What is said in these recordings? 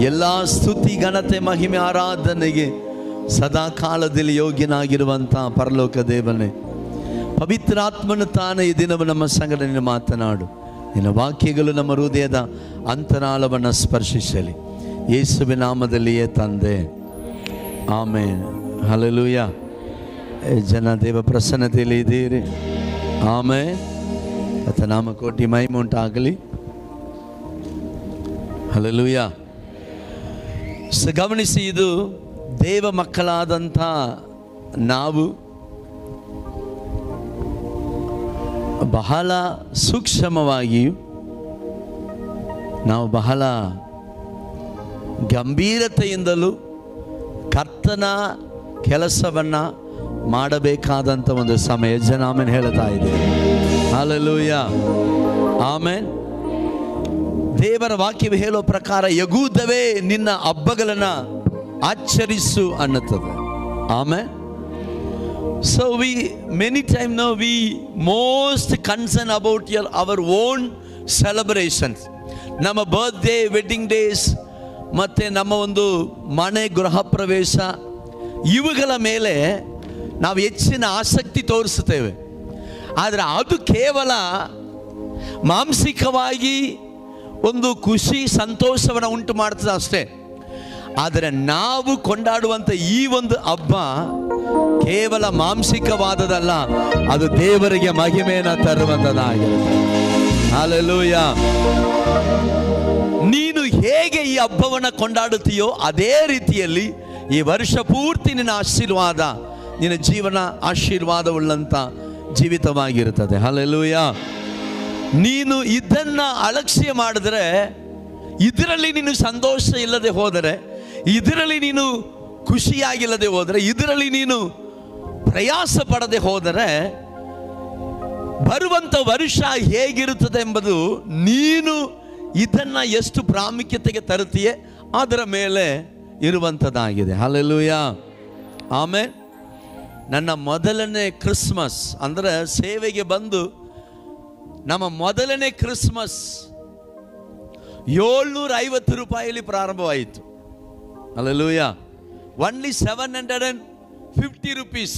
ಎಲ್ಲ ಸ್ತುತಿ ಘನತೆ ಮಹಿಮೆ ಆರಾಧನೆಗೆ ಸದಾ ಕಾಲದಲ್ಲಿ ಯೋಗ್ಯನಾಗಿರುವಂಥ ಪರಲೋಕ ದೇವನೇ, ಪವಿತ್ರಾತ್ಮನು ತಾನೇ ಈ ದಿನವು ನಮ್ಮ ಸಂಗಡ ನೀನು ಮಾತನಾಡು. ನಿನ್ನ ವಾಕ್ಯಗಳು ನಮ್ಮ ಹೃದಯದ ಅಂತರಾಳವನ್ನು ಸ್ಪರ್ಶಿಸಲಿ. ಯೇಸುವಿನ ನಾಮದಲ್ಲಿಯೇ ತಂದೆ, ಆಮೇನ್. ಹಲ್ಲೆಲೂಯಾ. ಜನ ದೇವ ಪ್ರಸನ್ನತೆಯಲ್ಲಿ ಇದ್ದೀರಿ. ಆಮೇನ್. ಕರ್ತನ ನಾಮಕೋಟಿ ಮಹಿಮೆ ಉಂಟಾಗಲಿ. ಹಲ್ಲೆಲೂಯಾ. ಗಮನಿಸಿ, ಇದು ದೇವ ಮಕ್ಕಳಾದಂಥ ನಾವು ಬಹಳ ಸೂಕ್ಷ್ಮವಾಗಿಯೂ ನಾವು ಬಹಳ ಗಂಭೀರತೆಯಿಂದಲೂ ಕರ್ತನ ಕೆಲಸವನ್ನು ಮಾಡಬೇಕಾದಂಥ ಒಂದು ಸಮಯ. ಜನ ಆಮೇನ್ ಹೇಳ್ತಾ ಇದ್ದೀವಿ. ಹಲ್ಲೆಲೂಯಾ. ಆಮೇನ್. ದೇವರ ವಾಕ್ಯವು ಹೇಳೋ ಪ್ರಕಾರ ಯಗೂದವೇ ನಿನ್ನ ಹಬ್ಬಗಳನ್ನು ಆಚರಿಸು ಅನ್ನುತ್ತದೆ. ಆಮೇನ್. So many times now we most concerned about our own celebrations. ನಮ್ಮ ಬರ್ತ್ಡೇ, ವೆಡ್ಡಿಂಗ್ ಡೇಸ್ ಮತ್ತು ನಮ್ಮ ಒಂದು ಮನೆ ಗೃಹ ಪ್ರವೇಶ ಇವುಗಳ ಮೇಲೆ ನಾವು ಹೆಚ್ಚಿನ ಆಸಕ್ತಿ ತೋರಿಸುತ್ತೇವೆ. ಆದರೆ ಅದು ಕೇವಲ ಮಾನಸಿಕವಾಗಿ ಒಂದು ಖುಷಿ ಸಂತೋಷವನ್ನು ಉಂಟು ಮಾಡ್ತದೆ ಅಷ್ಟೇ. ಆದರೆ ನಾವು ಕೊಂಡಾಡುವಂಥ ಈ ಒಂದು ಹಬ್ಬ ಕೇವಲ ಮಾಂಸಿಕವಾದದಲ್ಲ, ಅದು ದೇವರಿಗೆ ಮಹಿಮೆಯನ್ನು ತರುವಂಥದ್ದಾಗಿರುತ್ತೆ. ಹಲ್ಲೆಲೂಯಾ. ನೀನು ಹೇಗೆ ಈ ಹಬ್ಬವನ್ನು ಕೊಂಡಾಡುತ್ತೀಯೋ ಅದೇ ರೀತಿಯಲ್ಲಿ ಈ ವರ್ಷ ಪೂರ್ತಿ ನಿನ್ನ ಆಶೀರ್ವಾದ, ನಿನ್ನ ಜೀವನ ಆಶೀರ್ವಾದವುಳ್ಳಂಥ ಜೀವಿತವಾಗಿರುತ್ತದೆ. ಹಲ್ಲೆಲೂಯಾ. ನೀನು ಇದನ್ನು ಅಲಕ್ಷ್ಯ ಮಾಡಿದ್ರೆ, ಇದರಲ್ಲಿ ನೀನು ಸಂತೋಷ ಇಲ್ಲದೆ ಹೋದರೆ, ಇದರಲ್ಲಿ ನೀನು ಖುಷಿಯಾಗಿಲ್ಲದೆ ಹೋದರೆ, ಇದರಲ್ಲಿ ನೀನು ಪ್ರಯಾಸ ಪಡದೆ ಹೋದರೆ ಬರುವಂಥ ವರ್ಷ ಹೇಗಿರುತ್ತದೆ ಎಂಬುದು ನೀನು ಇದನ್ನು ಎಷ್ಟು ಪ್ರಾಮುಖ್ಯತೆಗೆ ತರುತ್ತೀಯೇ ಅದರ ಮೇಲೆ ಇರುವಂಥದ್ದಾಗಿದೆ. ಹಲ್ಲೆಲೂಯಾ. ಆಮೇಲೆ ನನ್ನ ಮೊದಲನೇ ಕ್ರಿಸ್ಮಸ್ ಅಂದರೆ ಸೇವೆಗೆ ಬಂದು ನಮ್ಮ ಮೊದಲನೇ ಕ್ರಿಸ್ಮಸ್ 750 ರೂಪಾಯಿಯಲ್ಲಿ ಪ್ರಾರಂಭವಾಯಿತು. ಹಲ್ಲೆಲೂಯಾ. Only 750 rupees.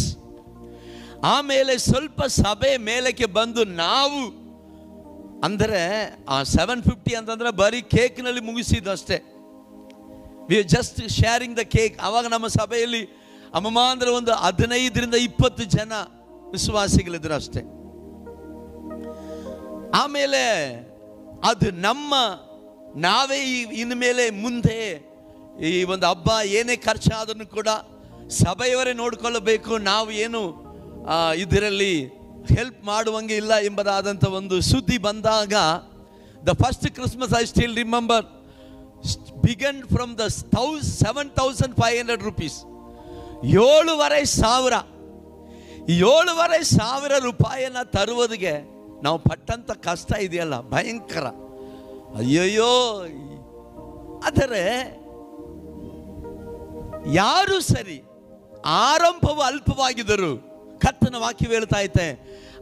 ಆಮೇಲೆ ಸ್ವಲ್ಪ ಸಭೆ ಮೇಲಕ್ಕೆ ಬಂದು ನಾವು ಅಂದರೆ ಆ 750 ಅಂತಂದರೆ ಬರೀ ಕೇಕ್ನಲ್ಲಿ ಮುಗಿಸಿದ್ದು ಅಷ್ಟೇ. We just sharing the cake. ಆವಾಗ ನಮ್ಮ ಸಭೆಯಲ್ಲಿ ಅಮ್ಮಮ್ಮ ಅಂದರೆ ಒಂದು 15ರಿಂದ 20 ಜನ ವಿಶ್ವಾಸಿಗಳಿದ್ರು ಅಷ್ಟೇ. ಆಮೇಲೆ ಅದು ನಾವೇ ಇನ್ಮೇಲೆ ಮುಂದೆ ಈ ಒಂದು ಹಬ್ಬ ಏನೇ ಖರ್ಚಾದನ್ನು ಕೂಡ ಸಭೆಯವರೇ ನೋಡ್ಕೊಳ್ಳಬೇಕು, ನಾವು ಏನು ಇದರಲ್ಲಿ ಹೆಲ್ಪ್ ಮಾಡುವಂಗೆ ಇಲ್ಲ ಎಂಬುದಾದಂಥ ಒಂದು ಸುದ್ದಿ ಬಂದಾಗ the first Christmas I still remember began from the 7,500 rupees. 7,500 ರೂಪಾಯಿಯನ್ನು ತರುವುದಕ್ಕೆ ನಾವು ಪಟ್ಟಂಥ ಕಷ್ಟ ಇದೆಯಲ್ಲ, ಭಯಂಕರ. ಅಯ್ಯಯ್ಯೋ. ಆದರೆ ಯಾರು ಸರಿ, ಆರಂಭವು ಅಲ್ಪವಾಗಿದ್ದರು, ಕರ್ತನ ವಾಕ್ಯ ಹೇಳ್ತಾ ಐತೆ,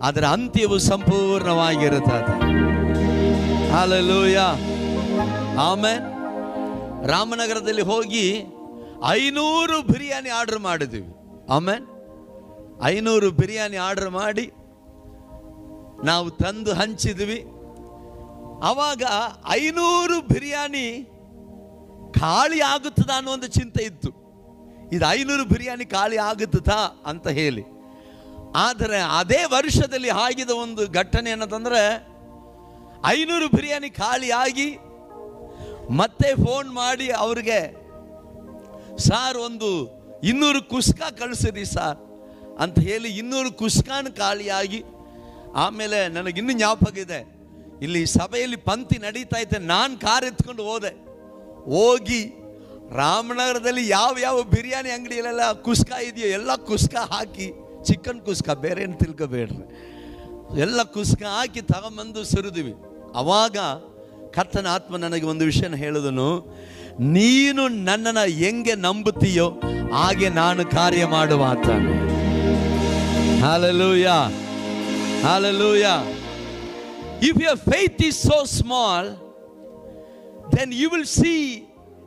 ಅದರ ಅಂತ್ಯವು ಸಂಪೂರ್ಣವಾಗಿರುತ್ತದೆ. ಹಲ್ಲೆಲೂಯಾ. ಆಮೇನ್. ರಾಮನಗರದಲ್ಲಿ ಹೋಗಿ 500 ಬಿರಿಯಾನಿ ಆರ್ಡರ್ ಮಾಡಿದ್ವಿ. ಆಮೇನ್. 500 ಬಿರಿಯಾನಿ ಆರ್ಡರ್ ಮಾಡಿ ನಾವು ತಂದು ಹಂಚಿದ್ವಿ. ಆವಾಗ 500 ಬಿರಿಯಾನಿ ಖಾಲಿ ಆಗುತ್ತದ ಅನ್ನೋ ಒಂದು ಚಿಂತೆ ಇತ್ತು. ಇದು 500 ಬಿರಿಯಾನಿ ಖಾಲಿ ಆಗುತ್ತಾ ಅಂತ ಹೇಳಿ. ಆದರೆ ಅದೇ ವರ್ಷದಲ್ಲಿ ಆಗಿದ ಒಂದು ಘಟನೆ ಏನಂತಂದರೆ 500 ಬಿರಿಯಾನಿ ಖಾಲಿ ಆಗಿ ಮತ್ತೆ ಫೋನ್ ಮಾಡಿ ಅವ್ರಿಗೆ, ಸಾರ್ ಒಂದು 200 ಕುಸ್ಕ ಕಳಿಸಿರಿ ಸಾರ್ ಅಂತ ಹೇಳಿ 200 ಕುಸ್ಕಾನು ಖಾಲಿಯಾಗಿ, ಆಮೇಲೆ ನನಗಿನ್ನೂ ಜ್ಞಾಪಕ ಇದೆ, ಇಲ್ಲಿ ಸಭೆಯಲ್ಲಿ ಪಂಕ್ತಿ ನಡೀತಾ ಇದ್ದೆ, ನಾನು ಕಾರ್ ಎತ್ಕೊಂಡು ಹೋಗಿ ರಾಮನಗರದಲ್ಲಿ ಯಾವ ಬಿರಿಯಾನಿ ಅಂಗಡಿಯಲ್ಲೆಲ್ಲ ಕುಸ್ಕ ಇದೆಯೋ ಎಲ್ಲ ಕುಸ್ಕ ಹಾಕಿ, ಚಿಕನ್ ಕುಸ್ಕ, ಬೇರೆ ಏನು ತಿಳ್ಕೊಬೇಡ್ರಿ, ಎಲ್ಲ ಕುಸ್ಕ ಹಾಕಿ ತಗೊಂಬಂದು ಸುರಿದ್ವಿ. ಅವಾಗ ಕರ್ತನ ಆತ್ಮ ನನಗೆ ಒಂದು ವಿಷಯನ ಹೇಳಿದನು, ನೀನು ನನ್ನನ್ನು ಹೆಂಗೆ ನಂಬುತ್ತೀಯೋ ಹಾಗೆ ನಾನು ಕಾರ್ಯ ಮಾಡುವ ಆತ. Hallelujah. Hallelujah. If your faith is so small, then you will see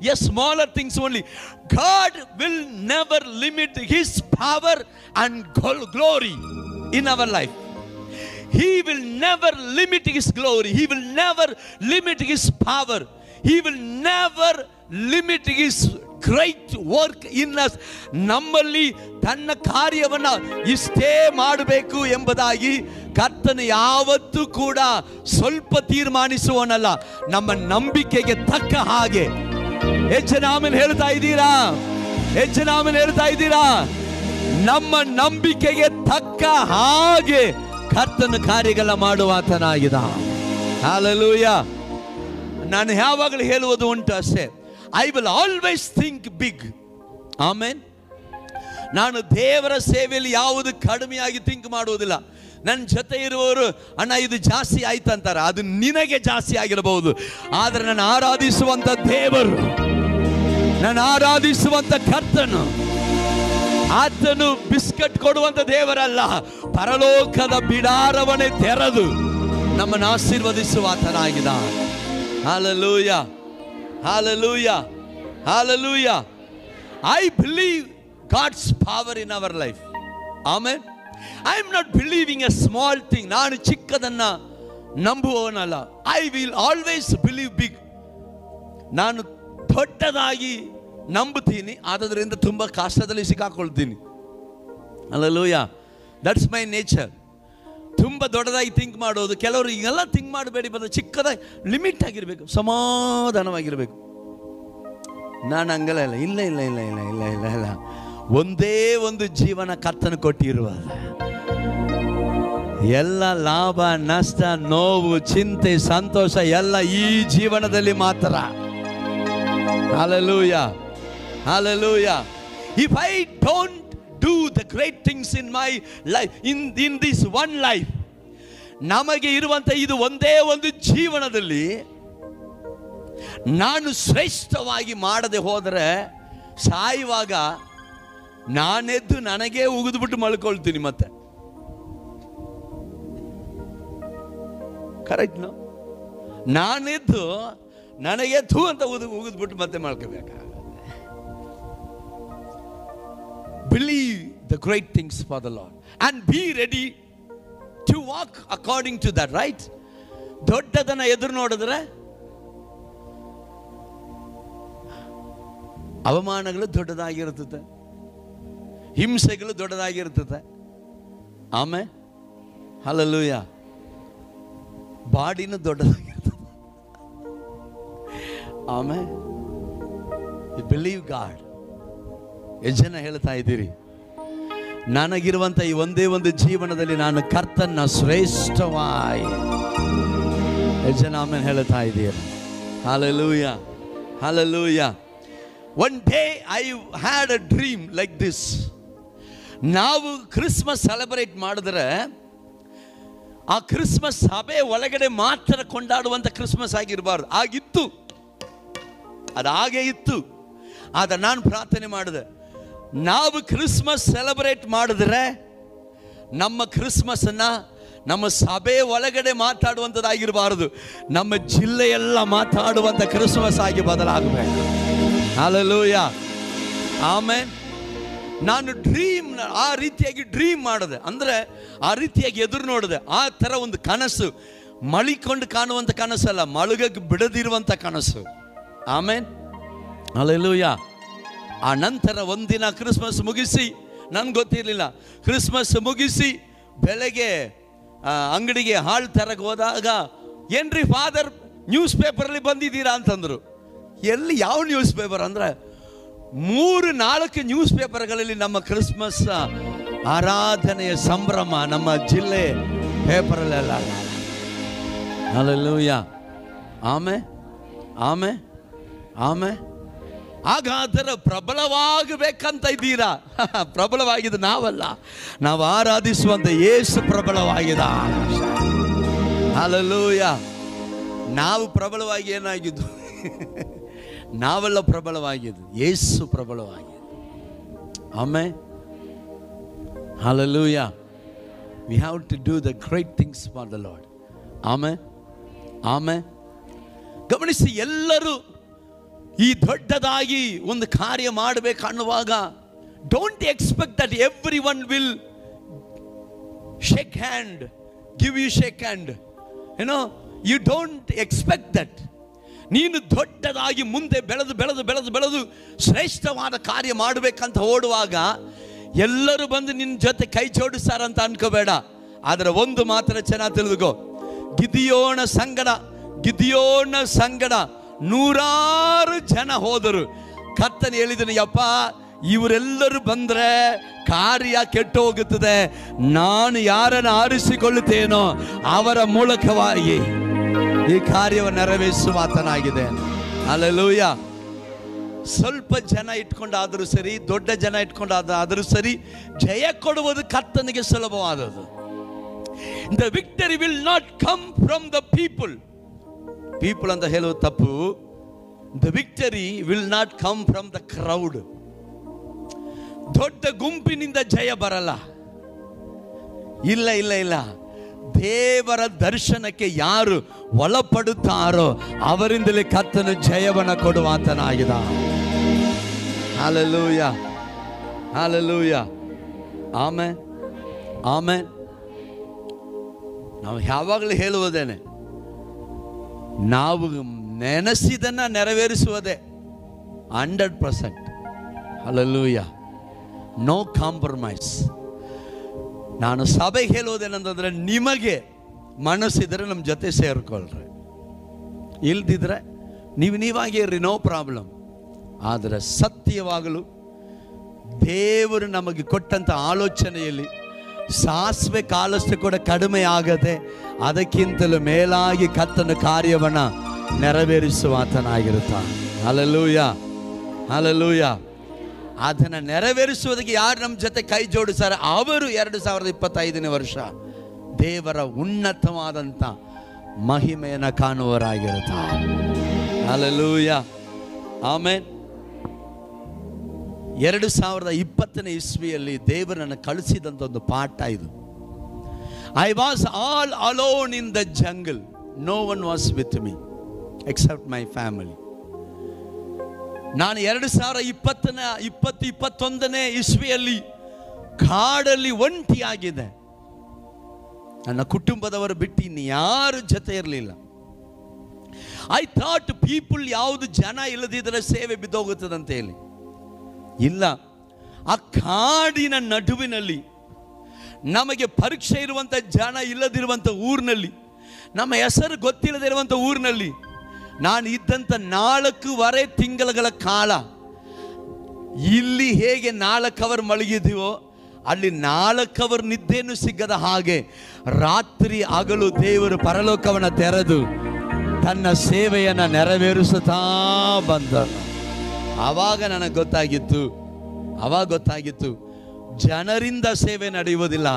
yes, smaller things only. God will never limit His power and glory in our life. He will never limit His glory. He will never limit His power. He will never limit His great work in us. ನಮ್ಮಲ್ಲಿ ತನ್ನ ಕಾರ್ಯವನ್ನ ಇಷ್ಟೇ ಮಾಡಬೇಕು ಎಂಬುದಾಗಿ ಕರ್ತನು ಯಾವತ್ತೂ ಕೂಡ ಸ್ವಲ್ಪ ತೀರ್ಮಾನಿಸುವನಲ್ಲ. ನಮ್ಮ ನಂಬಿಕೆಗೆ ತಕ್ಕ ಹಾಗೆ. ಹೆಚ್ಚು ಆಮೆನ್ ಹೇಳ್ತಾ ಇದ್ದೀರಾ? ಹೆಚ್ಚು ಆಮೆನ್ ಹೇಳ್ತಾ ಇದ್ದೀರಾ? ನಮ್ಮ ನಂಬಿಕೆಗೆ ತಕ್ಕ ಹಾಗೆ ಕರ್ತನ ಕಾರ್ಯಗಳ ಮಾಡುವಾತನಾಗಿದ್ದ. ಹಲ್ಲೆಲೂಯಾ. ನಾನು ಯಾವಾಗಲೂ ಹೇಳುವುದು ಉಂಟು ಅಷ್ಟೇ, I will always think big. Amen. ನಾನು ದೇವರ ಸೇವೆಯಲ್ಲಿ ಯಾವುದು ಕಡಿಮೆಯಾಗಿ ಥಿಂಕ್ ಮಾಡುವುದಿಲ್ಲ. ನನ್ನ ಜೊತೆ ಇರುವವರು ಅಣ್ಣ ಇದು ಜಾಸ್ತಿ ಆಯ್ತು ಅಂತಾರೆ, ಅದು ನಿನಗೆ ಜಾಸ್ತಿ ಆಗಿರಬಹುದು. ಆದರೆ ನಾನು ಆರಾಧಿಸುವಂತ ದೇವರು, ನಾನು ಆರಾಧಿಸುವಂತ ಕರ್ತನು, ಆತನು ಬಿಸ್ಕಟ್ ಕೊಡುವಂತ ದೇವರಲ್ಲ, ಪರಲೋಕದ ಬಿಡಾರವನ್ನೇ ತೆರೆದು ನಮ್ಮನ್ನು ಆಶೀರ್ವದಿಸುವಾತನಾಗಿದ್ದ. Hallelujah. Hallelujah. Hallelujah. I believe God's power in our life. Amen. I am not believing a small thing. ನಾನು ಚಿಕ್ಕದನ್ನ ನಂಬುವವನಲ್ಲ. I will always believe big. ನಾನು ದೊಡ್ಡದಾಗಿ ನಂಬುತ್ತೀನಿ, ಆದ್ದರಿಂದ ತುಂಬ ಕಷ್ಟದಲ್ಲಿ ಸಿಕ್ಕಾಕೊಳ್ತೀನಿ. Hallelujah. That's my nature. ತುಂಬ ದೊಡ್ಡದಾಗಿ ಥಿಂಕ್ ಮಾಡೋದು. ಕೆಲವರು ಈಗೆಲ್ಲ ಥಿಂಕ್ ಮಾಡಬೇಡಿ, ಬಂದು ಚಿಕ್ಕದಾಗಿ ಲಿಮಿಟ್ ಆಗಿರಬೇಕು, ಸಮಾಧಾನವಾಗಿರಬೇಕು. ನಾನು ಹಂಗಲ್ಲ. ಇಲ್ಲ ಇಲ್ಲ ಇಲ್ಲ ಇಲ್ಲ ಇಲ್ಲ ಇಲ್ಲ ಇಲ್ಲ ಇಲ್ಲ ಒಂದೇ ಒಂದು ಜೀವನ ಕರ್ತನ ಕೊಟ್ಟಿರುವ, ಎಲ್ಲ ಲಾಭ ನಷ್ಟ ನೋವು ಚಿಂತೆ ಸಂತೋಷ ಎಲ್ಲ ಈ ಜೀವನದಲ್ಲಿ ಮಾತ್ರ. Hallelujah. Hallelujah. If I don't do the great things in my life, in this one life, ನಮಗೆ ಇರುವಂತ ಇದು ಒಂದೇ ಒಂದು ಜೀವನದಲ್ಲಿ ನಾನು ಶ್ರೇಷ್ಠವಾಗಿ ಮಾಡದೆ ಹೋದರೆ ಸಾಯುವಾಗ ನಾನೆದ್ದು ನನಗೇ ಉಗಿದ್ಬಿಟ್ಟು ಮಲ್ಕೊಳ್ತೀನಿ. ಮತ್ತೆ ಕರೆಕ್ಟ್? ನಾನೆದ್ದು ನನಗೆ ಥೂ ಅಂತ ಉಗಿದ್ಬಿಟ್ಟು ಮತ್ತೆ ಮಲ್ಕೋಬೇಕಾಗುತ್ತೆ. Believe the great things for the Lord and be ready to walk according to that, right? ದೊಡ್ಡದನ್ನ ಎದುರು ನೋಡಿದ್ರೆ ಅವಮಾನಗಳು ದೊಡ್ಡದಾಗಿರುತ್ತದೆ, ಹಿಂಸೆಗಳು ದೊಡ್ಡದಾಗಿರುತ್ತದೆ. ಆಮೇಲೆ ಹಲ್ಲೆಲೂಯಾ, ಬಾಡಿನೂ ದೊಡ್ಡದಾಗಿರ್ತದೆ. ಆಮೇಲೆ ಬಿಲೀವ್ ಗಾಡ್. ಎಷ್ಟು ಜನ ಹೇಳ್ತಾ ಇದ್ದೀರಿ, ನನಗಿರುವಂತ ಈ ಒಂದೇ ಒಂದು ಜೀವನದಲ್ಲಿ ನಾನು ಕರ್ತನ ಶ್ರೇಷ್ಠವಾಗಿ? ಎಷ್ಟು ಜನ ಆಮೇಲೆ ಹೇಳ್ತಾ ಇದ್ದೀರಿ? Hallelujah, hallelujah. One day I had a dream like this. ನಾವು ಕ್ರಿಸ್ಮಸ್ ಸೆಲೆಬ್ರೇಟ್ ಮಾಡಿದ್ರೆ ಆ ಕ್ರಿಸ್ಮಸ್ ಸಭೆ ಒಳಗಡೆ ಮಾತ್ರ ಕೊಂಡಾಡುವಂತ ಕ್ರಿಸ್ಮಸ್ ಆಗಿರಬಾರ್ದು. ಆಗಿತ್ತು, ಅದು ಹಾಗೆ ಇತ್ತು. ಆದರೆ ನಾನು ಪ್ರಾರ್ಥನೆ ಮಾಡಿದೆ, ನಾವು ಕ್ರಿಸ್ಮಸ್ ಸೆಲೆಬ್ರೇಟ್ ಮಾಡಿದ್ರೆ ನಮ್ಮ ಕ್ರಿಸ್ಮಸ್ ಅನ್ನ ನಮ್ಮ ಸಭೆ ಒಳಗಡೆ ಮಾತಾಡುವಂಥದ್ದಾಗಿರಬಾರದು, ನಮ್ಮ ಜಿಲ್ಲೆಯೆಲ್ಲ ಮಾತಾಡುವಂಥ ಕ್ರಿಸ್ಮಸ್ ಆಗಿ ಬದಲಾಗಬೇಕು. Hallelujah, amen. ನಾನು ಆ ರೀತಿಯಾಗಿ ಡ್ರೀಮ್ ಮಾಡಿದೆ, ಅಂದರೆ ಆ ರೀತಿಯಾಗಿ ಎದುರು ನೋಡಿದೆ. ಆ ಥರ ಒಂದು ಕನಸು, ಮಳಿಕೊಂಡು ಕಾಣುವಂಥ ಕನಸಲ್ಲ, ಮಳುಗಕ್ಕೆ ಬಿಡದಿರುವಂಥ ಕನಸು. Amen, hallelujah. ಆ ನಂತರ ಒಂದಿನ ಕ್ರಿಸ್ಮಸ್ ಮುಗಿಸಿ, ನನ್ಗೆ ಗೊತ್ತಿರಲಿಲ್ಲ, ಕ್ರಿಸ್ಮಸ್ ಮುಗಿಸಿ ಬೆಳಗ್ಗೆ ಅಂಗಡಿಗೆ ಹಾಳು ತರಕ್ಕೆ ಹೋದಾಗ, ಏನ್ರಿ ಫಾದರ್ ನ್ಯೂಸ್ ಪೇಪರಲ್ಲಿ ಬಂದಿದ್ದೀರಾ ಅಂತಂದರು. ಎಲ್ಲಿ ಯಾವ ನ್ಯೂಸ್ ಪೇಪರ್ ಅಂದರೆ 3-4 ನ್ಯೂಸ್ ಪೇಪರ್ಗಳಲ್ಲಿ ನಮ್ಮ ಕ್ರಿಸ್ಮಸ್ ಆರಾಧನೆಯ ಸಂಭ್ರಮ ನಮ್ಮ ಜಿಲ್ಲೆ ಪೇಪರಲ್ಲೆಲ್ಲ. ಹಲ್ಲೆಲೂಯಾ, ಆಮೆ ಆಮೆ ಆಮೆ. ಹಾಗಾದರೆ ಪ್ರಬಲವಾಗಬೇಕಂತ ಇದ್ದೀರಾ? ಪ್ರಬಲವಾಗಿದ್ದು ನಾವಲ್ಲ, ನಾವು ಆರಾಧಿಸುವಂತ ಯೇಸು ಪ್ರಬಲವಾಗಿದ್ದ. ಹಲ್ಲೆಲೂಯಾ. ನಾವು ಪ್ರಬಲವಾಗಿ ಏನಾಗಿದ್ದು? ನಾವೆಲ್ಲ ಪ್ರಬಲವಾಗಿದ್ದು, ಯೇಸು ಪ್ರಬಲವಾಗಿದ್ದು. Amen, hallelujah. We have to do the great things for the Lord. Amen, amen. ಗಮನಿಸಿ, ಎಲ್ಲರೂ ಈ ದೊಡ್ಡದಾಗಿ ಒಂದು ಕಾರ್ಯ ಮಾಡಬೇಕು ಅನ್ನುವಾಗ don't expect that every one will shake hand, give you shake hand. You don't expect that. ನೀನು ದೊಡ್ಡದಾಗಿ ಮುಂದೆ ಬೆಳೆದು ಬೆಳೆದು ಬೆಳೆದು ಬೆಳೆದು ಶ್ರೇಷ್ಠವಾದ ಕಾರ್ಯ ಮಾಡಬೇಕಂತ ಓಡುವಾಗ ಎಲ್ಲರೂ ಬಂದು ನಿನ್ನ ಜೊತೆ ಕೈ ಜೋಡಿಸ್ತಾರಂತ ಅನ್ಕೋಬೇಡ. ಆದರೆ ಒಂದು ಮಾತ್ರ ಚೆನ್ನಾಗಿ ತಿಳಿದುಕೋ, ಗಿದಿಯೋನ ಸಂಗಡ 100 ಜನ ಹೋದರು. ಕರ್ತನು ಹೇಳಿದನು, ಯಪ್ಪ ಇವರೆಲ್ಲರೂ ಬಂದರೆ ಕಾರ್ಯ ಕೆಟ್ಟು ಹೋಗುತ್ತದೆ. ನಾನು ಯಾರನ್ನು ಆರಿಸಿಕೊಳ್ಳುತ್ತೇನೋ ಅವರ ಮೂಲಕವಾಗಿ ಈ ಕಾರ್ಯವನ್ನು ನೆರವೇರಿಸುವ ಆತನಾಗಿದೆ. ಹಲ್ಲೆಲೂಯ. ಸ್ವಲ್ಪ ಜನ ಇಟ್ಕೊಂಡಾದರೂ ಸರಿ, ದೊಡ್ಡ ಜನ ಇಟ್ಕೊಂಡಾದರೂ ಸರಿ, ಜಯ ಕೊಡುವುದು ಕರ್ತನಿಗೆ ಸುಲಭವಾದದ್ದು. The victory will not come from the people ಅಂತ ಹೇಳುವುದು ತಪ್ಪು. The victory will not come from the crowd. ದೊಡ್ಡ ಗುಂಪಿನಿಂದ ಜಯ ಬರಲ್ಲ. ಇಲ್ಲ. ದೇವರ ದರ್ಶನಕ್ಕೆ ಯಾರು ಒಳಪಡುತ್ತಾರೋ ಅವರಿಂದಲೇ ಕರ್ತನು ಜಯವನ್ನು ಕೊಡುವಾತನಾಗಿದ. Hallelujah, hallelujah, amen, amen. ನಾವು ಯಾವಾಗಲೂ ಹೇಳುವುದೇನೆ, ನಾವು ನೆನೆಸಿದನ್ನು ನೆರವೇರಿಸುವುದೇ 100%. Hallelujah, no compromise. ನಾನು ಸಭೆಗೆ ಹೇಳುವುದೇನಂತಂದರೆ, ನಿಮಗೆ ಮನಸ್ಸಿದ್ರೆ ನಮ್ಮ ಜೊತೆ ಸೇರಿಕೊಳ್ಳ್ರಿ, ಇಲ್ದಿದ್ರೆ ನೀವಾಗೇ ಇರ್ರಿ, ನೋ ಪ್ರಾಬ್ಲಮ್. ಆದರೆ ಸತ್ಯವಾಗಲು ದೇವರು ನಮಗೆ ಕೊಟ್ಟಂಥ ಆಲೋಚನೆಯಲ್ಲಿ ಸಾಸಿವೆ ಕಾಲಷ್ಟು ಕೂಡ ಕಡಿಮೆ ಆಗದೆ ಅದಕ್ಕಿಂತಲೂ ಮೇಲಾಗಿ ಕರ್ತನ ಕಾರ್ಯವನ್ನು ನೆರವೇರಿಸುವ ಆತನಾಗಿರುತ್ತಾನೆ. Hallelujah, hallelujah. ಅದನ್ನು ನೆರವೇರಿಸುವುದಕ್ಕೆ ಯಾರು ನಮ್ಮ ಜೊತೆ ಕೈ ಜೋಡಿಸ್ತಾರೆ ಅವರು 2025ನೇ ವರ್ಷ ದೇವರ ಉನ್ನತವಾದಂಥ ಮಹಿಮೆಯನ್ನು ಕಾಣುವವರಾಗಿರುತ್ತಾರೆ. Hallelujah, amen. 2020ನೇ ಇಸ್ವಿಯಲ್ಲಿ ದೇವರನ್ನು ಕಳಿಸಿದಂಥ ಒಂದು ಪಾಠ ಇದು. I was all alone in the jungle, no one was with me except my family. ನಾನು 2021ನೇ ಇಸ್ವಿಯಲ್ಲಿ ಕಾಡಲ್ಲಿ ಒಂಟಿಯಾಗಿದೆ. ನನ್ನ ಕುಟುಂಬದವರು ಬಿಟ್ಟು ಇನ್ನು ಯಾರು ಜೊತೆ ಇರಲಿಲ್ಲ. ಐ ಥಾಟ್ ಪೀಪಲ್, ಯಾವುದು ಜನ ಇಲ್ಲದಿದ್ದರೆ ಸೇವೆ ಬಿದ್ದೋಗುತ್ತದಂತ ಹೇಳಿ. ಇಲ್ಲ, ಆ ಕಾಡಿನ ನಡುವಿನಲ್ಲಿ ನಮಗೆ ಪರೀಕ್ಷೆ ಇರುವಂಥ ಜನ ಇಲ್ಲದಿರುವಂಥ ಊರಿನಲ್ಲಿ, ನಮ್ಮ ಹೆಸರು ಗೊತ್ತಿಲ್ಲದಿರುವಂಥ ಊರಿನಲ್ಲಿ ನಾನು ಇದ್ದಂಥ 4.5 ತಿಂಗಳ ಕಾಲ ಇಲ್ಲಿ ಹೇಗೆ 4 ಅವರ್ ಮಲಗಿದೀವೋ ಅಲ್ಲಿ 4 ಅವರ್ ನಿದ್ದೆನೂ ಸಿಗದ ಹಾಗೆ ರಾತ್ರಿ ಹಗಲು ದೇವರು ಪರಲೋಕವನ್ನು ತೆರೆದು ತನ್ನ ಸೇವೆಯನ್ನು ನೆರವೇರಿಸುತ್ತಾ ಬಂದನು. ಆವಾಗ ನನಗೆ ಗೊತ್ತಾಗಿತ್ತು ಜನರಿಂದ ಸೇವೆ ನಡೆಯುವುದಿಲ್ಲ,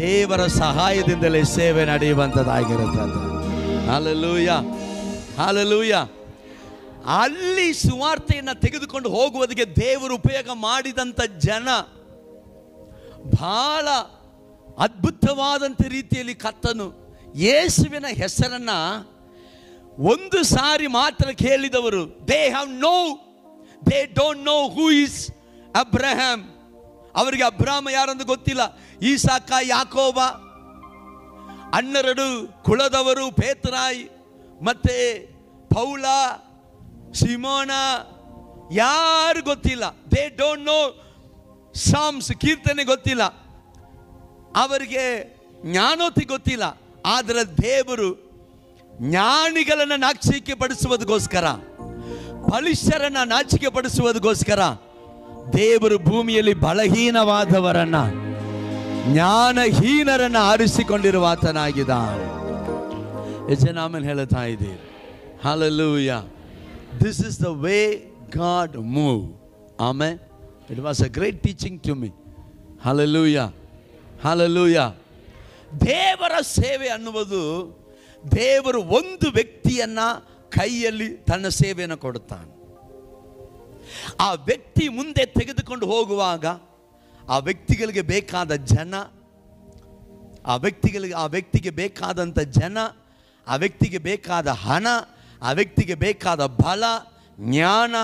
ದೇವರ ಸಹಾಯದಿಂದಲೇ ಸೇವೆ ನಡೆಯುವಂಥದ್ದಾಗಿರುತ್ತದೆ. Hallelujah, hallelujah. ಅಲ್ಲಿ ಸುವಾರ್ತೆಯನ್ನು ತೆಗೆದುಕೊಂಡು ಹೋಗುವುದಕ್ಕೆ ದೇವರು ಉಪಯೋಗ ಮಾಡಿದಂಥ ಜನ ಬಹಳ ಅದ್ಭುತವಾದಂಥ ರೀತಿಯಲ್ಲಿ ಕರ್ತನು ಯೇಸುವಿನ ಹೆಸರನ್ನು ಒಂದು ಸಾರಿ ಮಾತ್ರ ಕೇಳಿದವರು. They don't know who is Abraham. ಅವರಿಗೆ ಅಬ್ರಾಮ ಯಾರಂದು ಗೊತ್ತಿಲ್ಲ. ಈಸಾಕ, ಯಾಕೋಬ, 12 ಕುಲದವರು, ಪೇತ್ರಾಯ್ ಮತ್ತೆ ಪೌಲ, ಸಿಮೋನ, ಯಾರು ಗೊತ್ತಿಲ್ಲ. ದೇ ಡೋಂಟ್ ನೋ ಸಾಮ್ಸ್, ಕೀರ್ತನೆ ಗೊತ್ತಿಲ್ಲ ಅವರಿಗೆ, ಜ್ಞಾನೋತಿ ಗೊತ್ತಿಲ್ಲ. ಆದರೆ ದೇವರು ಜ್ಞಾನಿಗಳನ್ನು ನಾಚಿಕೆ ಪಡಿಸುವುದಕ್ಕೋಸ್ಕರ, ಬಲಿಷ್ಠರನ್ನು ನಾಚಿಕೆ ಪಡಿಸುವುದಕ್ಕೋಸ್ಕರ ದೇವರು ಭೂಮಿಯಲ್ಲಿ ಬಲಹೀನವಾದವರನ್ನ, ಜ್ಞಾನಹೀನರನ್ನು ಆರಿಸಿಕೊಂಡಿರುವ ಆತನಾಗಿದ್ದಾನೆ. ಯಜಮಾನನು ಹೇಳುತ್ತಾ ಇದ್ದೀರಿ. Hallelujah. This is the way God moved. Amen. It was a great teaching to me. Hallelujah. Hallelujah. ದೇವರ ಸೇವೆ ಅನ್ನುವುದು, ದೇವರು ಒಂದು ವ್ಯಕ್ತಿಯನ್ನ ಕೈಯಲ್ಲಿ ತನ್ನ ಸೇವೆಯನ್ನು ಕೊಡುತ್ತಾನೆ. ಆ ವ್ಯಕ್ತಿ ಮುಂದೆ ತೆಗೆದುಕೊಂಡು ಹೋಗುವಾಗ ಆ ವ್ಯಕ್ತಿಗಳಿಗೆ ಬೇಕಾದ ಜನ, ಆ ವ್ಯಕ್ತಿಗೆ ಬೇಕಾದಂಥ ಜನ, ಆ ವ್ಯಕ್ತಿಗೆ ಬೇಕಾದ ಹಣ, ಆ ವ್ಯಕ್ತಿಗೆ ಬೇಕಾದ ಬಲ ಜ್ಞಾನ,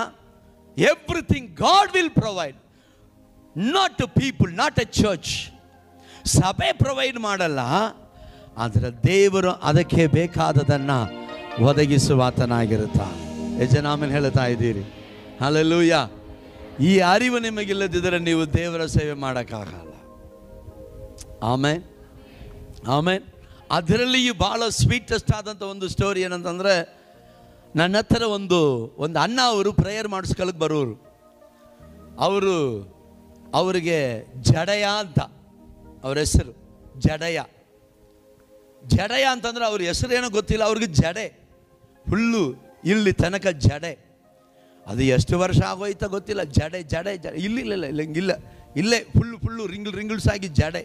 everything God will provide. Not to people, not a church. ಸಭೆ ಪ್ರೊವೈಡ್ ಮಾಡಲ್ಲ, ಆದರೆ ದೇವರು ಅದಕ್ಕೆ ಬೇಕಾದದನ್ನು ಒದಗಿಸುವಾತನಾಗಿರುತ್ತಾನೆ. ಎಷ್ಟು ಜನ ಆಮೇಲೆ ಹೇಳ್ತಾ ಇದ್ದೀರಿ? ಹಲ್ಲೆಲೂಯ. ಈ ಅರಿವು ನಿಮಗಿಲ್ಲದಿದ್ದರೆ ನೀವು ದೇವರ ಸೇವೆ ಮಾಡೋಕ್ಕಾಗಲ್ಲ. ಆಮೇನ್, ಆಮೇನ್. ಅದರಲ್ಲಿಯೂ ಭಾಳ ಸ್ವೀಟೆಸ್ಟ್ ಆದಂಥ ಒಂದು ಸ್ಟೋರಿ ಏನಂತಂದರೆ, ನನ್ನ ಹತ್ರ ಒಂದು ಅಣ್ಣ ಅವರು ಪ್ರೇಯರ್ ಮಾಡಿಸ್ಕೊಳ್ಳೋಕೆ ಬರೋರು. ಅವರಿಗೆ ಜಡಯ ಅಂತ ಅವ್ರ ಹೆಸರು. ಜಡಯ ಅಂತಂದ್ರೆ ಅವ್ರ ಹೆಸರೇನೋ ಗೊತ್ತಿಲ್ಲ, ಅವ್ರಿಗೆ ಜಡೆ ಹುಲ್ಲು ಇಲ್ಲಿ ತನಕ ಜಡೆ. ಅದು ಎಷ್ಟು ವರ್ಷ ಆಗೋಯ್ತಾ ಗೊತ್ತಿಲ್ಲ. ಜಡೆ ಇಲ್ಲ ಇಲ್ಲೇ ಫುಲ್ಲು ರಿಂಗಲ್ಸ್ ಆಗಿ ಜಡೆ.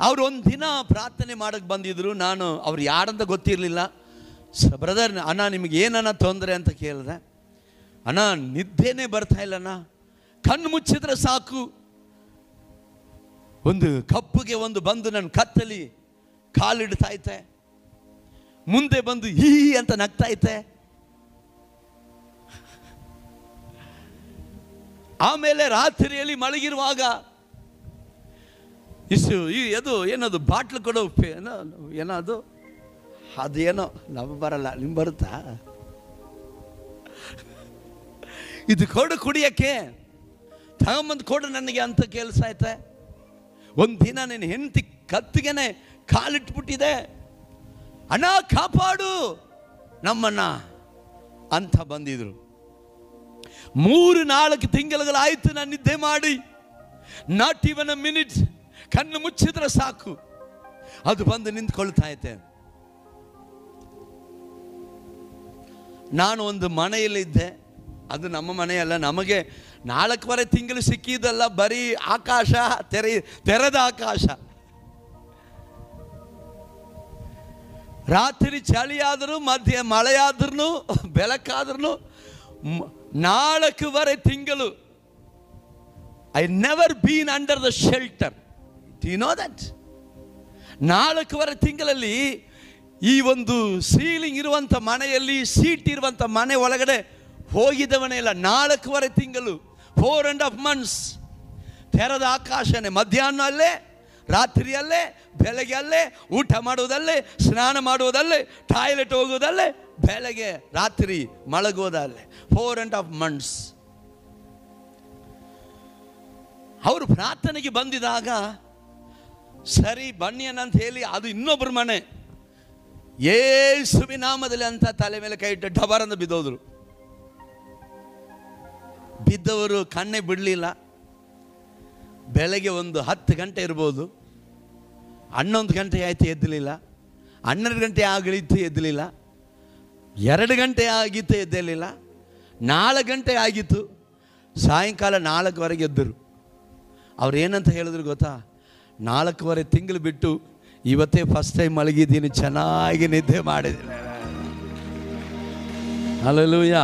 ಅವ್ರು ಒಂದು ದಿನ ಪ್ರಾರ್ಥನೆ ಮಾಡೋಕ್ಕೆ ಬಂದಿದ್ರು. ನಾನು ಅವ್ರು ಯಾರಂತ ಗೊತ್ತಿರಲಿಲ್ಲ. ಬ್ರದರ್, ಅಣ್ಣ ನಿಮಗೆ ಏನನ್ನ ತೊಂದರೆ ಅಂತ ಕೇಳಿದೆ. ಅಣ್ಣ ನಿದ್ದೆನೇ ಬರ್ತಾ ಇಲ್ಲಣ್ಣ, ಕಣ್ಣು ಮುಚ್ಚಿದ್ರೆ ಸಾಕು ಒಂದು ಕಪ್ಪುಗೆ ಬಂದು ನನ್ನ ಕತ್ತಲಿ ಕಾಲಿಡ್ತಾ ಐತೆ, ಮುಂದೆ ಬಂದು ಈ ಅಂತ ನಗ್ತಾ ಐತೆ. ಆಮೇಲೆ ರಾತ್ರಿಯಲ್ಲಿ ಮಲಗಿರುವಾಗ ಏನದು ಬಾಟ್ಲು ಕೊಡೋ ಏನದು ಅದೇನೋ ನಮಗೆ ಬರಲ್ಲ, ನಿಮ್ಗೆ ಬರುತ್ತಾ? ಇದು ಕುಡಿಯಕ್ಕೆ ತಗೊಂಬಂದು ಕೊಡು ನನಗೆ ಅಂತ ಕೆಲಸ ಐತೆ. ಒಂದು ದಿನ ನಿನ್ನ ಹೆಂಡತಿ ಕತ್ತಿಗೆನೆ ಕಾಲಿಟ್ಬಿಟ್ಟಿದೆ, ಅಣ್ಣ ಕಾಪಾಡು ನಮ್ಮನ್ನ ಅಂತ ಬಂದಿದ್ರು. 3-4 ತಿಂಗಳುಗಳಾಯ್ತು ನಾನು ನಿದ್ದೆ ಮಾಡಿ. ನಾಟ್ ಇವನ್ ಅ ಮಿನಿಟ್, ಕಣ್ಣು ಮುಚ್ಚಿದ್ರೆ ಸಾಕು ಅದು ಬಂದು ನಿಂತ್ಕೊಳ್ತಾ ಐತೆ. ನಾನು ಒಂದು ಮನೆಯಲ್ಲಿದ್ದೆ, ಅದು ನಮ್ಮ ಮನೆಯಲ್ಲ. ನಮಗೆ 4 ತಿಂಗಳು ಸಿಕ್ಕಿದ್ದಲ್ಲ, ಬರೀ ಆಕಾಶ, ತೆರೆದ ಆಕಾಶ. ರಾತ್ರಿ ಚಳಿಯಾದರೂ, ಮಧ್ಯೆ ಮಳೆಯಾದ್ರೂ, ಬೆಳಕಾದ್ರೂ 4 ತಿಂಗಳು I never been under the shelter. Do you know that? 4 ತಿಂಗಳಲ್ಲಿ ಈ ಒಂದು ಸೀಲಿಂಗ್ ಇರುವಂಥ ಮನೆಯಲ್ಲಿ, ಸೀಟ್ ಇರುವಂಥ ಮನೆ ಒಳಗಡೆ ಹೋಗಿದ್ದವನೇ ಇಲ್ಲ. 4 ತಿಂಗಳು, 4.5 months ತೆರೆದ ಆಕಾಶನೇ. ಮಧ್ಯಾಹ್ನ ಅಲ್ಲೇ, ರಾತ್ರಿಯಲ್ಲೇ, ಬೆಳಗ್ಗೆ ಅಲ್ಲೇ, ಊಟ ಮಾಡುವುದಲ್ಲೇ, ಸ್ನಾನ ಮಾಡುವುದಲ್ಲೇ, ಟಾಯ್ಲೆಟ್ ಹೋಗೋದಲ್ಲೇ, ಬೆಳಗ್ಗೆ ರಾತ್ರಿ ಮಲಗೋದಲ್ಲೇ. 4.5 months. ಅವರು ಪ್ರಾರ್ಥನೆಗೆ ಬಂದಿದಾಗ ಸರಿ ಬನ್ನಿ ಅಂತ ಹೇಳಿ, ಅದು ಇನ್ನೊಬ್ಬರ ಮನೆ, ಯೇಸುವಿನ ನಾಮದಲ್ಲಿ ಅಂತ ತಲೆ ಮೇಲೆ ಕೈ ಇಟ್ಟು ಡಬರಂದು ಬಿದ್ದೋದ್ರು. ಬಿದ್ದವರು ಕಣ್ಣೇ ಬಿಡಲಿಲ್ಲ. ಬೆಳಗ್ಗೆ ಒಂದು 10 ಗಂಟೆ ಇರ್ಬೋದು, 11 ಗಂಟೆ ಆಯಿತು ಎದ್ದಲಿಲ್ಲ, 12 ಗಂಟೆ ಆಗಲಿತ್ತು ಎದ್ದಲಿಲ್ಲ, 2 ಗಂಟೆ ಆಗಿತ್ತು ಎದ್ದಲಿಲ್ಲ, 4 ಗಂಟೆ ಆಗಿತ್ತು, ಸಾಯಂಕಾಲ 4ವರೆಗೆ ಎದ್ದರು. ಅವ್ರು ಏನಂತ ಹೇಳಿದ್ರು ಗೊತ್ತಾ? 4 ತಿಂಗಳು ಬಿಟ್ಟು ಇವತ್ತೇ ಫಸ್ಟ್ ಟೈಮ್ ಮಲಗಿದ್ದೀನಿ, ಚೆನ್ನಾಗಿ ನಿದ್ದೆ ಮಾಡಿದ್ದೀನಿ. ಹಲ್ಲೆಲೂಯಾ.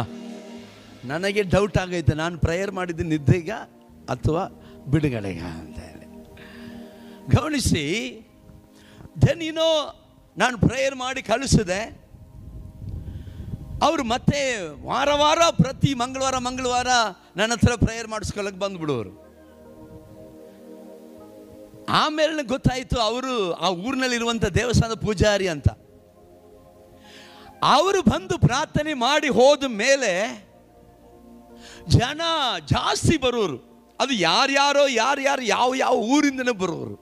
ನನಗೆ ಡೌಟ್ ಆಗೈತೆ, ನಾನು ಪ್ರೇಯರ್ ಮಾಡಿದ್ದೀನಿ ನಿದ್ದೆಗ ಅಥವಾ ಬಿಡುಗಡೆಗ ಅಂತ ಹೇಳಿ. ಗಮನಿಸಿ, ದೆನ್ ನಾನು ಪ್ರೇಯರ್ ಮಾಡಿ ಕಳಿಸಿದೆ. ಅವರು ಮತ್ತೆ ವಾರ ಪ್ರತಿ ಮಂಗಳವಾರ ನನ್ನ ಹತ್ರ ಪ್ರೇಯರ್ ಮಾಡಿಸ್ಕೊಳ್ಳೋಕೆ ಬಂದ್ಬಿಡೋರು. ಆಮೇಲೆ ಗೊತ್ತಾಯಿತು ಅವರು ಆ ಊರಿನಲ್ಲಿರುವಂಥ ದೇವಸ್ಥಾನದ ಪೂಜಾರಿ ಅಂತ. ಅವರು ಬಂದು ಪ್ರಾರ್ಥನೆ ಮಾಡಿ ಹೋದ ಮೇಲೆ ಜನ ಜಾಸ್ತಿ ಬರೋರು. ಅದು ಯಾರ್ಯಾರು ಯಾವ ಊರಿಂದನೇ ಬರೋರು.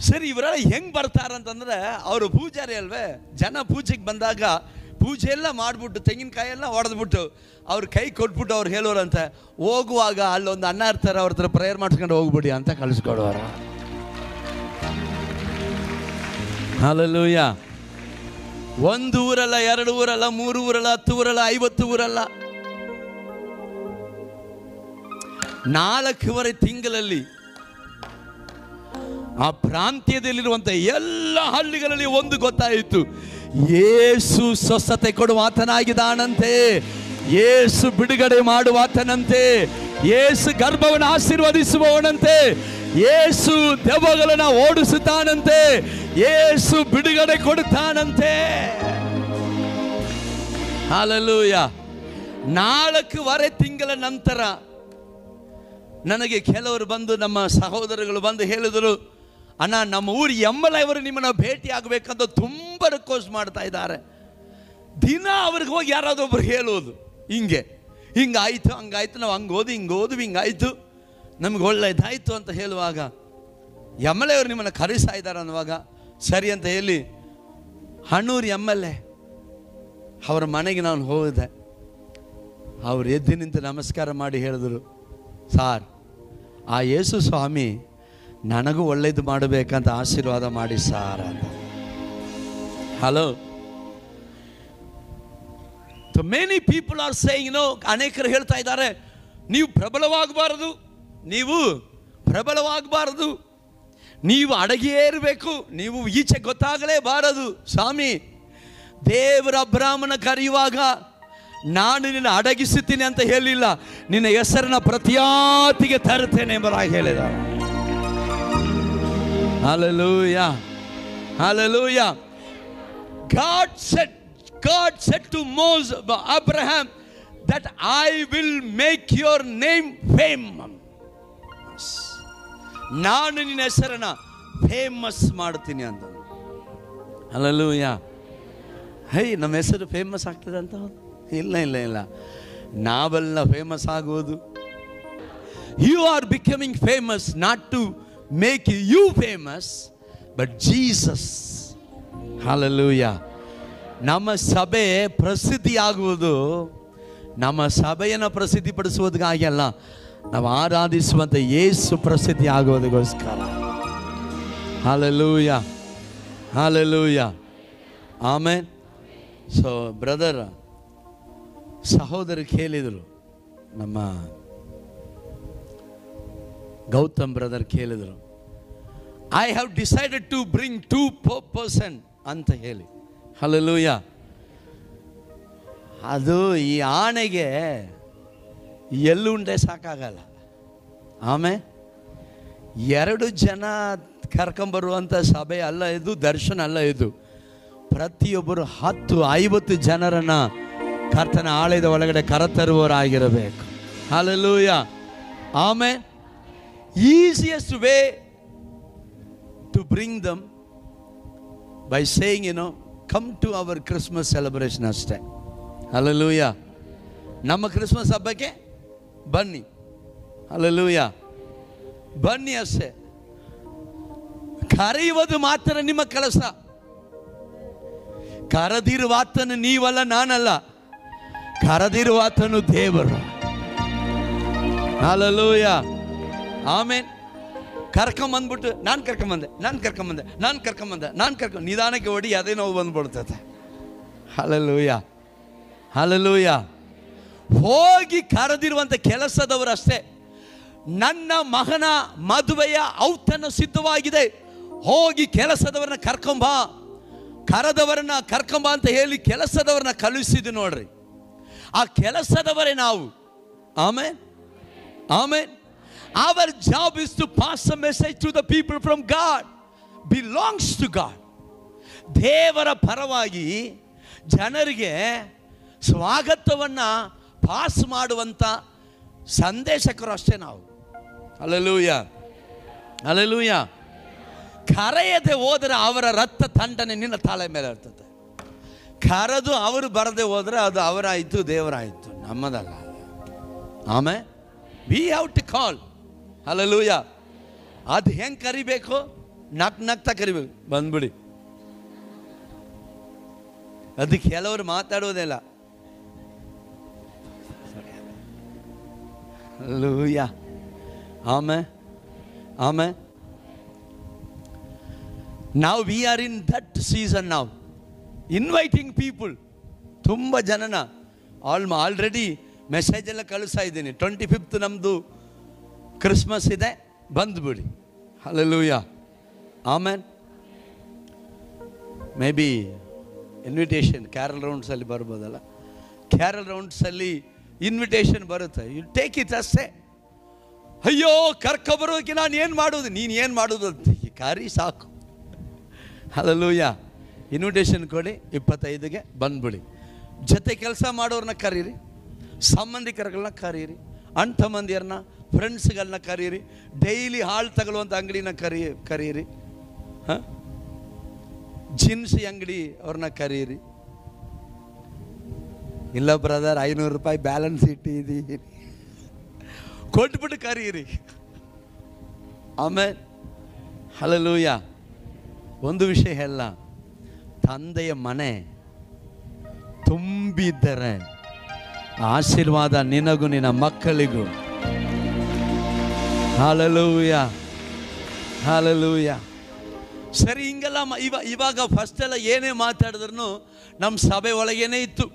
ಸರಿ, ಇವರೆಲ್ಲ ಹೆಂಗೆ ಬರ್ತಾರಂತಂದ್ರೆ, ಅವರು ಪೂಜಾರಿ ಅಲ್ವೇ. ಜನ ಪೂಜೆಗೆ ಬಂದಾಗ ಪೂಜೆ ಎಲ್ಲ ಮಾಡಿಬಿಟ್ಟು ತೆಂಗಿನಕಾಯಿ ಎಲ್ಲ ಹೊಡೆದ್ಬಿಟ್ಟು ಅವ್ರ ಕೈ ಕೊಟ್ಬಿಟ್ಟು ಅವ್ರು ಹೇಳೋರಂತ, ಹೋಗುವಾಗ ಅಲ್ಲೊಂದು ಅಣ್ಣ ಇರ್ತಾರೆ, ಅವ್ರ ಹತ್ರ ಪ್ರೇಯರ್ ಮಾಡ್ಕೊಂಡು ಹೋಗ್ಬಿಡಿ ಅಂತ ಕಳಿಸ್ಕೊಡೋರ. ಹಲ್ಲೆಲೂಯಾ. 1 ಊರಲ್ಲ, 2 ಊರಲ್ಲ, 3 ಊರಲ್ಲ, 10 ಊರಲ್ಲ, 50 ಊರಲ್ಲ, 4 ತಿಂಗಳಲ್ಲಿ ಆ ಪ್ರಾಂತ್ಯದಲ್ಲಿರುವಂಥ ಎಲ್ಲ ಹಳ್ಳಿಗಳಲ್ಲಿ ಒಂದು ಗೊತ್ತಾಯಿತು, ಯೇಸು ಸ್ವಸ್ಥತೆ ಕೊಡುವಾತನಾಗಿದ್ದಾನಂತೆ, ಯೇಸು ಬಿಡುಗಡೆ ಮಾಡುವಾತನಂತೆ, ಯೇಸು ಗರ್ಭವನ್ನು ಆಶೀರ್ವದಿಸುವವನಂತೆ, ಯೇಸು ದೆವ್ವಗಳನ್ನು ಓಡಿಸುತ್ತಾನಂತೆ, ಯೇಸು ಬಿಡುಗಡೆ ಕೊಡುತ್ತಾನಂತೆ. ಹಲ್ಲೆಲೂಯಾ. 4 ತಿಂಗಳ ನಂತರ ನನಗೆ ಕೆಲವರು ಬಂದು, ನಮ್ಮ ಸಹೋದರಗಳು ಬಂದು ಹೇಳಿದರು, ಅಣ್ಣ ನಮ್ಮ ಊರು ಎಮ್ಮಲವರು ನಿಮ್ಮನ್ನು ಭೇಟಿ ಆಗಬೇಕಂತ ತುಂಬ ರಿಕ್ವೆಸ್ಟ್ ಮಾಡ್ತಾ ಇದ್ದಾರೆ. ದಿನ ಅವ್ರಿಗೆ ಹೋಗಿ ಯಾರಾದೊಬ್ರು ಹೇಳೋದು, ಹಿಂಗಾಯ್ತು ಹಂಗಾಯ್ತು, ನಾವು ಹಿಂಗೆ ಹೋದ್ವಿ ಹಿಂಗಾಯ್ತು, ನಮ್ಗೆ ಒಳ್ಳೆಯದಾಯ್ತು ಅಂತ ಹೇಳುವಾಗ, ಎಮ್ಮಲೆಯವರು ನಿಮ್ಮನ್ನು ಕರೆಸ್ತಾ ಇದ್ದಾರೆ ಅನ್ನುವಾಗ ಸರಿ ಅಂತ ಹೇಳಿ ಹಣ್ಣೂರು ಎಮ್ಮಲೆ ಅವರ ಮನೆಗೆ ನಾನು ಹೋದೆ. ಅವರು ಎದ್ದು ನಿಂತು ನಮಸ್ಕಾರ ಮಾಡಿ ಹೇಳಿದರು, ಸಾರ್ ಆ ಯೇಸು ಸ್ವಾಮಿ ನನಗೂ ಒಳ್ಳೇದು ಮಾಡಬೇಕಂತ ಆಶೀರ್ವಾದ ಮಾಡಿ ಸಾರ್ ಅಂತ. Hello, many people are saying, ಅನೇಕರು ಹೇಳ್ತಾ ಇದ್ದಾರೆ, ನೀವು ಪ್ರಬಲವಾಗಬಾರದು, ನೀವು ಅಡಗಿಯೇ ಇರಬೇಕು, ನೀವು ಈಚೆ ಗೊತ್ತಾಗಲೇಬಾರದು. ಸ್ವಾಮಿ, ದೇವರ ಅಬ್ರಾಮನ ಕರೆಯುವಾಗ ನಾನು ನಿನ್ನ ಅಡಗಿಸುತ್ತೀನಿ ಅಂತ ಹೇಳಿಲ್ಲ, ನಿನ್ನ ಹೆಸರನ್ನ ಪ್ರತಿಯಾತಿಗೆ ತರುತ್ತೇನೆ ಎಂಬುದಾಗಿ ಹೇಳಿದ. Hallelujah, hallelujah. God said to Moses, Abraham, that I will make your name famous. ನಾನು ನಿನ್ನ ಹೆಸರನ್ನ ಫೇಮಸ್ ಮಾಡ್ತೀನಿ ಅಂತ. Hallelujah. ನಮ್ಮ ಹೆಸರು ಫೇಮಸ್ ಆಗ್ತದೆ ಅಂತ? ಇಲ್ಲ, ನಾವೆಲ್ಲ ಫೇಮಸ್ ಆಗುವುದು. You are becoming famous not to make you famous, but Jesus. Hallelujah. ನಮ್ಮ ಸಭೆ ಪ್ರಸಿದ್ಧಿ ಆಗುವುದು ನಮ್ಮ ಸಭೆಯನ್ನು ಪ್ರಸಿದ್ಧಿಪಡಿಸುವುದಕ್ಕಾಗಿ ಅಲ್ಲ, ನಾವು ಆರಾಧಿಸುವಂಥ ಯೇಸು ಪ್ರಸಿದ್ಧಿ ಆಗುವುದಕ್ಕೋಸ್ಕರ. Hallelujah, hallelujah, amen. So brother, ಸಹೋದರಿ ಕೇಳಿದರು, ನಮ್ಮ ಗೌತಮ್ ಬ್ರದರ್ ಕೇಳಿದರು, I have decided to bring 2 person ಅಂತ ಹೇಳಿ. ಹಲ್ಲೆಲೂಯಾ. ಅದು ಈ ಆಣೆಗೆ ಎಲ್ಲುಂಡೆ ಸಾಕಾಗಲ್ಲ. ಆಮೇಲೆ 2 ಜನ ಕರ್ಕೊಂಬರುವಂಥ ಸಭೆ ಅಲ್ಲ ಇದು, ದರ್ಶನ ಅಲ್ಲ ಇದು. ಪ್ರತಿಯೊಬ್ಬರು 10-50 ಜನರನ್ನು ಕರ್ತನ ಆಲಯದ ಒಳಗಡೆ ಕರೆತರುವವರಾಗಿರಬೇಕು. Hallelujah, amen. Easiest way to bring them by saying, come to our Christmas celebration ಅಷ್ಟೇ. ಹಲ್ಲೆಲೂಯಾ. ನಮ್ಮ ಕ್ರಿಸ್ಮಸ್ ಹಬ್ಬಕ್ಕೆ ಬನ್ನಿ. ಹಲ್ಲೆಲೂಯಾ, ಬನ್ನಿ ಅಷ್ಟೇ. ಕರೆಯುವುದು ಮಾತ್ರ ನಿಮ್ಮ ಕೆಲಸ. ಕರೆದಿರುವಾತನು ನೀವಲ್ಲ, ನಾನಲ್ಲ, ಕರೆದಿರುವಾತನು ದೇವರು. ಹಲ್ಲೆಲೂಯಾ, ಆಮೇನ್. ಕರ್ಕೊಂಬಂದ್ಬಿಟ್ಟು ನಾನು ಕರ್ಕೊಂಬಂದೆ ನಿಧಾನಕ್ಕೆ ಹೊಡಿ, ಅದೇ ನೋವು ಬಂದ್ಬಿಡ್ತದೆ. Hallelujah, hallelujah. ಹೋಗಿ ಕರೆದಿರುವಂಥ ಕೆಲಸದವರು ಅಷ್ಟೇ. ನನ್ನ ಮಗನ ಮದುವೆಯ ಔತಣ ಸಿದ್ಧವಾಗಿದೆ, ಹೋಗಿ ಕೆಲಸದವರನ್ನ ಕರೆದವರನ್ನ ಕರ್ಕೊಂಬ ಅಂತ ಹೇಳಿ ಕೆಲಸದವರನ್ನ ಕಳುಹಿಸಿದ್ದು ನೋಡ್ರಿ. ಆ ಕೆಲಸದವರೇ ನಾವು. Amen, amen. Our job is to pass a message to the people from God. Belongs to God. ದೇವರ ಪರವಾಗಿ ಜನರಿಗೆ ಸ್ವಾಗತವನ್ನು ಪಾಸ್ ಮಾಡುವಂಥ ಸಂದೇಶಕರು ಅಷ್ಟೇ ನಾವು. Hallelujah, hallelujah. ಕರೆಯದೆ ಹೋದರೆ ಅವರ ರಕ್ತ ತಂಡನೆ ನಿನ್ನ ತಲೆ ಮೇಲೆ ಇರ್ತದೆ. ಕರೆದು ಅವರು ಬರದೆ ಹೋದರೆ ಅದು ಅವರಾಯಿತು, ದೇವರಾಯಿತು, ನಮ್ಮದಲ್ಲ. ಆಮೇಲೆ we have to call. Hallelujah. ಅದು ಹೆಂಗೆ ಕರಿಬೇಕು? ನಗ್ತಾ ಕರಿಬೇಕು, ಬಂದ್ಬಿಡಿ. ಅದಕ್ಕೆ ಕೆಲವರು ಮಾತಾಡೋದಿಲ್ಲ. ಹಲ್ಲೆಲೂಯಾ, ಆಮೇಲೆ Now we are in that season now, inviting people. ತುಂಬ ಜನನ ಆಲ್ರೆಡಿ ಮೆಸೇಜ್ ಎಲ್ಲ ಕಳಿಸ್ತಾ ಇದ್ದೀನಿ. 25th ನಮ್ಮದು ಕ್ರಿಸ್ಮಸ್ ಇದೆ, ಬಂದುಬಿಡಿ. Hallelujah, amen. May be invitation carol ರೌಂಡ್ಸಲ್ಲಿ ಬರ್ಬೋದಲ್ಲ. ಕ್ಯಾರಲ್ ರೌಂಡ್ಸಲ್ಲಿ ಇನ್ವಿಟೇಷನ್ ಬರುತ್ತೆ, ಯು ಟೇಕ್ ಇಟ್ ಅಷ್ಟೇ. ಅಯ್ಯೋ ಕರ್ಕೊಬರೋಕೆ ನಾನು ಏನು ಮಾಡೋದು, ನೀನು ಏನು ಮಾಡೋದು ಅಂತ ಕಾರಿ ಸಾಕು. ಹಲ್ಲೆಲೂಯಾ. ಇನ್ವಿಟೇಷನ್ ಕೊಡಿ, 25ಗೆ ಬಂದ್ಬಿಡಿ. ಜೊತೆ ಕೆಲಸ ಮಾಡೋರನ್ನ ಕರೀರಿ, ಸಂಬಂಧಿಕರುಗಳನ್ನ ಕರೀರಿ, ಅಣ್ಣ ತಮ್ಮಂದಿರನ್ನ, ಫ್ರೆಂಡ್ಸ್ಗಳನ್ನ ಕರೀರಿ, ಡೈಲಿ ಹಾಳು ತಗೊಳ್ಳುವಂಥ ಅಂಗಡಿನ ಕರೀರಿ, ಜಿನ್ಸಿ ಅಂಗಡಿ ಅವ್ರನ್ನ ಕರೀರಿ. ಇಲ್ಲ ಬ್ರದರ್, 500 ರೂಪಾಯಿ ಬ್ಯಾಲೆನ್ಸ್ ಇಟ್ಟಿದ್ದೀನಿ, ಕೊಟ್ಬಿಟ್ಟು ಕರೀರಿ. ಆಮೇಲೆ ಹಲ್ಲೆಲೂಯ. ಒಂದು ವಿಷಯ ಹೇಳ, ತಂದೆಯ ಮನೆ ತುಂಬಿದ್ದರೆ ಆಶೀರ್ವಾದ ನಿನಗೂ ನಿನ್ನ ಮಕ್ಕಳಿಗೂ. Hallelujah, hallelujah. ಸರಿ, ಹಿಂಗೆಲ್ಲ ಇವಾಗ ಫಸ್ಟ್ ಎಲ್ಲ ಏನೇ ಮಾತಾಡಿದ್ರು ನಮ್ಮ ಸಭೆ ಒಳಗೇನೆ ಇತ್ತು.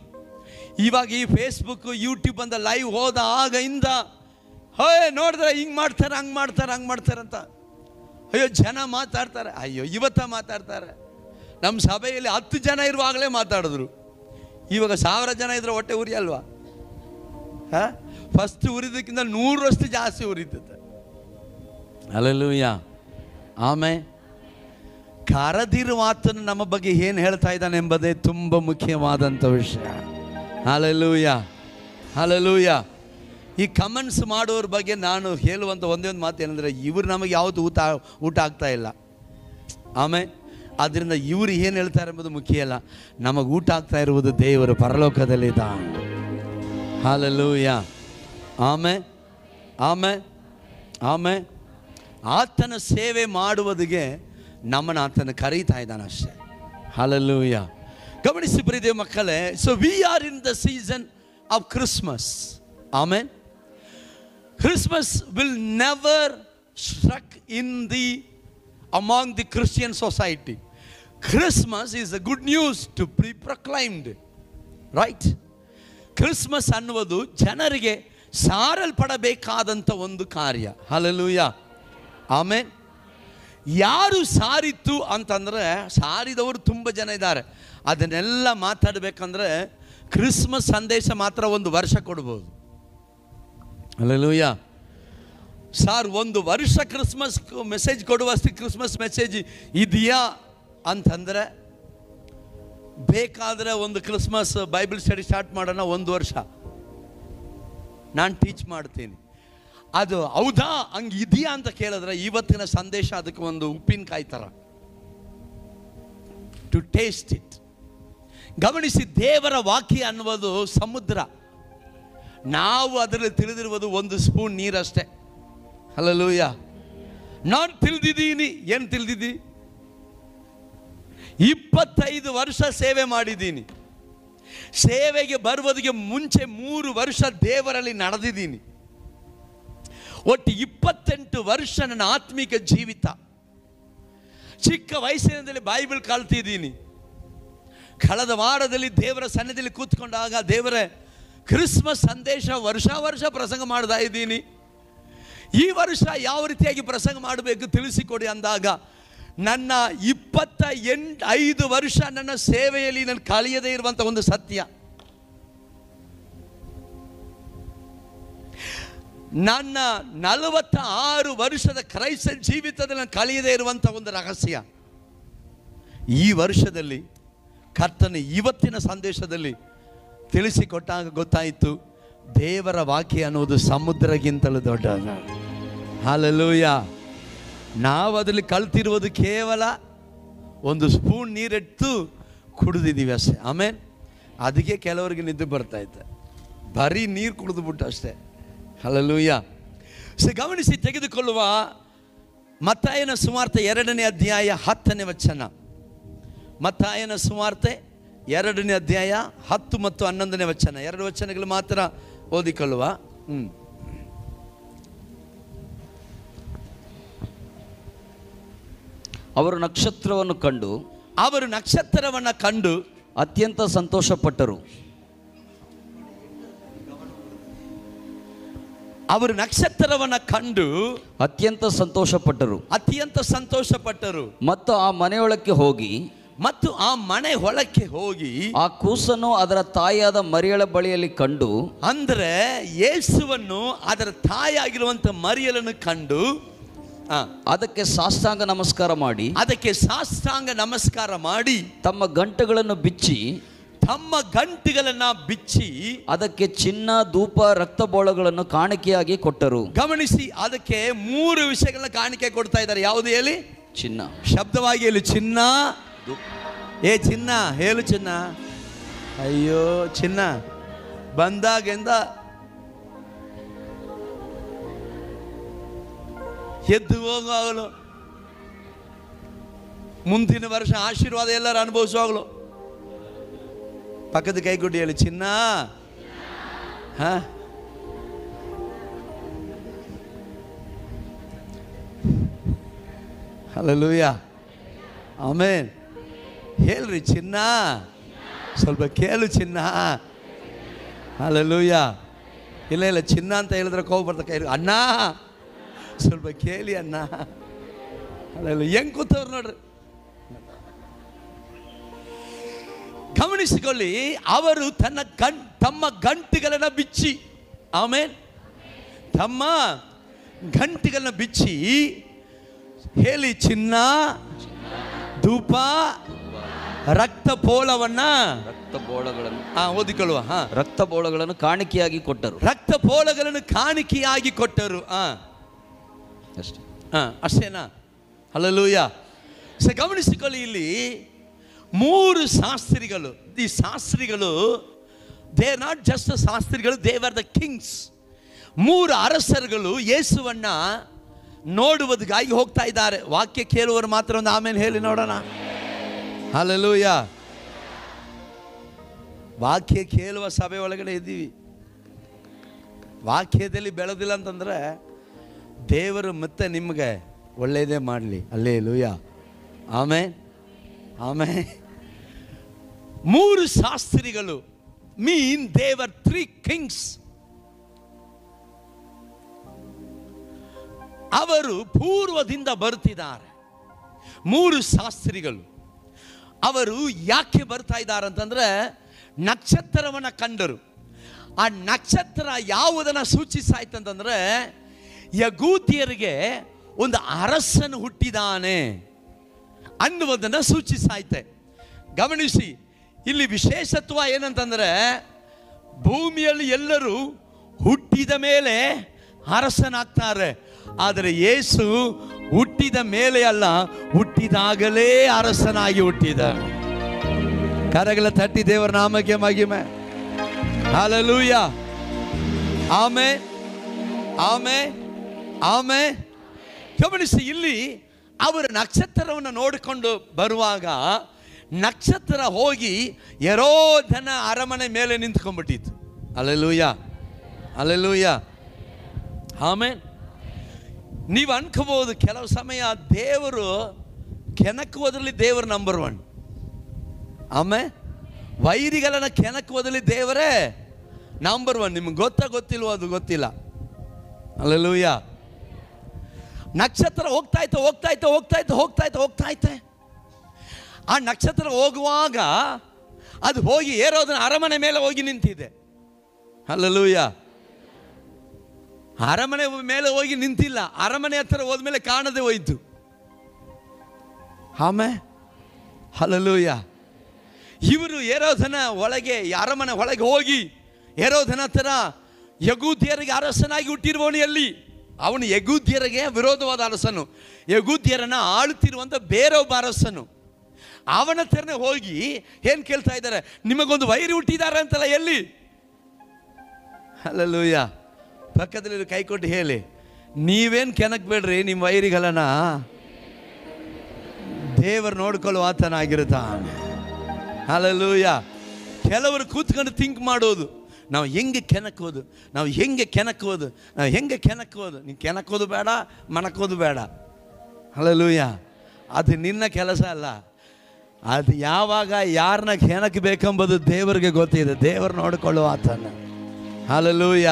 ಇವಾಗ ಈ ಫೇಸ್ಬುಕ್ ಯೂಟ್ಯೂಬ್ ಅಂತ ಲೈವ್ ಹೋದ ಆಗಿಂದ ನೋಡಿದ್ರೆ ಹಿಂಗೆ ಮಾಡ್ತಾರೆ, ಹಂಗೆ ಮಾಡ್ತಾರೆ, ಹಂಗೆ ಮಾಡ್ತಾರೆ ಅಂತ ಅಯ್ಯೋ ಜನ ಮಾತಾಡ್ತಾರೆ. ಅಯ್ಯೋ ಇವತ್ತ ಮಾತಾಡ್ತಾರೆ. ನಮ್ಮ ಸಭೆಯಲ್ಲಿ 10 ಜನ ಇರುವಾಗಲೇ ಮಾತಾಡಿದ್ರು. ಇವಾಗ 1000 ಜನ ಇದ್ರೆ ಹೊಟ್ಟೆ ಉರಿ ಅಲ್ವಾ? ಫಸ್ಟ್ ಉರಿದಕ್ಕಿಂತ 100ರಷ್ಟು ಜಾಸ್ತಿ ಉರಿತದೆ. ಹಲ್ಲೆಲೂಯ. ಆಮೇಲೆ ಕರೆದಿರುವ ಆತನು ನಮ್ಮ ಬಗ್ಗೆ ಏನು ಹೇಳ್ತಾ ಇದ್ದಾನೆ ಎಂಬುದೇ ತುಂಬ ಮುಖ್ಯವಾದಂಥ ವಿಷಯ. Hallelujah, hallelujah. ಈ ಕಮೆಂಟ್ಸ್ ಮಾಡೋರ ಬಗ್ಗೆ ನಾನು ಹೇಳುವಂಥ ಒಂದೇ ಒಂದು ಮಾತು ಏನಂದರೆ, ಇವರು ನಮಗೆ ಯಾವುದು ಊಟ ಆಗ್ತಾ ಇಲ್ಲ. ಆಮೇಲೆ ಆದ್ದರಿಂದ ಇವರು ಏನು ಹೇಳ್ತಾರೆ ಎಂಬುದು ಮುಖ್ಯ ಅಲ್ಲ, ನಮಗೆ ಊಟ ಆಗ್ತಾ ಇರುವುದು ದೇವರು ಪರಲೋಕದಲ್ಲಿದ್ದ. ಹಲ್ಲೆಲೂಯ. ಆಮೇಲೆ ಆಮೇಲೆ ಆಮೇಲೆ ಆತನ ಸೇವೆ ಮಾಡುವುದಿಗೆ ನಮ್ಮನ್ನು ಆತನ ಕರೀತಾ ಇದ್ದಾನೆ ಅಷ್ಟೇ. ಹಲ್ಲೆಲೂಯ. ಗಮನಿಸಿ ಪ್ರಿಯ ಮಕ್ಕಳೇ, so we are in the season of Christmas. Amen. Christmas will never struck in among the Christian society. Christmas is a good news to be proclaimed, right? Christmas ಅನ್ನುವುದು ಜನರಿಗೆ ಸಾರಲ್ಪಡಬೇಕಾದಂಥ ಒಂದು ಕಾರ್ಯ. ಹಲ್ಲೆಲೂಯ. ಆಮೇನ್. ಯಾರು ಸಾರಿತ್ತು ಅಂತಂದರೆ, ಸಾರಿದವರು ತುಂಬ ಜನ ಇದ್ದಾರೆ. ಅದನ್ನೆಲ್ಲ ಮಾತಾಡಬೇಕಂದ್ರೆ ಕ್ರಿಸ್ಮಸ್ ಸಂದೇಶ ಮಾತ್ರ 1 ವರ್ಷ ಕೊಡ್ಬೋದು. ಹಲ್ಲೆಲೂಯ. ಸಾರ್, 1 ವರ್ಷ ಕ್ರಿಸ್ಮಸ್ ಮೆಸೇಜ್ ಕೊಡುವಷ್ಟು ಕ್ರಿಸ್ಮಸ್ ಮೆಸೇಜ್ ಇದೆಯಾ ಅಂತಂದರೆ, ಬೇಕಾದರೆ ಒಂದು ಕ್ರಿಸ್ಮಸ್ ಬೈಬಲ್ ಸ್ಟಡಿ ಸ್ಟಾರ್ಟ್ ಮಾಡೋಣ, 1 ವರ್ಷ ನಾನು ಟೀಚ್ ಮಾಡ್ತೀನಿ. ಅದು ಹೌದಾ, ಹಂಗೆ ಇದೆಯಾ ಅಂತ ಕೇಳಿದ್ರೆ ಇವತ್ತಿನ ಸಂದೇಶ ಅದಕ್ಕೆ ಒಂದು ಉಪ್ಪಿನಕಾಯಿ ಥರ, ಟು ಟೇಸ್ಟ್ ಇಟ್. ಗಮನಿಸಿ, ದೇವರ ವಾಕ್ಯ ಅನ್ನುವುದು ಸಮುದ್ರ. ನಾವು ಅದರಲ್ಲಿ ತಿಳಿದಿರುವುದು 1 ಸ್ಪೂನ್ ನೀರಷ್ಟೇ. ಹಲ್ಲೆಲೂಯ. ನಾನು ತಿಳಿದಿದ್ದೀನಿ. ಏನು ತಿಳಿದಿದ್ದಿ? 25 ವರ್ಷ ಸೇವೆ ಮಾಡಿದ್ದೀನಿ. ಸೇವೆಗೆ ಬರುವುದಕ್ಕೆ ಮುಂಚೆ 3 ವರ್ಷ ದೇವರಲ್ಲಿ ನಡೆದಿದ್ದೀನಿ. ಒಟ್ಟು 28 ವರ್ಷ ನನ್ನ ಆತ್ಮಿಕ ಜೀವಿತ. ಚಿಕ್ಕ ವಯಸ್ಸಿನಿಂದಲೇ ಬೈಬಲ್ ಕಲ್ತಿದ್ದೀನಿ. ಕಳೆದ ವಾರದಲ್ಲಿ ದೇವರ ಸನ್ನಿಧಿಯಲ್ಲಿ ಕೂತ್ಕೊಂಡಾಗ ದೇವರೇ, ಕ್ರಿಸ್ಮಸ್ ಸಂದೇಶ ವರ್ಷ ಪ್ರಸಂಗ ಮಾಡ್ತಾ ಇದ್ದೀನಿ, ಈ ವರ್ಷ ಯಾವ ರೀತಿಯಾಗಿ ಪ್ರಸಂಗ ಮಾಡಬೇಕು ತಿಳಿಸಿಕೊಡಿ ಅಂದಾಗ, ನನ್ನ 25 ವರ್ಷ ನನ್ನ ಸೇವೆಯಲ್ಲಿ ನಾನು ಕಳೆಯದೇ ಇರುವಂಥ ಒಂದು ಸತ್ಯ, ನನ್ನ 46 ವರ್ಷದ ಕ್ರೈಸ್ತ ಜೀವಿತದಲ್ಲಿ ನಾನು ಕಳೆಯದೇ ಇರುವಂಥ ಒಂದು ರಹಸ್ಯ, ಈ ವರ್ಷದಲ್ಲಿ ಕರ್ತನ ಇವತ್ತಿನ ಸಂದೇಶದಲ್ಲಿ ತಿಳಿಸಿಕೊಟ್ಟಾಗ ಗೊತ್ತಾಯಿತು, ದೇವರ ವಾಕ್ಯ ಅನ್ನೋದು ಸಮುದ್ರಕ್ಕಿಂತಲೂ ದೊಡ್ಡದು. ಹಲ್ಲೆಲೂಯ. ನಾವು ಅದರಲ್ಲಿ ಕಲ್ತಿರುವುದು ಕೇವಲ 1 ಸ್ಪೂನ್ ನೀರೆತ್ತು ಕುಡಿದಿದ್ದೀವಿ ಅಷ್ಟೇ. ಆಮೇಲೆ ಅದಕ್ಕೆ ಕೆಲವರಿಗೆ ನಿದ್ದೆ ಬರ್ತಾಯಿತ್ತು, ಬರೀ ನೀರು ಕುಡಿದುಬಿಟ್ಟು ಅಷ್ಟೇ. ಹಲ್ಲೆಲೂಯ. ಗಮನಿಸಿ, ತೆಗೆದುಕೊಳ್ಳುವ ಮತ್ತಾಯನ ಸುವಾರ್ತೆ 2ನೇ ಅಧ್ಯಾಯ 10ನೇ ವಚನ. ಮತ್ತಾಯನ ಸುವಾರ್ತೆ 2ನೇ ಅಧ್ಯಾಯ 10 ಮತ್ತು 11ನೇ ವಚನ, 2 ವಚನಗಳು ಮಾತ್ರ ಓದಿಕೊಳ್ಳುವ. ಅವರು ನಕ್ಷತ್ರವನ್ನು ಕಂಡು ಅತ್ಯಂತ ಸಂತೋಷಪಟ್ಟರು. ಅವರು ನಕ್ಷತ್ರವನ್ನು ಕಂಡು ಅತ್ಯಂತ ಸಂತೋಷಪಟ್ಟರು. ಮತ್ತು ಆ ಮನೆ ಒಳಕ್ಕೆ ಹೋಗಿ ಆ ಕೂಸನ್ನು ಅದರ ತಾಯಿಯಾದ ಮರಿಯಳ ಬಳಿಯಲ್ಲಿ ಕಂಡು, ಅಂದ್ರೆ ಯೇಸುವನ್ನು ಅದರ ತಾಯಿಯಾಗಿರುವಂತ ಮರಿಯಳನ್ನು ಕಂಡು ಅದಕ್ಕೆ ಸಾಷ್ಟಾಂಗ ನಮಸ್ಕಾರ ಮಾಡಿ ತಮ್ಮ ಗಂಟುಗಳನ್ನು ತಮ್ಮ ಗಂಟುಗಳನ್ನ ಬಿಚ್ಚಿ ಅದಕ್ಕೆ ಚಿನ್ನ, ಧೂಪ, ರಕ್ತಬೋಳಗಳನ್ನು ಕಾಣಿಕೆಯಾಗಿ ಕೊಟ್ಟರು. ಗಮನಿಸಿ, ಅದಕ್ಕೆ 3 ವಿಷಯಗಳನ್ನ ಕಾಣಿಕೆ ಕೊಡ್ತಾ ಇದ್ದಾರೆ. ಯಾವುದು ಹೇಳಿ? ಚಿನ್ನ. ಶಬ್ದವಾಗಿ ಹೇಳಿ, ಚಿನ್ನ. ಏ ಚಿನ್ನ ಹೇಳು, ಚಿನ್ನ. ಅಯ್ಯೋ ಚಿನ್ನ ಬಂದಾಗಿಂದ ಎದ್ದು ಹೋಗುವಾಗಲು, ಮುಂದಿನ ವರ್ಷ ಆಶೀರ್ವಾದ ಎಲ್ಲರೂ ಅನುಭವಿಸುವಾಗಲು ಪಕ್ಕದ ಕೈಗುಡ್ಡಿ ಹೇಳಿ, ಚಿನ್ನ. ಹ ಹಲ್ಲೆಲೂಯ, ಆಮೆನ್. ಹೇಳ್ರಿ ಚಿನ್ನ. ಸ್ವಲ್ಪ ಕೇಳು ಚಿನ್ನ. ಹಲ್ಲೆಲೂಯ. ಇಲ್ಲ ಚಿನ್ನ ಅಂತ ಹೇಳಿದ್ರೆ ಕೋಪ ಬರ್ತ. ಕೈ ಅಣ್ಣ ಸ್ವಲ್ಪ ಕೇಳಿ ಅಣ್ಣ. ಅಲ್ಲ ಹೆಂಗ್ ಕೂತವ್ರು ನೋಡ್ರಿ. ಗಮನಿಸಿಕೊಳ್ಳಿ, ಅವರು ತಮ್ಮ ಗಂಟುಗಳನ್ನ ಬಿಚ್ಚಿ, ಆಮೇನ್, ತಮ್ಮ ಗಂಟುಗಳನ್ನ ಬಿಚ್ಚಿ ಹೇಳಿ, ಚಿನ್ನ, ಧೂಪ, ರಕ್ತಬೋಳಗಳನ್ನು ಓದಿಕೊಳ್ಳುವ ರಕ್ತಬೋಳಗಳನ್ನು ಕಾಣಿಕೆಯಾಗಿ ಕೊಟ್ಟರು. ರಕ್ತಬೋಳಗಳನ್ನು ಕಾಣಿಕೆಯಾಗಿ ಕೊಟ್ಟರು. ಅಷ್ಟೇ. ಅಷ್ಟೇನಾ? ಹಲ್ಲೆಲೂಯ. ಗಮನಿಸಿಕೊಳ್ಳಿ, ಇಲ್ಲಿ 3 ಶಾಸ್ತ್ರಿಗಳು. ಈ ಶಾಸ್ತ್ರಿಗಳು, ದೇ ಆರ್ ನಾಟ್ ಜಸ್ಟ್ ಶಾಸ್ತ್ರಿಗಳು, ದೇ ಆರ್ ದ ಕಿಂಗ್ಸ್. 3 ಅರಸರುಗಳು ಯೇಸುವನ್ನ ನೋಡುವುದಕ್ಕಾಗಿ ಹೋಗ್ತಾ ಇದ್ದಾರೆ. ವಾಕ್ಯ ಕೇಳುವವರು ಮಾತ್ರ ಒಂದು ಆಮೇಲೆ ಹೇಳಿ ನೋಡೋಣ. ಹಲ್ಲೆಲೂಯ. ವಾಕ್ಯ ಕೇಳುವ ಸಭೆ ಒಳಗಡೆ ಇದ್ದೀವಿ. ವಾಕ್ಯದಲ್ಲಿ ಬೆಳೆದಿಲ್ಲ ಅಂತಂದ್ರೆ ದೇವರು ಮತ್ತೆ ನಿಮಗೆ ಒಳ್ಳೆಯದೇ ಮಾಡಲಿ. Hallelujah, amen, amen. 3 ಶಾಸ್ತ್ರಿಗಳು ಮೀನ್ ದೇ ವರ್ 3 ಕಿಂಗ್ಸ್. ಅವರು ಪೂರ್ವದಿಂದ ಬರುತ್ತಿದ್ದಾರೆ. 3 ಶಾಸ್ತ್ರಿಗಳು. ಅವರು ಯಾಕೆ ಬರ್ತಾ ಇದ್ದಾರೆ ಅಂತಂದ್ರೆ, ನಕ್ಷತ್ರವನ್ನು ಕಂಡರು. ಆ ನಕ್ಷತ್ರ ಯಾವುದನ್ನು ಸೂಚಿಸಾಯ್ತಂತಂದ್ರೆ, ಯಗೂದ್ಯರಿಗೆ ಒಂದು ಅರಸನು ಹುಟ್ಟಿದಾನೆ ಅನ್ನುವುದನ್ನು ಸೂಚಿಸಾಯ್ತೆ. ಗಮನಿಸಿ, ಇಲ್ಲಿ ವಿಶೇಷತ್ವ ಏನಂತಂದ್ರೆ, ಭೂಮಿಯಲ್ಲಿ ಎಲ್ಲರೂ ಹುಟ್ಟಿದ ಮೇಲೆ ಅರಸನಾಗ್ತಾರೆ. ಆದರೆ ಯೇಸು ಹುಟ್ಟಿದ ಮೇಲೆ ಅಲ್ಲ, ಹುಟ್ಟಿದಾಗಲೇ ಅರಸನಾಗಿ ಹುಟ್ಟಿದ. ಕರಗಳ ತಟ್ಟಿ ದೇವರ ನಾಮಕ್ಕೆ ಮಹಿಮೆ. Hallelujah, amen, amen, amen. ಗಮನಿಸಿ, ಇಲ್ಲಿ ಅವರು ನಕ್ಷತ್ರವನ್ನು ನೋಡಿಕೊಂಡು ಬರುವಾಗ ನಕ್ಷತ್ರ ಹೋಗಿ ಹೆರೋದನ ಅರಮನೆ ಮೇಲೆ ನಿಂತ್ಕೊಂಡ್ಬಿಟ್ಟಿತ್ತು. Hallelujah, hallelujah, amen. ನೀವು ಅನ್ಕೋಬಹುದು ಕೆಲವು ಸಮಯ ದೇವರು ಕೆಣಕುವುದರಲ್ಲಿ ದೇವರು ನಂಬರ್ 1. ಆಮೇಲೆ ವೈರಿಗಳನ್ನ ಕೆಣಕುವುದರಲ್ಲಿ ದೇವರೇ ನಂಬರ್ 1. ನಿಮ್ಗೆ ಗೊತ್ತಿಲ್ವೋ ಅದು ಗೊತ್ತಿಲ್ಲ. ಹಲ್ಲೆಲೂಯ. ನಕ್ಷತ್ರ ಹೋಗ್ತಾ ಇತ್ತು. ಆ ನಕ್ಷತ್ರ ಹೋಗುವಾಗ ಅದು ಹೋಗಿ ಹೆರೋದನ ಅರಮನೆ ಮೇಲೆ ಹೋಗಿ ನಿಂತಿದೆ. ಹಲ್ಲೆಲೂಯ. ಅರಮನೆ ಮೇಲೆ ಹೋಗಿ ನಿಂತಿಲ್ಲ, ಅರಮನೆ ಹತ್ರ ಹೋದ್ಮೇಲೆ ಕಾಣದೆ ಹೋಯ್ತು. ಆಮೇಲೆ ಹಲ್ಲೆಲೂಯ. ಇವರು ಹೆರೋದನ ಒಳಗೆ, ಅರಮನೆ ಒಳಗೆ ಹೋಗಿ ಹೆರೋದನ ಹತ್ರ, ಯಗೂದ್ಯರಿಗೆ ಅರಸನಾಗಿ ಹುಟ್ಟಿರುವವನು ಎಲ್ಲಿ? ಅವನು ಯಗೂದ್ಯರಿಗೆ ವಿರೋಧವಾದ ಅರಸನು, ಯಗೂದ್ಯರನ್ನ ಆಳುತ್ತಿರುವಂಥ ಬೇರೊಬ್ಬ ಅರಸನು. ಅವನ ಹತ್ರನೇ ಹೋಗಿ ಏನು ಕೇಳ್ತಾ ಇದ್ದಾರೆ? ನಿಮಗೊಂದು ವೈರಿ ಹುಟ್ಟಿದ್ದಾರೆ ಅಂತಲ್ಲ, ಎಲ್ಲಿ? ಹಲ್ಲೆಲೂಯ. ಪಕ್ಕದಲ್ಲಿ ಕೈ ಕೊಟ್ಟು ಹೇಳಿ, ನೀವೇನು ಕೆಣಕಬೇಡ್ರಿ, ನಿಮ್ಮ ವೈರಿಗಳನ್ನ ದೇವರು ನೋಡ್ಕೊಳ್ಳುವ ಆತನಾಗಿರುತ್ತಾನೆ. ಹಲ್ಲೆಲೂಯ. ಕೆಲವರು ಕೂತ್ಕೊಂಡು ಥಿಂಕ್ ಮಾಡೋದು, ನಾವು ಹೆಂಗೆ ಕೆಣಕೋದು. ನೀನು ಕೆಣಕೋದು ಬೇಡ, ಮಣಕೋದು ಬೇಡ. ಹಲ್ಲೆಲೂಯ. ಅದು ನಿನ್ನ ಕೆಲಸ ಅಲ್ಲ. ಅದು ಯಾವಾಗ ಯಾರನ್ನ ಕೆಣಕಬೇಕೆಂಬುದು ದೇವರಿಗೆ ಗೊತ್ತಿದೆ. ದೇವರು ನೋಡಿಕೊಳ್ಳುವ ಆತನ. ಹಲ್ಲೆಲೂಯ.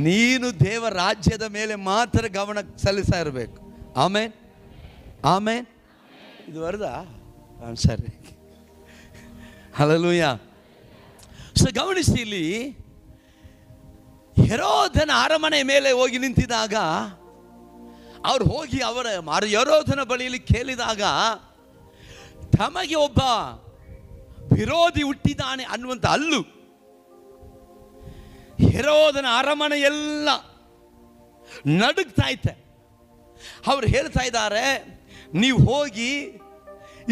ನೀನು ದೇವರ ರಾಜ್ಯದ ಮೇಲೆ ಮಾತ್ರ ಗಮನ ಸಲ್ಲಿಸ್ತಾ ಇರಬೇಕು. ಆಮೇನ್, ಆಮೇನ್. ಇದು ವರದಾ? ಸರಿ. ಹಲ್ಲೆಲೂಯ. ಗಮನಿಸಿ, ಇಲ್ಲಿ ಹೆರೋದನ ಅರಮನೆ ಮೇಲೆ ಹೋಗಿ ನಿಂತಿದಾಗ ಅವ್ರು ಹೋಗಿ ಹೆರೋದನ ಬಳಿಯಲ್ಲಿ ಕೇಳಿದಾಗ, ತಮಗೆ ಒಬ್ಬ ವಿರೋಧಿ ಹುಟ್ಟಿದ್ದಾನೆ ಅನ್ನುವಂಥ ಹಲ್ಲು. ಹೆರೋದನ ಅರಮನೆ ಎಲ್ಲ ನಡುಗ್ತಾ ಇತ್ತೆ. ಅವ್ರು ಹೇಳ್ತಾ ಇದ್ದಾರೆ, ನೀವು ಹೋಗಿ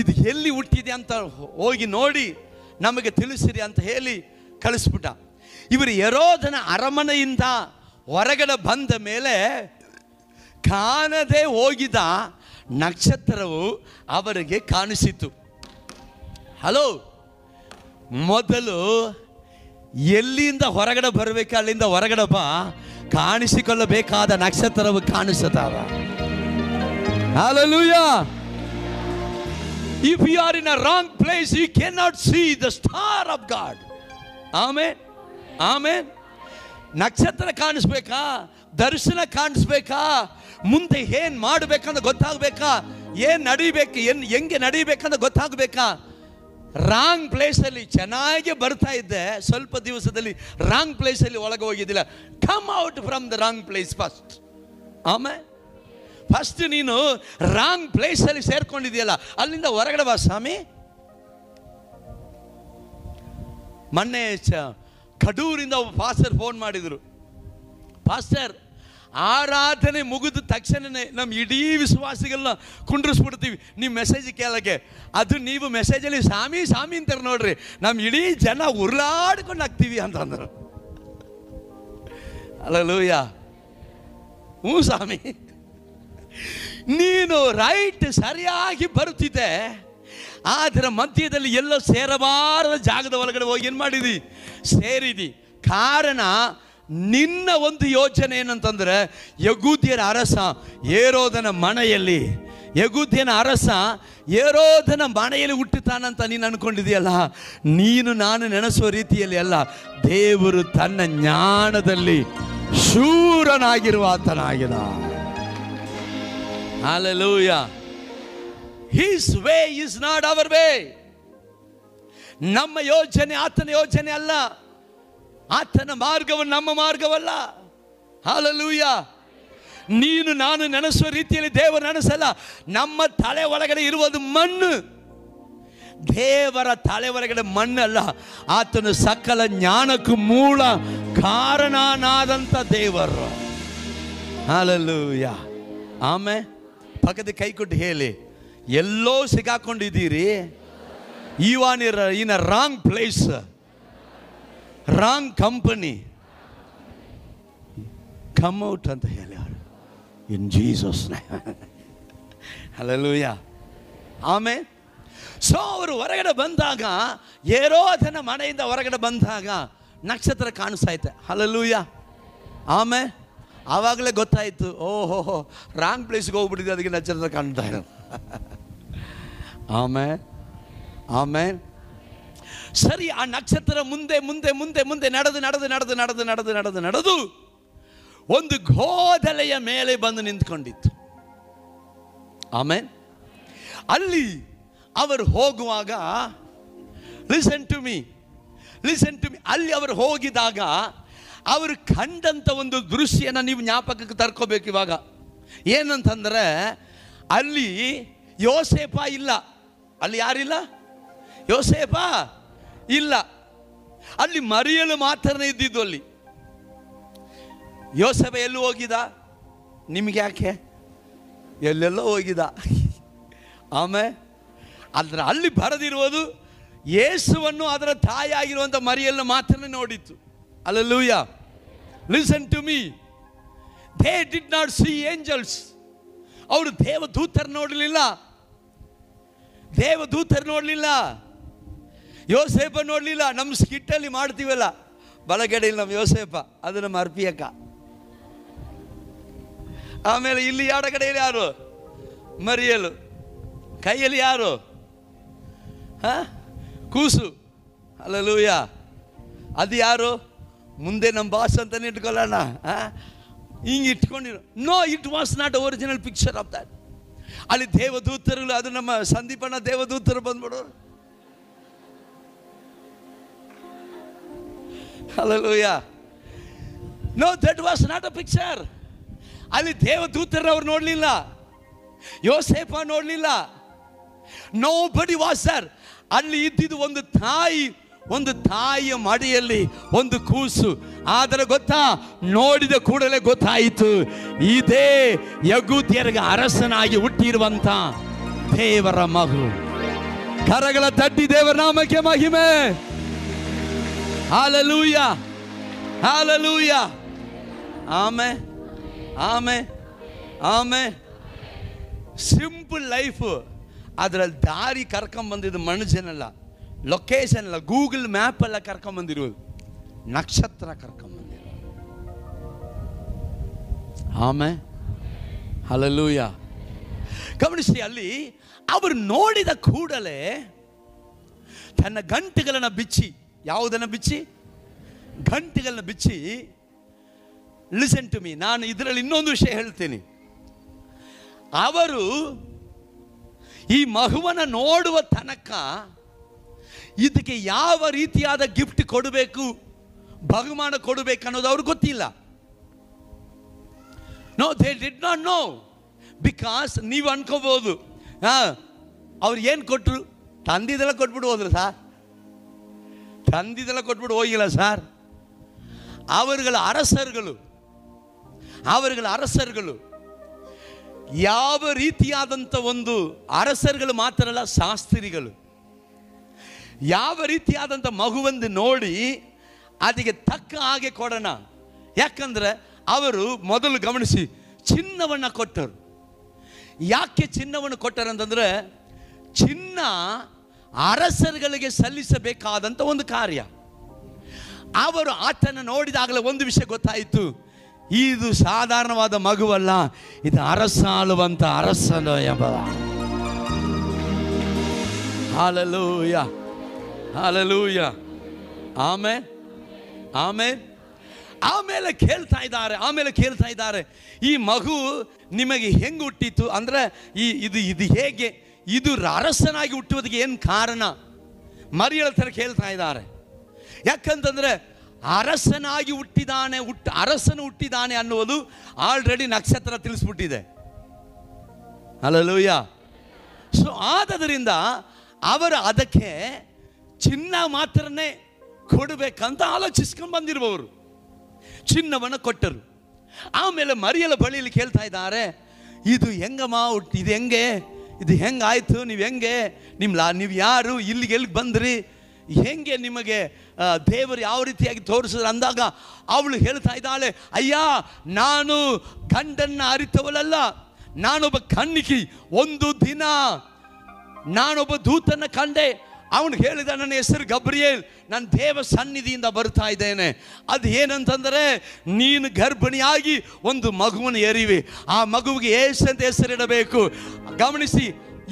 ಇದು ಎಲ್ಲಿ ಹುಟ್ಟಿದೆ ಅಂತ ಹೋಗಿ ನೋಡಿ ನಮಗೆ ತಿಳಿಸಿರಿ ಅಂತ ಹೇಳಿ ಕಳಿಸ್ಬಿಟ್ಟ. ಇವರು ಹೆರೋದನ ಅರಮನೆಯಿಂದ ಹೊರಗಡೆ ಬಂದ ಮೇಲೆ ಕಾಣದೆ ಹೋಗಿದ ನಕ್ಷತ್ರವು ಅವರಿಗೆ ಕಾಣಿಸಿತು. ಹಲೋ, ಮೊದಲು ಎಲ್ಲಿಂದ ಹೊರಗಡೆ ಬರಬೇಕು ಅಲ್ಲಿಂದ ಹೊರಗಡೆ ಬಾ, ಕಾಣಿಸಿಕೊಳ್ಳಬೇಕಾದ ನಕ್ಷತ್ರವು ಕಾಣಿಸುತ್ತಾವ. Hallelujah. If you are in a wrong place, you cannot see the star of God. Amen. Amen. ನಕ್ಷತ್ರ ಕಾಣಿಸ್ಬೇಕಾ, ದರ್ಶನ ಕಾಣಿಸ್ಬೇಕಾ, ಮುಂದೆ ಏನ್ ಮಾಡಬೇಕಂತ ಗೊತ್ತಾಗಬೇಕಾ, ಏನ್ ನಡಿಬೇಕು, ಹೆಂಗೆ ನಡಿಬೇಕಂತ ಗೊತ್ತಾಗಬೇಕಾ. ರಾಂಗ್ ಪ್ಲೇಸಲ್ಲಿ ಚೆನ್ನಾಗಿ ಬರ್ತಾ ಇದ್ದೆ, ಸ್ವಲ್ಪ ದಿವಸದಲ್ಲಿ ರಾಂಗ್ ಪ್ಲೇಸಲ್ಲಿ ಒಳಗೆ ಹೋಗಿದ್ದಿಲ್ಲ. Come out from the wrong place first. ಆಮೇಲೆ ಫಸ್ಟ್ ನೀನು ರಾಂಗ್ ಪ್ಲೇಸಲ್ಲಿ ಸೇರ್ಕೊಂಡಿದೆಯಲ್ಲ, ಅಲ್ಲಿಂದ ಹೊರಗಡೆ ಬಾ ಸ್ವಾಮಿ. ಮೊನ್ನೆ ಕಡೂರಿಂದ ಒಬ್ಬ ಪಾಸ್ಟರ್ ಫೋನ್ ಮಾಡಿದರು. ಪಾಸ್ಟರ್, ಆರಾಧನೆ ಮುಗಿದ ತಕ್ಷಣನೇ ನಮ್ಮ ಇಡೀ ವಿಶ್ವಾಸಿಗಳನ್ನ ಕುಂಡ್ರಿಸ್ಬಿಡ್ತೀವಿ ನಿಮ್ಮ ಮೆಸೇಜ್ ಕೇಳಕ್ಕೆ. ಅದು ನೀವು ಮೆಸೇಜಲ್ಲಿ ಸ್ವಾಮಿ ಸ್ವಾಮಿ ಅಂತಾರೆ ನೋಡ್ರಿ, ನಮ್ಮ ಇಡೀ ಜನ ಉರ್ಲಾಡ್ಕೊಂಡು ಹಾಕ್ತೀವಿ ಅಂತಂದರು. ಹಲ್ಲೆಲೂಯಾ. ಹ್ಞೂ ಸ್ವಾಮಿ, ನೀನು ರೈಟ್ ಸರಿಯಾಗಿ ಬರುತ್ತಿದ್ದೆ, ಅದರ ಮಧ್ಯದಲ್ಲಿ ಎಲ್ಲೋ ಸೇರಬಾರದ ಜಾಗದ ಒಳಗಡೆ ಹೋಗಿ ಏನು ಮಾಡಿದಿ, ಸೇರಿದಿ. ಕಾರಣ ನಿನ್ನ ಒಂದು ಯೋಚನೆ ಏನಂತಂದ್ರೆ, ಯೆಹೂದ್ಯರ ಅರಸ ಹೇರೋದನ ಮನೆಯಲ್ಲಿ, ಯೆಹೂದ್ಯನ ಅರಸ ಹೇರೋದನ ಮನೆಯಲ್ಲಿ ಹುಟ್ಟುತ್ತಾನಂತ ನೀನು ಅನ್ಕೊಂಡಿದೆಯಲ್ಲ. ನೀನು ನಾನು ನೆನೆಸುವ ರೀತಿಯಲ್ಲಿ ಅಲ್ಲ, ದೇವರು ತನ್ನ ಜ್ಞಾನದಲ್ಲಿ ಶೂರನಾಗಿರುವ ಆತನಾಗಿದ. Hallelujah. His way is not our way. ನಮ್ಮ ಯೋಚನೆ ಆತನ ಯೋಚನೆ ಅಲ್ಲ, ಆತನ ಮಾರ್ಗವು ನಮ್ಮ ಮಾರ್ಗವಲ್ಲ. Hallelujah. ನೀನು ನಾನು ನೆನೆಸುವ ರೀತಿಯಲ್ಲಿ ದೇವರು ನೆನೆಸಲ್ಲ. ನಮ್ಮ ತಲೆ ಒಳಗಡೆ ಇರುವುದು ಮಣ್ಣು, ದೇವರ ತಲೆ ಒಳಗಡೆ ಮಣ್ಣಲ್ಲ. ಆತನು ಸಕಲ ಜ್ಞಾನಕ್ಕೂ ಮೂಲ ಕಾರಣನಾದಂಥ ದೇವರು. Hallelujah. ಆಮೇಲೆ ಪಕ್ಕದ ಕೈ ಕೊಟ್ಟು ಹೇಳಿ, ಎಲ್ಲೋ ಸಿಗಾಕೊಂಡಿದ್ದೀರಿ, you are in a wrong place, wrong company, come out ಅಂತ ಹೇಳಿ ಅವರು, ಇನ್ ಜೀಸಸ್ ನೇಮ್. ಹಲ್ಲೆಲೂಯಾ. ಆಮೇಲೆ ಸೊ ಅವರು ಹೊರಗಡೆ ಬಂದಾಗ, ಹೇರೋದನ ಮನೆಯಿಂದ ಹೊರಗಡೆ ಬಂದಾಗ ನಕ್ಷತ್ರ ಕಾಣಿಸ್ತಾ ಐತೆ. ಹಲ್ಲೆಲೂಯಾ. ಆಮೇಲೆ ಆವಾಗಲೇ ಗೊತ್ತಾಯಿತು, ಓಹೋ ರಾಂಗ್ ಪ್ಲೇಸ್ಗೆ ಹೋಗ್ಬಿಟ್ಟಿದೆ, ಅದಕ್ಕೆ ನಕ್ಷತ್ರ ಕಾಣ್ತಾ ಇರೋ. ಆಮೇಲೆ ಆಮೇಲೆ ಸರಿ, ಆ ನಕ್ಷತ್ರ ಮುಂದೆ ಮುಂದೆ ಮುಂದೆ ಮುಂದೆ ನಡೆದು ನಡೆದು ನಡೆದು ನಡೆದು ನಡೆದು ನಡೆದು ನಡೆದು ಒಂದು ಗೋದಲೆಯ ಮೇಲೆ ಬಂದು ನಿಂತ್ಕೊಂಡಿತ್ತು. ಆಮೇಲೆ ಅಲ್ಲಿ ಅವರು ಹೋಗುವಾಗ, ಲಿಸನ್ ಟು ಮೀ, ಅಲ್ಲಿ ಅವರು ಹೋಗಿದಾಗ ಅವರು ಕಂಡಂಥ ಒಂದು ದೃಶ್ಯನ ನೀವು ಜ್ಞಾಪಕಕ್ಕೆ ತರ್ಕೋಬೇಕು ಇವಾಗ. ಏನಂತಂದರೆ, ಅಲ್ಲಿ ಯೋಸೇಪ ಇಲ್ಲ. ಅಲ್ಲಿ ಯಾರಿಲ್ಲ? ಯೋಸೇಪ ಇಲ್ಲ. ಅಲ್ಲಿ ಮರಿಯಳು ಮಾತ್ರ ಇದ್ದಿದ್ದು. ಅಲ್ಲಿ ಯೋಸೇಪ ಎಲ್ಲೂ ಹೋಗಿದ? ನಿಮ್ಗೆ ಯಾಕೆ? ಎಲ್ಲೆಲ್ಲೋ ಹೋಗಿದ. ಆಮೇಲೆ ಅಲ್ಲಿ ಬರೆದಿರುವುದು ಯೇಸುವನ್ನು ಅದರ ತಾಯಿಯಾಗಿರುವಂಥ ಮರಿಯಳನ್ನು ಮಾತ್ರ ನೋಡಿತ್ತು. Hallelujah. Listen to me. They did not see angels. ಅವರು ದೇವದೂತರು ನೋಡಲಿಲ್ಲ, ದೇವದೂತರು ನೋಡಲಿಲ್ಲ, ಯೋಸೇಪ ನೋಡಲಿಲ್ಲ. ನಮ್ಮ ಸ್ಕಿಟ್ಟಲ್ಲಿ ಮಾಡ್ತೀವಲ್ಲ, ಬಲಗಡೆಯಲ್ಲಿ ನಮ್ಮ ಯೋಸೇಪ, ಅದು ನಮ್ಮ ಅರ್ಪಿಯಕ್ಕ. ಆಮೇಲೆ ಇಲ್ಲಿ ಎಡಗಡೆಯಲ್ಲಿ ಯಾರು? ಮರಿಯಲು. ಕೈಯಲ್ಲಿ ಯಾರು? ಕೂಸು. ಹಲ್ಲೆಲೂಯಾ. ಅದು ಯಾರು? ಮುಂದೆ ನಮ್ಮ ಬಾಸ್ ಅಂತಾನೆ ಇಟ್ಕೊಳ್ಳೋಣ, ಹಿಂಗೆ ಇಟ್ಕೊಂಡಿರೋ. No, it was not original picture of that. ಅಲ್ಲಿ ದೇವದೂತರು, ಅದು ನಮ್ಮ ಸಂದೀಪಣ್ಣ ದೇವದೂತರು ಬಂದ್ಬಿಡೋರು. Hallelujah. No, that was not a picture. ಅಲ್ಲಿ ದೇವದೂತರು ಅವ್ರು ನೋಡಲಿಲ್ಲ, ಯೋಸೇಪ ನೋಡಲಿಲ್ಲ. ನೋ ಬಡಿ ವಾಸ್ ಸರ್. ಅಲ್ಲಿ ಇದ್ದಿದ್ದು ಒಂದು ತಾಯಿಯ ಮಡಿಯಲ್ಲಿ ಒಂದು ಕೂಸು. ಆದರೆ ಗೊತ್ತಾ, ನೋಡಿದ ಕೂಡಲೇ ಗೊತ್ತಾಯಿತು, ಇದೇ ಯಹೂದ್ಯರಿಗೆ ಅರಸನಾಗಿ ಹುಟ್ಟಿರುವಂತ ದೇವರ ಮಗು. ಕರಗಳ ತಟ್ಟಿ ದೇವರ ನಾಮಕ್ಕೆ ಮಹಿಮೆ. Hallelujah, hallelujah. Amen, amen, amen. Simple life. ಅದರಲ್ಲಿ ದಾರಿ ಕರ್ಕೊಂಬಂದಿದ್ದು ಮನುಷ್ಯನಲ್ಲ, ಲೊಕೇಶನ್ ಅಲ್ಲ, ಗೂಗಲ್ ಮ್ಯಾಪ್ ಎಲ್ಲ ಕರ್ಕೊಂಬಂದಿರೋದು, ನಕ್ಷತ್ರ ಕರ್ಕೊಂಬಂದಿರೋದು. Amen, hallelujah. ಗಮನಿಸಿ, ಅಲ್ಲಿ ಅವರು ನೋಡಿದ ಕೂಡಲೇ ತನ್ನ ಗಂಟೆಗಳನ್ನು ಬಿಚ್ಚಿ, ಯಾವುದನ್ನು ಬಿಚ್ಚಿ? ಗಂಟೆಗಳನ್ನ ಬಿಚ್ಚಿ. ಲಿಸನ್ ಟು ಮೀ, ನಾನು ಇದರಲ್ಲಿ ಇನ್ನೊಂದು ವಿಷಯ ಹೇಳ್ತೀನಿ. ಅವರು ಈ ಮಗುವನ್ನು ನೋಡುವ ತನಕ ಇದಕ್ಕೆ ಯಾವ ರೀತಿಯಾದ ಗಿಫ್ಟ್ ಕೊಡಬೇಕು, ಬಹುಮಾನ ಕೊಡಬೇಕು ಅನ್ನೋದು ಅವ್ರಿಗೆ ಗೊತ್ತಿಲ್ಲ. No, they did not know. Because ನೀವು ಅನ್ಕೋಬಹುದು, ಅವ್ರು ಏನು ಕೊಟ್ಟರು? ತಂದಿದ್ದೆಲ್ಲ ಕೊಟ್ಬಿಟ್ಟು ಹೋದ್ರು ಸರ್, ತಂದಿದ್ದೆಲ್ಲ ಕೊಟ್ಬಿಟ್ಟು ಹೋಗಿಲ್ಲ ಸರ್. ಅವರುಗಳ ಅರಸರುಗಳು ಯಾವ ರೀತಿಯಾದಂಥ ಒಂದು ಅರಸರುಗಳು ಮಾತ್ರ ಅಲ್ಲ, ಶಾಸ್ತ್ರಿಗಳು ಯಾವ ರೀತಿಯಾದಂಥ ಮಗುವೊಂದು ನೋಡಿ ಅದಕ್ಕೆ ತಕ್ಕ ಹಾಗೆ ಕೊಡೋಣ. ಯಾಕಂದ್ರೆ ಅವರು ಮೊದಲು ಗಮನಿಸಿ, ಚಿನ್ನವನ್ನು ಕೊಟ್ಟರು. ಯಾಕೆ ಚಿನ್ನವನ್ನು ಕೊಟ್ಟರು ಅಂತಂದ್ರೆ, ಚಿನ್ನ ಅರಸರುಗಳಿಗೆ ಸಲ್ಲಿಸಬೇಕಾದಂಥ ಒಂದು ಕಾರ್ಯ. ಅವರು ಆತನ ನೋಡಿದಾಗಲೇ ಒಂದು ವಿಷಯ ಗೊತ್ತಾಯಿತು, ಇದು ಸಾಧಾರಣವಾದ ಮಗುವಲ್ಲ, ಇದು ಅರಸಾಳುವಂತ ಅರಸನು ಎಂಬ. Hallelujah, hallelujah. Amen, amen. ಆಮೇಲೆ ಕೇಳ್ತಾ ಇದ್ದಾರೆ, ಈ ಮಗು ನಿಮಗೆ ಹೆಂಗೆ ಹುಟ್ಟಿತು ಅಂದ್ರೆ, ಇದು ಹೇಗೆ, ಇದು ಅರಸನಾಗಿ ಹುಟ್ಟುವುದಕ್ಕೆ ಏನು ಕಾರಣ? ಮರಿಯಳ ಥರ ಕೇಳ್ತಾ ಇದ್ದಾರೆ. ಯಾಕಂತಂದ್ರೆ ಅರಸನಾಗಿ ಅರಸನು ಹುಟ್ಟಿದಾನೆ ಅನ್ನುವುದು ಆಲ್ರೆಡಿ ನಕ್ಷತ್ರ ತಿಳಿಸ್ಬಿಟ್ಟಿದೆ. ಹಲ್ಲೆಲೂಯ. ಸೊ ಆದ್ದರಿಂದ ಅವರು ಅದಕ್ಕೆ ಚಿನ್ನ ಮಾತ್ರನೇ ಕೊಡಬೇಕಂತ ಆಲೋಚಿಸ್ಕೊಂಡು ಬಂದಿರುವವರು ಚಿನ್ನವನ್ನು ಕೊಟ್ಟರು. ಆಮೇಲೆ ಮರಿಯಲ ಬಳಿಯಲ್ಲಿ ಕೇಳ್ತಾ ಇದ್ದಾರೆ, ಇದು ಹೆಂಗಮ್ಮ ಇದು ಹೆಂಗಾಯ್ತು? ನೀವು ಯಾರು? ಎಲ್ಲಿಗೆ ಬಂದ್ರಿ? ಹೆಂಗೆ ನಿಮಗೆ ದೇವರು ಯಾವ ರೀತಿಯಾಗಿ ತೋರಿಸಿದ್ರು ಅಂದಾಗ ಅವಳು ಹೇಳ್ತಾ ಇದ್ದಾಳೆ, ಅಯ್ಯ, ನಾನು ಗಂಡನ್ನ ಅರಿತವಳಲ್ಲ, ನಾನೊಬ್ಬ ಕನ್ನಿಕಿ. ಒಂದು ದಿನ ನಾನೊಬ್ಬ ದೂತನ್ನ ಕಂಡೆ. ಅವನು ಹೇಳಿದ, ನನ್ನ ಹೆಸರು ಗಬ್ರಿಯೇಲ್, ನಾನು ದೇವ ಸನ್ನಿಧಿಯಿಂದ ಬರ್ತಾ ಇದ್ದೇನೆ. ಅದು ಏನಂತಂದರೆ, ನೀನು ಗರ್ಭಿಣಿಯಾಗಿ ಒಂದು ಮಗುವನ್ನು ಎರಿವಿ, ಆ ಮಗುವಿಗೆ ಯೇಸು ಅಂತ ಹೆಸರಿಡಬೇಕು. ಗಮನಿಸಿ,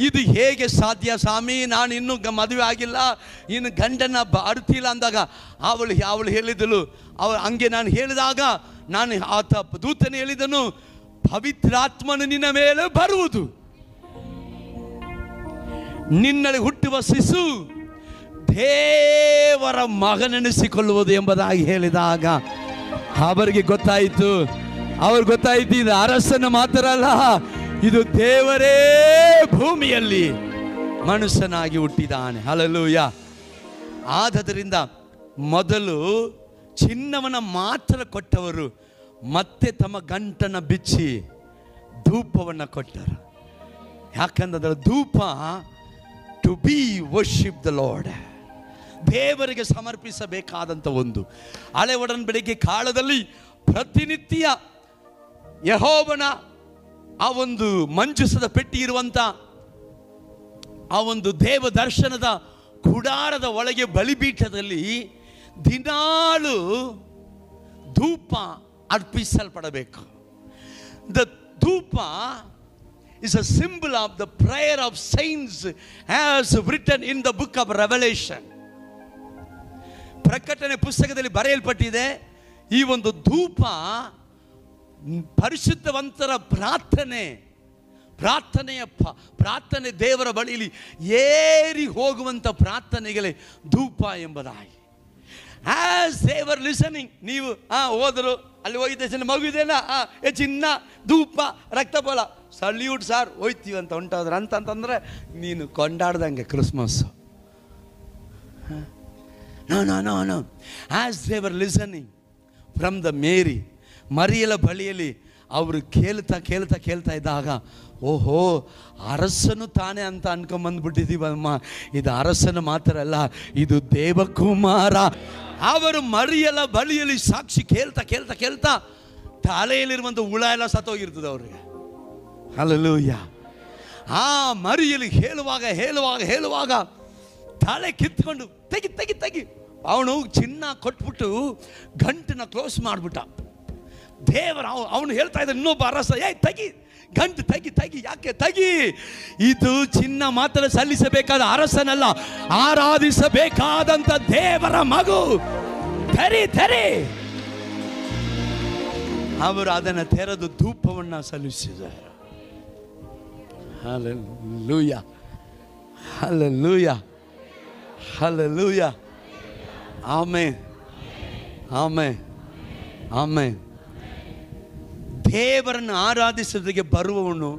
ಇದು ಹೇಗೆ ಸಾಧ್ಯ ಸ್ವಾಮಿ? ನಾನು ಇನ್ನೂ ಮದುವೆ ಆಗಿಲ್ಲ, ಇನ್ನು ಗಂಡನ ಅರ್ತಿಲ್ಲ ಅಂದಾಗ ಅವಳು ಹೇಳಿದಳು. ಹಂಗೆ ನಾನು ಹೇಳಿದಾಗ ಆತ ದೂತನು ಹೇಳಿದನು, ಪವಿತ್ರಾತ್ಮನು ನಿನ್ನ ಮೇಲೆ ಬರುವುದು, ನಿನ್ನಲ್ಲಿ ಹುಟ್ಟುವ ಶಿಶು ದೇವರ ಮಗನೆನಿಸಿಕೊಳ್ಳುವುದು ಎಂಬುದಾಗಿ ಹೇಳಿದಾಗ ಅವರಿಗೆ ಗೊತ್ತಾಯಿತು, ಇದು ಅರಸನ ಮಾತ್ರ ಅಲ್ಲ, ಇದು ದೇವರೇ ಭೂಮಿಯಲ್ಲಿ ಮನುಷ್ಯನಾಗಿ ಹುಟ್ಟಿದಾನೆ. ಹಲ್ಲೆಲೂಯ. ಆದ್ದರಿಂದ ಮೊದಲು ಚಿನ್ನವನ್ನು ಮಾತ್ರ ಕೊಟ್ಟವರು ಮತ್ತೆ ತಮ್ಮ ಗಂಟನ್ನು ಬಿಚ್ಚಿ ಧೂಪವನ್ನು ಕೊಟ್ಟರು. ಯಾಕಂದ್ರೆ ಧೂಪ to be worship the lord, ದೇವರಿಗೆ ಸಮರ್ಪಿಸಬೇಕಾದಂಥ ಒಂದು. ಹಳೆ ಒಡಂಬಡಿಕೆ ಕಾಲದಲ್ಲಿ ಪ್ರತಿನಿತ್ಯ ಯೆಹೋವನ ಆ ಒಂದು ಮಂಜೂಸದ ಪೆಟ್ಟಿ ಇರುವಂಥ ಆ ಒಂದು ದೇವ ದರ್ಶನದ ಗುಡಾರದ ಒಳಗೆ ಬಲಿಪೀಠದಲ್ಲಿ ದಿನಾಳು ಧೂಪ ಅರ್ಪಿಸಲ್ಪಡಬೇಕು. ದ ಧೂಪ is a symbol of the prayer of saints as written in the book of Revelation. ಪ್ರಕಟಣೆ ಪುಸ್ತಕದಲ್ಲಿ ಬರೆಯಲ್ಪಟ್ಟಿದೆ. ಈ ಒಂದು ಧೂಪ ಪರಿಶುದ್ಧವಂತರ ಪ್ರಾರ್ಥನೆ ದೇವರ ಬಳಿಯಲ್ಲಿ ಏರಿ ಹೋಗುವಂಥ ಪ್ರಾರ್ಥನೆಗಳೇ ಧೂಪ ಎಂಬುದಾಗಿ. ಆಸ್ ದೇ ವರ್ ಲಿಸನಿಂಗ್, ನೀವು ಹೋದರು, ಅಲ್ಲಿ ಹೋಗಿದ್ದೆ, ಚಿನ್ನ ಮಗುದೇನಾ, ಚಿನ್ನ, ಧೂಪ, ರಕ್ತಫಲ, ಸಲ್ಯೂಟ್ ಸಾರ್, ಹೋಯ್ತೀವಿ ಅಂತ ಹೊಂಟೋದ್ರೆ ಅಂತಂದ್ರೆ ನೀನು ಕೊಂಡಾಡ್ದಂಗೆ Christmas. No. As they were listening from the Mary, ಮರಿಯಲ ಬಳಿಯಲ್ಲಿ ಅವರು ಕೇಳ್ತಾ ಇದ್ದಾಗ, ಓಹೋ, ಅರಸನು ತಾನೇ ಅಂತ ಅನ್ಕೊಂಬಂದ್ಬಿಟ್ಟಿದ್ದೀವಮ್ಮ. ಇದು ಅರಸನ ಮಾತ್ರ ಅಲ್ಲ, ಇದು ದೇವಕುಮಾರ. ಅವರು ಮರಿಯಲ ಬಳಿಯಲ್ಲಿ ಸಾಕ್ಷಿ ಕೇಳ್ತಾ ತಲೆಯಲ್ಲಿರುವಂಥ ಹುಳ ಎಲ್ಲ ಸತ್ತೋಗಿರ್ತದೆ ಅವ್ರಿಗೆ. ಹಲ್ಲೆಲೂಯ. ಆ ಮರಿಯಲಿ ಹೇಳುವಾಗ ತಲೆ ಕಿತ್ಕೊಂಡು ತೆಗಿ ಅವನು ಚಿನ್ನ ಕೊಟ್ಬಿಟ್ಟು ಗಂಟನ್ನ ಕ್ಲೋಸ್ ಮಾಡಿಬಿಟ್ಟ. ದೇವರ ಅವನು ಹೇಳ್ತಾ ಇದ್ದ ಇನ್ನೊಬ್ಬ ಅರಸ, ತೆಗಿ ಗಂಟು ತೆಗಿ. ಯಾಕೆ ತೆಗಿ? ಇದು ಚಿನ್ನ ಮಾತ್ರ ಸಲ್ಲಿಸಬೇಕಾದ ಅರಸನಲ್ಲ, ಆರಾಧಿಸಬೇಕಾದಂತ ದೇವರ ಮಗು. ತೆರಿ. ಅವರು ಅದನ್ನು ತೆರೆದು ಧೂಪವನ್ನು ಸಲ್ಲಿಸಿದ್ದಾರೆ. ಹಲ್ಲೆಲೂಯಾ. ಆಮೆನ್. ದೇವರನ್ನು ಆರಾಧಿಸೋದಕ್ಕೆ ಬರುವವನು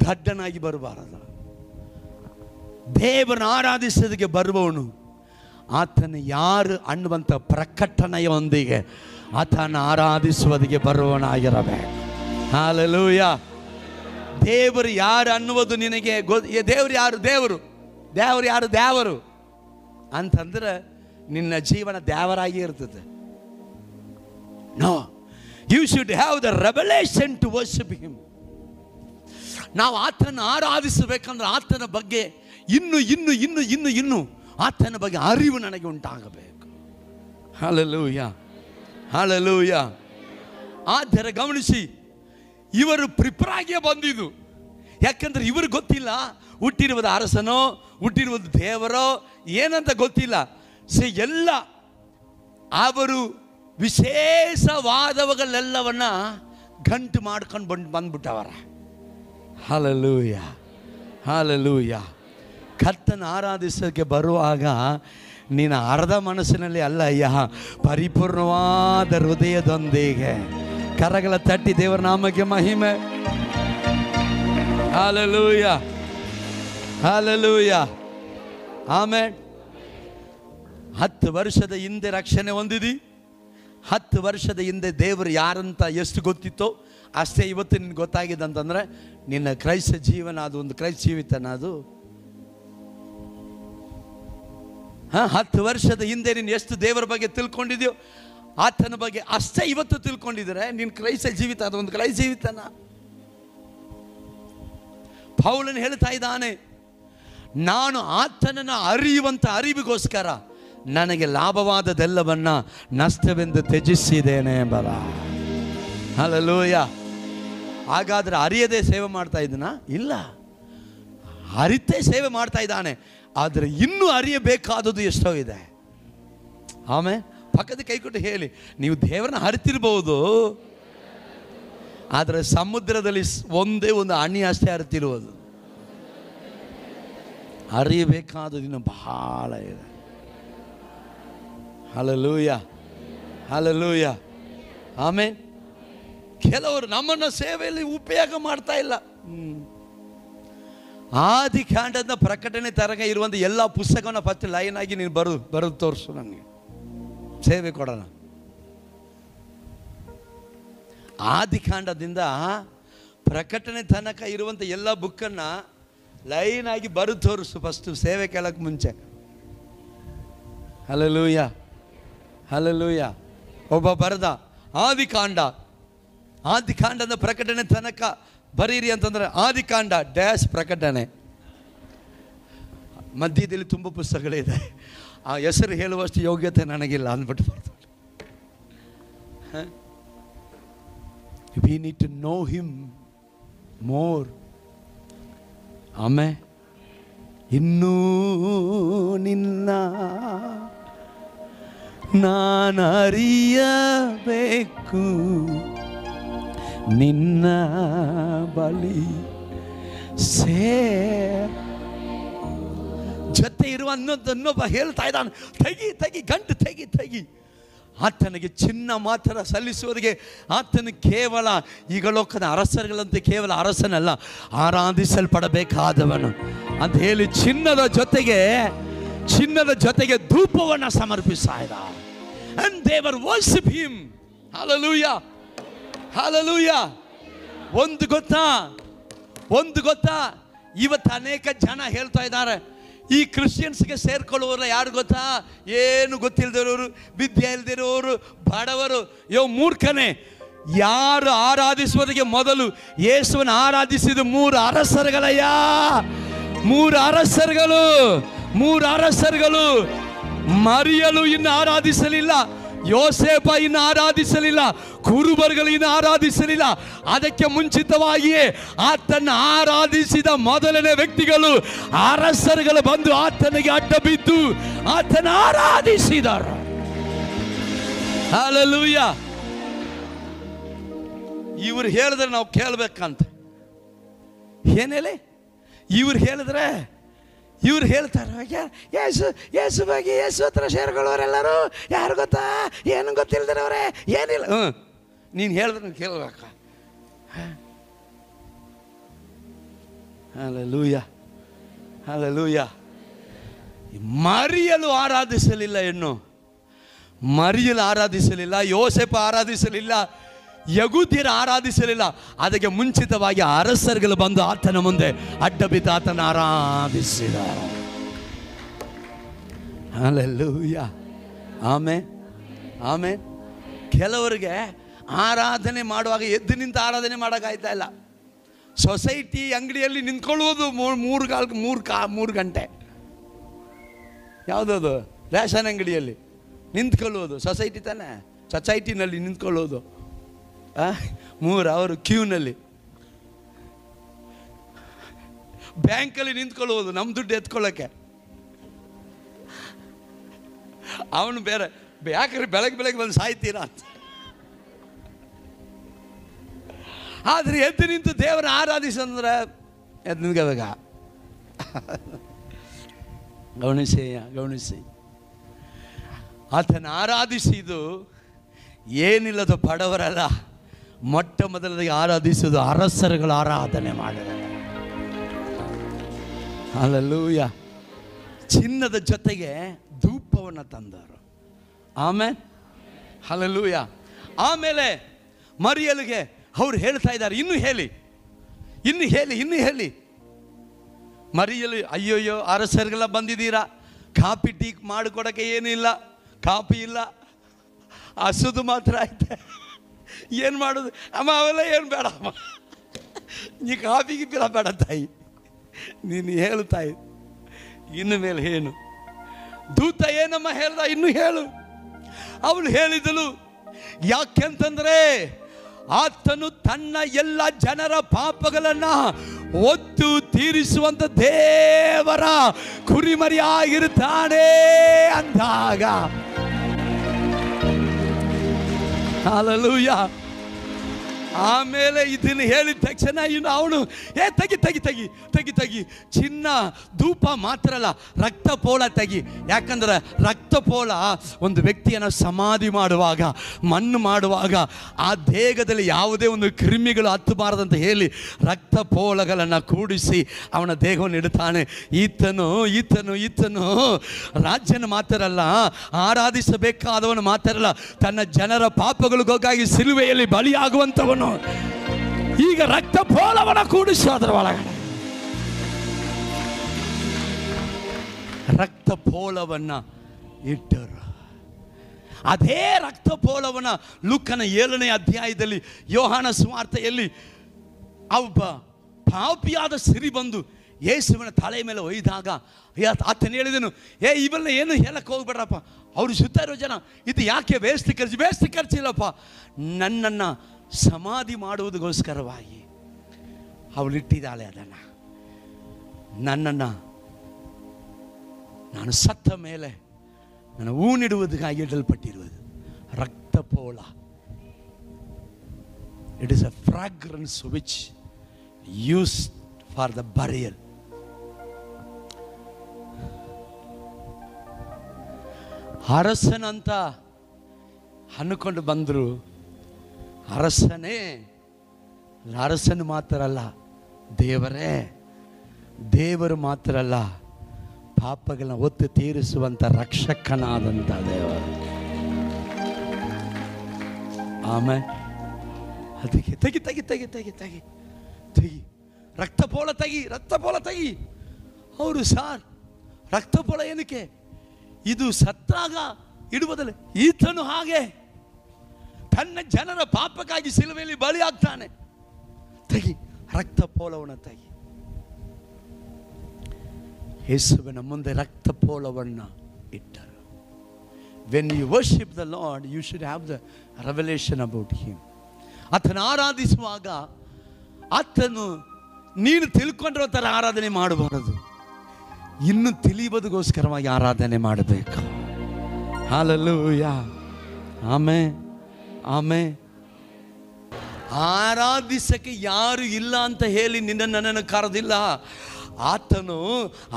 ದಡ್ಡನಾಗಿ ಬರಬಾರದು. ದೇವರನ್ನು ಆರಾಧಿಸೋದಕ್ಕೆ ಬರುವವನು ಆತನ ಯಾರು ಅನ್ನುವಂಥ ಪ್ರಕಟಣೆಯೊಂದಿಗೆ ಆತನ ಆರಾಧಿಸುವುದಕ್ಕೆ ಬರುವವನಾಗಿರಬೇಕು. ಹಲ್ಲೆಲೂಯಾ. ದೇವರು ಯಾರು ಅನ್ನುವುದು ನಿನಗೆ ದೇವರು ಯಾರು ದೇವರು ಅಂತಂದ್ರೆ ನಿನ್ನ ಜೀವನ ದೇವರಾಗಿ ಇರ್ತದೆ. No, you should have the revelation to worship him. ನಾವು ಆತನ ಆರಾಧಿಸಬೇಕಂದ್ರೆ ಆತನ ಬಗ್ಗೆ ಇನ್ನು ಆತನ ಬಗ್ಗೆ ಅರಿವು ನನಗೆ ಉಂಟಾಗಬೇಕು. ಹಲ್ಲೆಲೂಯಾ. ಆದರೆ ಗಮನಿಸಿ, ಇವರು ಪ್ರಿಪೇರ್ ಆಗಿಯೇ ಬಂದಿದ್ದು. ಯಾಕಂದ್ರೆ ಇವರು ಗೊತ್ತಿಲ್ಲ ಹುಟ್ಟಿರುವುದು ಅರಸನೋ ಹುಟ್ಟಿರುವುದು ದೇವರೋ ಏನಂತ ಗೊತ್ತಿಲ್ಲ. ಎಲ್ಲ ಅವರು ವಿಶೇಷವಾದವುಗಳೆಲ್ಲವನ್ನ ಗಂಟು ಮಾಡ್ಕೊಂಡು ಬಂದ್ಬಿಟ್ಟವರ. ಹಲ್ಲೆಲೂಯಾ. ಕರ್ತನ ಆರಾಧಿಸೋಕ್ಕೆ ಬರುವಾಗ ನೀನು ಅರ್ಧ ಮನಸ್ಸಿನಲ್ಲಿ ಅಲ್ಲ ಅಯ್ಯ, ಪರಿಪೂರ್ಣವಾದ ಹೃದಯದೊಂದಿಗೆ ಕರಗಳ ತಟ್ಟಿ ದೇವರ ನಾಮಕ್ಕೆ ಮಹಿಮೆ. ಹಲ್ಲೆಲೂಯಾ. ಆಮೆನ್. 10 ವರ್ಷದ ಹಿಂದೆ ರಕ್ಷಣೆ ಹೊಂದಿದಿ. 10 ವರ್ಷದ ಹಿಂದೆ ದೇವರು ಯಾರಂತ ಎಷ್ಟು ಗೊತ್ತಿತ್ತೋ ಅಷ್ಟೇ ಇವತ್ತು ನಿನ್ಗೆ ಗೊತ್ತಾಗಿದೆ ಅಂತಂದರೆ ನಿನ್ನ ಕ್ರೈಸ್ತ ಜೀವನ ಅದು ಒಂದು ಕ್ರೈಸ್ತ ಜೀವಿತನ ಅದು. 10 ವರ್ಷದ ಹಿಂದೆ ನೀನು ಎಷ್ಟು ದೇವರ ಬಗ್ಗೆ ತಿಳ್ಕೊಂಡಿದ್ಯೋ ಆತನ ಬಗ್ಗೆ ಅಷ್ಟೇ ಇವತ್ತು ತಿಳ್ಕೊಂಡಿದ್ರೆ ನಿನ್ನ ಕ್ರೈಸ್ತ ಜೀವಿತ ಅದು ಒಂದು ಕ್ರೈಸ್ತ ಜೀವಿತನ. ಪೌಲನು ಹೇಳ್ತಾ ಇದ್ದಾನೆ, ನಾನು ಆತನನ್ನು ಅರಿಯುವಂಥ ಅರಿವಿಗೋಸ್ಕರ ನನಗೆ ಲಾಭವಾದದೆಲ್ಲವನ್ನ ನಷ್ಟವೆಂದು ತ್ಯಜಿಸಿದ್ದೇನೆ ಎಂಬರ. ಹಲ್ಲೆಲೂಯಾ. ಹಾಗಾದ್ರೆ ಅರಿಯದೆ ಸೇವೆ ಮಾಡ್ತಾ ಇದ್ದಾನ? ಇಲ್ಲ, ಅರಿತೇ ಸೇವೆ ಮಾಡ್ತಾ ಇದ್ದಾನೆ. ಆದರೆ ಇನ್ನೂ ಅರಿಯಬೇಕಾದದ್ದು ಎಷ್ಟೋ ಇದೆ. ಆಮೇಲೆ ಪಕ್ಕದ ಕೈಕೊಟ್ಟು ಹೇಳಿ, ನೀವು ದೇವರನ್ನ ಅರಿತಿರ್ಬೋದು, ಆದರೆ ಸಮುದ್ರದಲ್ಲಿ ಒಂದೇ ಒಂದು ಅಣಿ ಅಷ್ಟೇ ಅರಿತಿರುವುದು. ಅರಿಯಬೇಕಾದದ್ದು ಇನ್ನು ಬಹಳ ಇದೆ. ಹಲ್ಲೆಲೂಯಾ. ಆಮೇನ್. ಕೆಲವರು ನಮ್ಮನ್ನು ಸೇವೆಯಲ್ಲಿ ಉಪಯೋಗ ಮಾಡ್ತಾ ಇಲ್ಲ. ಆದಿಕಾಂಡದ ಪ್ರಕಟಣೆ ತರಗ ಇರುವಂಥ ಎಲ್ಲ ಪುಸ್ತಕವನ್ನು ಫಸ್ಟ್ ಲೈನ್ ಆಗಿ ನೀನು ಬರೆದು ತೋರಿಸು, ನನಗೆ ಸೇವೆ ಕೊಡೋಣ. ಆದಿಕಾಂಡದಿಂದ ಪ್ರಕಟಣೆ ತನಕ ಇರುವಂಥ ಎಲ್ಲ ಬುಕ್ಕನ್ನು ಲೈನ್ ಆಗಿ ಬರೆದು ತೋರಿಸು ಫಸ್ಟು, ಸೇವೆ ಕೇಳಕ್ಕೆ ಮುಂಚೆ. ಹಲ್ಲೆಲೂಯಾ. ಒಬ್ಬ ಬರೆದ ಆದಿಕಾಂಡದ ಪ್ರಕಟಣೆ ತನಕ ಬರೀರಿ ಅಂತಂದ್ರೆ ಆದಿಕಾಂಡ ಡ್ಯಾಶ್ ಪ್ರಕಟಣೆ. ಮಧ್ಯದಲ್ಲಿ ತುಂಬ ಪುಸ್ತಕಗಳಿದೆ, ಆ ಹೆಸರು ಹೇಳುವಷ್ಟು ಯೋಗ್ಯತೆ ನನಗಿಲ್ಲ ಅಂದ್ಬಿಟ್ಟು ಬರ್ತಾರೆ. We need to know him more. ಆಮೇಲೆ ಇನ್ನೂ ನಿನ್ನ ನಾನರಿಯಬೇಕು, ನಿನ್ನ ಬಳಿ ಜೊತೆ ಇರುವ ಇನ್ನೊಬ್ಬ ಹೇಳ್ತಾ ಇದ್ದಾನೆ, ತೆಗಿ ಗಂಟು ತೆಗಿ. ಆತನಿಗೆ ಚಿನ್ನ ಮಾತ್ರ ಸಲ್ಲಿಸುವುದಕ್ಕೆ ಆತನು ಕೇವಲ ಈಗ ಲೋಕದ ಅರಸರುಗಳಂತೆ ಕೇವಲ ಅರಸನಲ್ಲ, ಆರಾಧಿಸಲ್ಪಡಬೇಕಾದವನು. ಅಂತ ಹೇಳಿ ಚಿನ್ನದ ಜೊತೆಗೆ ಧೂಪವನ್ನು ಸಮರ್ಪಿಸ್ತಾ ಇದ್ದ. And they were worship him. Hallelujah. Hallelujah. ಒಂದು ಗೊತ್ತಾ, ಇವತ್ತು ಅನೇಕ ಜನ ಹೇಳ್ತಾ ಇದ್ದಾರೆ, ಈ ಕ್ರಿಶ್ಚಿಯನ್ಸ್ಗೆ ಸೇರ್ಕೊಳ್ಳುವವರ ಯಾರು ಗೊತ್ತಾ? ಏನು ಗೊತ್ತಿಲ್ಲದಿರೋರು, ವಿದ್ಯೆ ಇಲ್ದಿರೋರು, ಬಡವರು. ಮೂರ್ಖನೇ, ಯಾರು ಆರಾಧಿಸುವುದಕ್ಕೆ ಮೊದಲು ಯೇಸುವನ್ನು ಆರಾಧಿಸಿದ 3 ಅರಸರುಗಳಯ್ಯ. 3 ಅರಸರುಗಳು. ಮರಿಯಲು ಇನ್ನು ಆರಾಧಿಸಲಿಲ್ಲ, ಯೋಸೇಪ ಇನ್ನು ಆರಾಧಿಸಲಿಲ್ಲ, ಕುರುಬರುಗಳು ಇನ್ನು ಆರಾಧಿಸಲಿಲ್ಲ. ಅದಕ್ಕೆ ಮುಂಚಿತವಾಗಿಯೇ ಆತನ ಆರಾಧಿಸಿದ ಮೊದಲನೇ ವ್ಯಕ್ತಿಗಳು ಅರಸರುಗಳು ಬಂದು ಆತನಿಗೆ ಅಡ್ಡ ಬಿದ್ದು ಆತನ ಆರಾಧಿಸಿದರು. ಹಲ್ಲೆಲೂಯಾ. ಇವರು ಹೇಳಿದ್ರೆ ನಾವು ಕೇಳಬೇಕಂತ. ಏನೇಳಿ ಇವ್ರು ಹೇಳಿದ್ರೆ ಇವ್ರು ಹೇಳ್ತಾರೆ, ಯೇಸು ಬಗ್ಗೆ ಯೇಸು ಹತ್ರ ಸೇರ್ಕೊಳ್ಳೋರೆಲ್ಲರೂ ಯಾರು ಗೊತ್ತಾ? ಏನು ಗೊತ್ತಿಲ್ದಿರವ್ರೆ, ಏನಿಲ್ಲ. ನೀನು ಹೇಳಿದ್ರೆ ನಾನು ಕೇಳಬೇಕ. Hallelujah, hallelujah. ಮರಿಯಲು ಆರಾಧಿಸಲಿಲ್ಲ, ಮರಿಯಲು ಆರಾಧಿಸಲಿಲ್ಲ, ಯೋಸೇಪ ಆರಾಧಿಸಲಿಲ್ಲ, ಯಹೂದ್ಯರು ಆರಾಧಿಸಲಿಲ್ಲ. ಅದಕ್ಕೆ ಮುಂಚಿತವಾಗಿ ಅರಸರುಗಳು ಬಂದು ಆತನ ಮುಂದೆ ಅಡ್ಡ ಬಿದ್ದು ಆತನ ಆರಾಧಿಸಿದರು. ಹಲ್ಲೆಲೂಯಾ. Amen, amen. ಕೆಲವರಿಗೆ ಆರಾಧನೆ ಮಾಡುವಾಗ ಎದ್ದು ನಿಂತು ಆರಾಧನೆ ಮಾಡೋಕ್ಕಾಯ್ತಾ ಇಲ್ಲ. ಸೊಸೈಟಿ ಅಂಗಡಿಯಲ್ಲಿ ನಿಂತ್ಕೊಳ್ಳುವುದು 3 ಗಂಟೆ. ಯಾವುದದು? ರೇಷನ್ ಅಂಗಡಿಯಲ್ಲಿ ನಿಂತ್ಕೊಳ್ಳುವುದು. ಸೊಸೈಟಿನಲ್ಲಿ ನಿಂತ್ಕೊಳ್ಳೋದು 3 ಅವರು ಕ್ಯೂನಲ್ಲಿ. ಬ್ಯಾಂಕಲ್ಲಿ ನಿಂತ್ಕೊಳ್ಳುವುದು ನಮ್ಮ ದುಡ್ಡು ಎತ್ಕೊಳ್ಳೋಕ್ಕೆ. ಅವನು ಬೇರೆ, ಯಾಕ್ರೆ ಬೆಳಗ್ಗೆ ಬಂದು ಸಾಯ್ತೀರಾ ಅಂತ. ಆದರೆ ಎದ್ದು ನಿಂತು ದೇವರ ಆರಾಧಿಸಂದ್ರೆ ಎದ್ದು ನಿಂತ್ಕೋಬೇಕ. ಗಮನಿಸಿ. ಆತನ ಆರಾಧಿಸಿದ್ದು ಏನಿಲ್ಲದ ಬಡವರಲ್ಲ, ಮೊಟ್ಟ ಮೊದಲಾಗಿ ಆರಾಧಿಸುವುದು ಅರಸರುಗಳ ಆರಾಧನೆ ಮಾಡಿದ್ದಾರೆ. ಹಲ್ಲೆಲೂಯಾ. ಚಿನ್ನದ ಜೊತೆಗೆ ಧೂಪವನ್ನು ತಂದರು. ಆಮೇಲೆ ಹಲ್ಲೆಲೂಯಾ. ಆಮೇಲೆ ಮರಿಯಲಿಗೆ ಅವ್ರು ಹೇಳ್ತಾ ಇದ್ದಾರೆ, ಇನ್ನು ಹೇಳಿ. ಮರಿಯಲು, ಅಯ್ಯೋಯ್ಯೋ ಅರಸರುಗಳ ಬಂದಿದ್ದೀರಾ, ಕಾಫಿ ಟೀ ಮಾಡಿಕೊಡೋಕ್ಕೆ ಏನೂ ಇಲ್ಲ, ಕಾಫಿ ಇಲ್ಲ, ಹಸುದು ಮಾತ್ರ ಐತೆ, ಏನು ಮಾಡೋದು ಅಮ್ಮ? ಅವೆಲ್ಲ ಏನು ಬೇಡ ಅಮ್ಮ, ನೀ ಕಾಫಿಗೆ ಬೇಡ ತಾಯಿ, ನೀನು ಹೇಳು ತಾಯಿ. ಇನ್ನು ಮೇಲೆ ಏನು? ದೂತ ಏನಮ್ಮ ಹೇಳ್ದ? ಇನ್ನು ಹೇಳು. ಅವಳು ಹೇಳಿದಳು, ಯಾಕೆಂತಂದ್ರೆ ಆತನು ತನ್ನ ಎಲ್ಲ ಜನರ ಪಾಪಗಳನ್ನ ಒತ್ತು ತೀರಿಸುವಂತ ದೇವರ ಕುರಿಮರಿಯಾಗಿರುತ್ತಾನೆ ಅಂದಾಗ. ಹಲ್ಲೆಲೂಯಾ. ಆಮೇಲೆ ಇದನ್ನು ಹೇಳಿದ ತಕ್ಷಣ ಇನ್ನು ಅವನು ತೆಗಿ, ಚಿನ್ನ ಧೂಪ ಮಾತ್ರ ಅಲ್ಲ, ರಕ್ತಪೋಳ ತೆಗಿ. ಯಾಕಂದ್ರೆ ರಕ್ತಪೋಳ ಒಂದು ವ್ಯಕ್ತಿಯನ್ನು ಸಮಾಧಿ ಮಾಡುವಾಗ, ಮಣ್ಣು ಮಾಡುವಾಗ ಆ ದೇಹದಲ್ಲಿ ಯಾವುದೇ ಒಂದು ಕ್ರಿಮಿಗಳು ಹತ್ತಬಾರದಂತ ಹೇಳಿ ರಕ್ತಪೋಳಗಳನ್ನು ಕೂಡಿಸಿ ಅವನ ದೇಹವನ್ನು ಇಡುತ್ತಾನೆ. ಈತನು ರಾಜ್ಯನ ಮಾತ್ರ ಅಲ್ಲ, ಆರಾಧಿಸಬೇಕಾದವನು ಮಾತ್ರ ಅಲ್ಲ, ತನ್ನ ಜನರ ಪಾಪಗಳಿಗೋಗಾಗಿ ಸಿಲುವೆಯಲ್ಲಿ ಬಲಿಯಾಗುವಂಥವನು. ಈಗ ರಕ್ತಪೋಲವನ್ನು ಕೂಡಿಸಿ ಅದರ ಒಳಗಡೆ ರಕ್ತಪೋಲವನ್ನು ಇಟ್ಟರು. ಅದೇ ರಕ್ತಪೋಲವನ್ನು ಲೂಕನ 7ನೇ ಅಧ್ಯಾಯದಲ್ಲಿ, ಯೋಹಾನ ಸುವಾರ್ತೆಯಲ್ಲಿ ಒಬ್ಬ ಪಾಪಿಯಾದ ಸಿರಿ ಬಂದು ಯೇಸುವಿನ ತಲೆ ಮೇಲೆ ಒಯ್ದಾಗ ಆತನು ಹೇಳಿದನು, ಇವೆಲ್ಲ ಏನು ಹೇಳಕ್ಕೆ ಹೋಗ್ಬೇಡ್ರಪ್ಪ, ಅವರು ಸುತ್ತ ಇರೋ ಜನ ಇದು ಯಾಕೆ ವೇಸ್ಟ್ ಖರ್ಚಿಲ್ಲಪ್ಪ, ನನ್ನನ್ನು ಸಮಾಧಿ ಮಾಡುವುದಕ್ಕೋಸ್ಕರವಾಗಿ ಅವಳಿಟ್ಟಿದ್ದಾಳೆ ಅದನ್ನು. ನನ್ನನ್ನು ನಾನು ಸತ್ತ ಮೇಲೆ ನನ್ನ ಹೂನಿಡುವುದಕ್ಕಾಗಿ ಇಡಲ್ಪಟ್ಟಿರುವುದು ರಕ್ತಪೋಳ. It is a fragrance which used for the burial. ಅರಸನಂತ ಅನ್ಕೊಂಡು ಬಂದರು. ಅರಸನು ಮಾತ್ರ ಅಲ್ಲ, ದೇವರೇ ದೇವರು ಮಾತ್ರ ಅಲ್ಲ, ಪಾಪಗಳನ್ನ ಒತ್ತು ತೀರಿಸುವಂಥ ರಕ್ಷಕನಾದಂಥ ದೇವರು. ಆಮೇಲೆ ಅದಕ್ಕೆ ತೆಗಿ ತೆಗಿ ತೆಗಿ ತೆಗಿ ತೆಗಿ ತೆಗಿ ರಕ್ತಪೋಳ ತೆಗಿ, ರಕ್ತಪೋಳ ತೆಗಿ. ಅವರು ಸಾರ್ ರಕ್ತಪೋಳ ಏನಕ್ಕೆ? ಇದು ಸತ್ತಾಗ ಇಡುವುದಲ್ಲ, ಈತನು ಹಾಗೆ ತನ್ನ ಜನರ ಪಾಪಕ್ಕಾಗಿ ಸಿಲುಬೆಯಲ್ಲಿ ಬಲಿಯಾಗ್ತಾನೆ. ತೆಗಿ ರಕ್ತಪೋಲವನ್ನು ತೆಗಿ. ಯೇಸುವಿನ ಮುಂದೆ ರಕ್ತಪೋಲವನ್ನು ಇಟ್ಟರು. When you worship the lord you should have the revelation about him. ಆತನ ಆರಾಧಿಸುವಾಗ ಆತನು ನೀನು ತಿಳ್ಕೊಂಡಿರೋ ಥರ ಆರಾಧನೆ ಮಾಡಬಾರದು, ಇನ್ನು ತಿಳಿಯುವುದಕ್ಕೋಸ್ಕರವಾಗಿ ಆರಾಧನೆ ಮಾಡಬೇಕು. Hallelujah, amen, amen. ಆರಾಧಿಸಕ್ಕೆ ಯಾರು ಇಲ್ಲ ಅಂತ ಹೇಳಿ ನನ್ನನ್ನು ಕರೆದಿಲ್ಲ. ಆತನು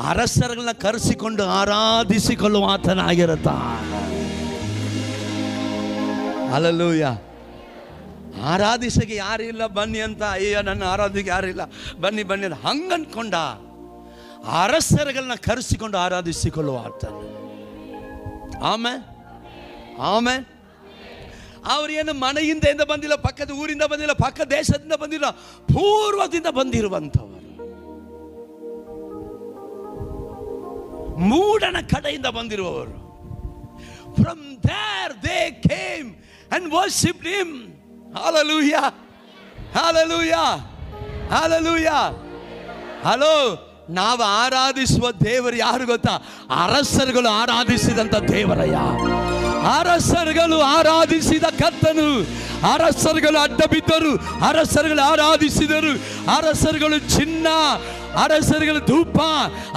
ಅರಸರನ್ನ ಕರೆಸಿಕೊಂಡು ಆರಾಧಿಸಿಕೊಳ್ಳುವ ಆತನಾಗಿರುತ್ತಾನೆ. ಹಲ್ಲೆಲೂಯಾ. ಆರಾಧಿಸಕ್ಕೆ ಯಾರಿಲ್ಲ ಬನ್ನಿ ಅಂತ, ಅಯ್ಯೋ ನನ್ನ ಆರಾಧಿಗೆ ಯಾರಿಲ್ಲ ಬನ್ನಿ ಬನ್ನಿ ಅಂತ ಹಂಗನ್ಕೊಂಡ. ಅರಸರುಗಳನ್ನ ಕರೆಸಿಕೊಂಡು ಆರಾಧಿಸಿಕೊಳ್ಳುವ ಆತನು. ಆಮೇನ್, ಆಮೇನ್. ಅವರೇನು ಮನೆಯಿಂದ ಬಂದಿಲ್ಲ, ಪಕ್ಕದ ಊರಿಂದ ಬಂದಿಲ್ಲ, ಪಕ್ಕ ದೇಶದಿಂದ ಬಂದಿಲ್ಲ, ಪೂರ್ವದಿಂದ ಬಂದಿರುವಂಥವರು, ಮೂಡನ ಕಡೆಯಿಂದ ಬಂದಿರುವವರು. From there they came and worshipped him. Hallelujah, hallelujah, hallelujah. Hello, ನಾವು ಆರಾಧಿಸುವ ದೇವರು ಯಾರು ಗೊತ್ತಾ? ಅರಸರುಗಳು ಆರಾಧಿಸಿದಂಥ ದೇವರಯ್ಯ. ಅರಸರುಗಳು ಆರಾಧಿಸಿದ ಕರ್ತನು. ಅರಸರುಗಳು ಅಡ್ಡ ಬಿದ್ದರು, ಅರಸರುಗಳು ಆರಾಧಿಸಿದರು. ಅರಸರುಗಳು ಚಿನ್ನ, ಅರಸರುಗಳು ಧೂಪ,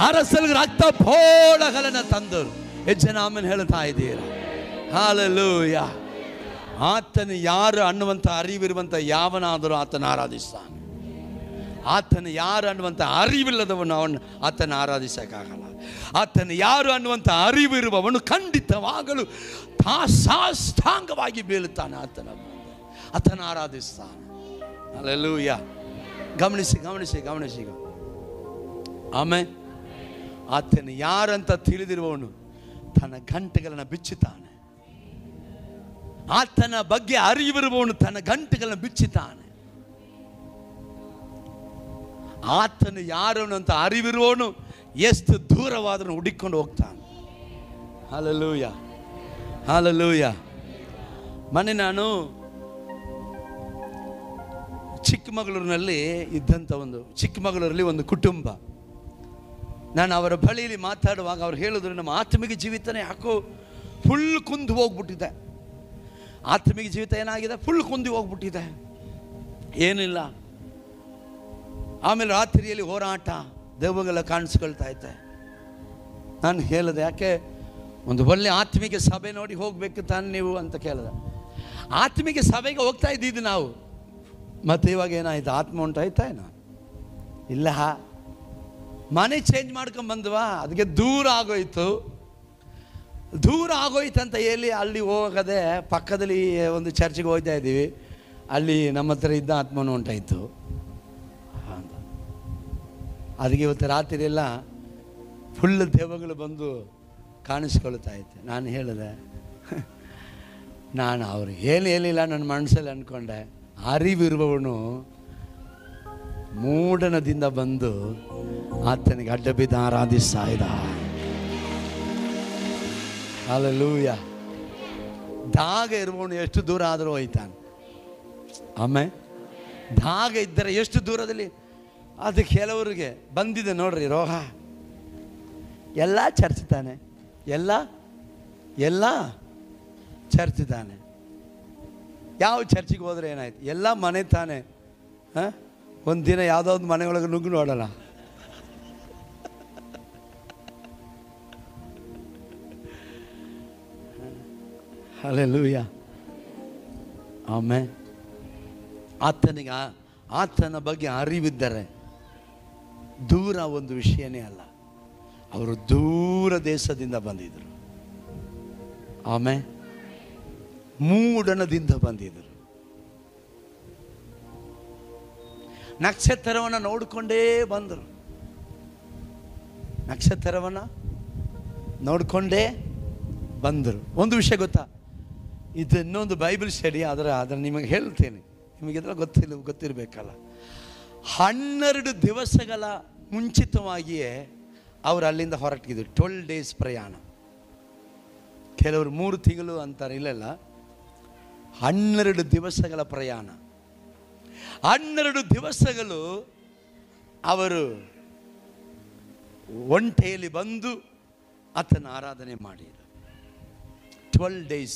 ಅರಸರುಗಳು ರಕ್ತ ಪೋಳಗಳನ್ನು ತಂದರು. ಎಷ್ಟು ಜನ ಆಮೇಲೆ ಹೇಳ್ತಾ ಇದ್ದೀರ? ಹಲ್ಲೆಲೂಯಾ. ಆತನು ಯಾರು ಅನ್ನುವಂಥ ಅರಿವಿರುವಂಥ ಯಾವನಾದರೂ ಆತನ ಆರಾಧಿಸ್ತಾನೆ. ಆತನು ಯಾರು ಅನ್ನುವಂಥ ಅರಿವಿಲ್ಲದವನು ಆತನ ಆರಾಧಿಸಕ್ಕಾಗಲ್ಲ. ಆತನು ಯಾರು ಅನ್ನುವಂಥ ಅರಿವಿರುವವನು ಖಂಡಿತವಾಗಲು ಸಾಷ್ಟಾಂಗವಾಗಿ ಬೀಳುತ್ತಾನೆ. ಆತನ ಆರಾಧಿಸ್ತಾನೆ. ಹಲ್ಲೆಲೂಯಾ. ಗಮನಿಸಿ ಗಮನಿಸಿ ಗಮನಿಸಿ. ಆಮೇಲೆ ಆತನು ಯಾರಂತ ತಿಳಿದಿರುವವನು ತನ್ನ ಗಂಟೆಗಳನ್ನು ಬಿಚ್ಚುತ್ತಾನೆ. ಆತನ ಬಗ್ಗೆ ಅರಿವಿರುವವನು ತನ್ನ ಗಂಟೆಗಳನ್ನು ಬಿಚ್ಚುತ್ತಾನೆ. ಆತನು ಯಾರು ಅಂತ ಅರಿವಿರುವವನು ಎಷ್ಟು ದೂರವಾದರೂ ಹುಡುಕೊಂಡು ಹೋಗ್ತಾನೆ. Hallelujah, hallelujah. ಮೊನ್ನೆ ನಾನು ಚಿಕ್ಕಮಗಳೂರಿನಲ್ಲಿ ಇದ್ದಂಥ ಚಿಕ್ಕಮಗಳೂರಲ್ಲಿ ಒಂದು ಕುಟುಂಬ, ನಾನು ಅವರ ಬಳಿಯಲ್ಲಿ ಮಾತಾಡುವಾಗ ಅವ್ರು ಹೇಳಿದ್ರು, ನಮ್ಮ ಆತ್ಮಿಕ ಜೀವಿತನೇ ಯಾಕೋ ಫುಲ್ ಕುಂದು ಹೋಗ್ಬಿಟ್ಟಿದೆ. ಆತ್ಮಿಕ ಜೀವಿತ ಏನಾಗಿದೆ? ಫುಲ್ ಕುಂದಿ ಹೋಗ್ಬಿಟ್ಟಿದೆ, ಏನಿಲ್ಲ. ಆಮೇಲೆ ರಾತ್ರಿಯಲ್ಲಿ ಹೋರಾಟ, ದೆವ್ವಗಳ ಕಾಣಿಸ್ಕೊಳ್ತಾ ಐತೆ. ನಾನು ಹೇಳಿದೆ, ಯಾಕೆ ಒಂದು ಒಳ್ಳೆ ಆತ್ಮಿಕ ಸಭೆ ನೋಡಿ ಹೋಗ್ಬೇಕು ತಾನೆ ನೀವು ಅಂತ ಕೇಳಿದೆ. ಆತ್ಮಿಕ ಸಭೆಗೆ ಹೋಗ್ತಾ ಇದ್ದಿದ್ದು ನಾವು, ಮತ್ತು ಇವಾಗ ಏನಾಯ್ತು? ಆತ್ಮ ಉಂಟಾಯ್ತಾ ಏನೋ? ಇಲ್ಲ, ಮನೆ ಚೇಂಜ್ ಮಾಡ್ಕೊಂಡು ಬಂದ್ವಾ, ಅದಕ್ಕೆ ದೂರ ಆಗೋಯ್ತು. ದೂರ ಆಗೋಯ್ತು ಅಂತ ಹೇಳಿ ಅಲ್ಲಿ ಹೋಗದೆ ಪಕ್ಕದಲ್ಲಿ ಒಂದು ಚರ್ಚ್ಗೆ ಹೋಗ್ತಾ ಇದ್ದೀವಿ, ಅಲ್ಲಿ ನಮ್ಮ ಹತ್ರ ಇದ್ದ ಆತ್ಮನೂ ಉಂಟಾಯಿತು ಅಂತ. ಅದಕ್ಕೆ ಇವತ್ತು ರಾತ್ರಿ ಎಲ್ಲ ಫುಲ್ ದೆವ್ವಗಳು ಬಂದು ಕಾಣಿಸ್ಕೊಳ್ತಾ ಇತ್ತು. ನಾನು ಹೇಳಿದೆ, ನಾನು ಅವರು ಏನು ಹೇಳಿಲ್ಲ, ನನ್ನ ಮನಸ್ಸಲ್ಲಿ ಅಂದ್ಕೊಂಡೆ, ಅರಿವಿರುವವನು ಮೂಡಣದಿಂದ ಬಂದು ಆತನಿಗೆ ಅಡ್ಡ ಬಿದ್ದ ಆರಾಧಿಸ್ತಾ ಇದ್ದ. ಹಲ್ಲೆಲೂಯಾ. ದಾಗ ಇರುವವನು ಎಷ್ಟು ದೂರ ಆದರೂ ಹೋಯ್ತಾನೆ. ಆಮೇಲೆ ದಾಗ ಇದ್ದರೆ ಎಷ್ಟು ದೂರದಲ್ಲಿ. ಅದು ಕೆಲವರಿಗೆ ಬಂದಿದೆ ನೋಡ್ರಿ ರೋಗ, ಎಲ್ಲ ಚರ್ಚ್ ತಾನೆ, ಎಲ್ಲ ಚರ್ಚ್ ತಾನೆ. ಯಾವ ಚರ್ಚಿಗೆ ಹೋದ್ರೆ ಏನಾಯ್ತು? ಎಲ್ಲ ಮನೆ ತಾನೆ. ಒಂದು ದಿನ ಯಾವುದೋ ಒಂದು ಮನೆಯೊಳಗೆ ನುಗ್ಗು ನೋಡೋಣ. ಹಲ್ಲೆಲೂಯಾ. ಆಮೇಲೆ ಆತನ ಬಗ್ಗೆ ಅರಿವಿದ್ದರೆ ದೂರ ಒಂದು ವಿಷಯನೇ ಅಲ್ಲ. ಅವರು ದೂರ ದೇಶದಿಂದ ಬಂದಿದ್ದರು. ಆಮೇಲೆ ಮೂಡಣದಿಂದ ಬಂದಿದ್ದರು. ನಕ್ಷತ್ರವನ್ನು ನೋಡಿಕೊಂಡೇ ಬಂದರು. ನಕ್ಷತ್ರವನ್ನು ನೋಡಿಕೊಂಡೇ ಬಂದರು. ಒಂದು ವಿಷಯ ಗೊತ್ತಾ, ಇದು ಇನ್ನೊಂದು ಬೈಬಲ್ ಸ್ಟಡಿ, ಅದನ್ನು ನಿಮಗೆ ಹೇಳ್ತೇನೆ, ನಿಮಗೆಲ್ಲ ಗೊತ್ತಿರಬೇಕಲ್ಲ. 12 ದಿವಸಗಳ ಮುಂಚಿತವಾಗಿಯೇ ಅವರು ಅಲ್ಲಿಂದ ಹೊರಟಿದ್ದು. 12 days ಪ್ರಯಾಣ. ಕೆಲವರು 3 ತಿಂಗಳು ಅಂತಾರೆ, ಇಲ್ಲಲ್ಲ, 12 ದಿವಸಗಳ ಪ್ರಯಾಣ. 12 ದಿವಸಗಳು ಅವರು ಒಂಟೆಯಲ್ಲಿ ಬಂದು ಆತನ ಆರಾಧನೆ ಮಾಡಿದರು. 12 days.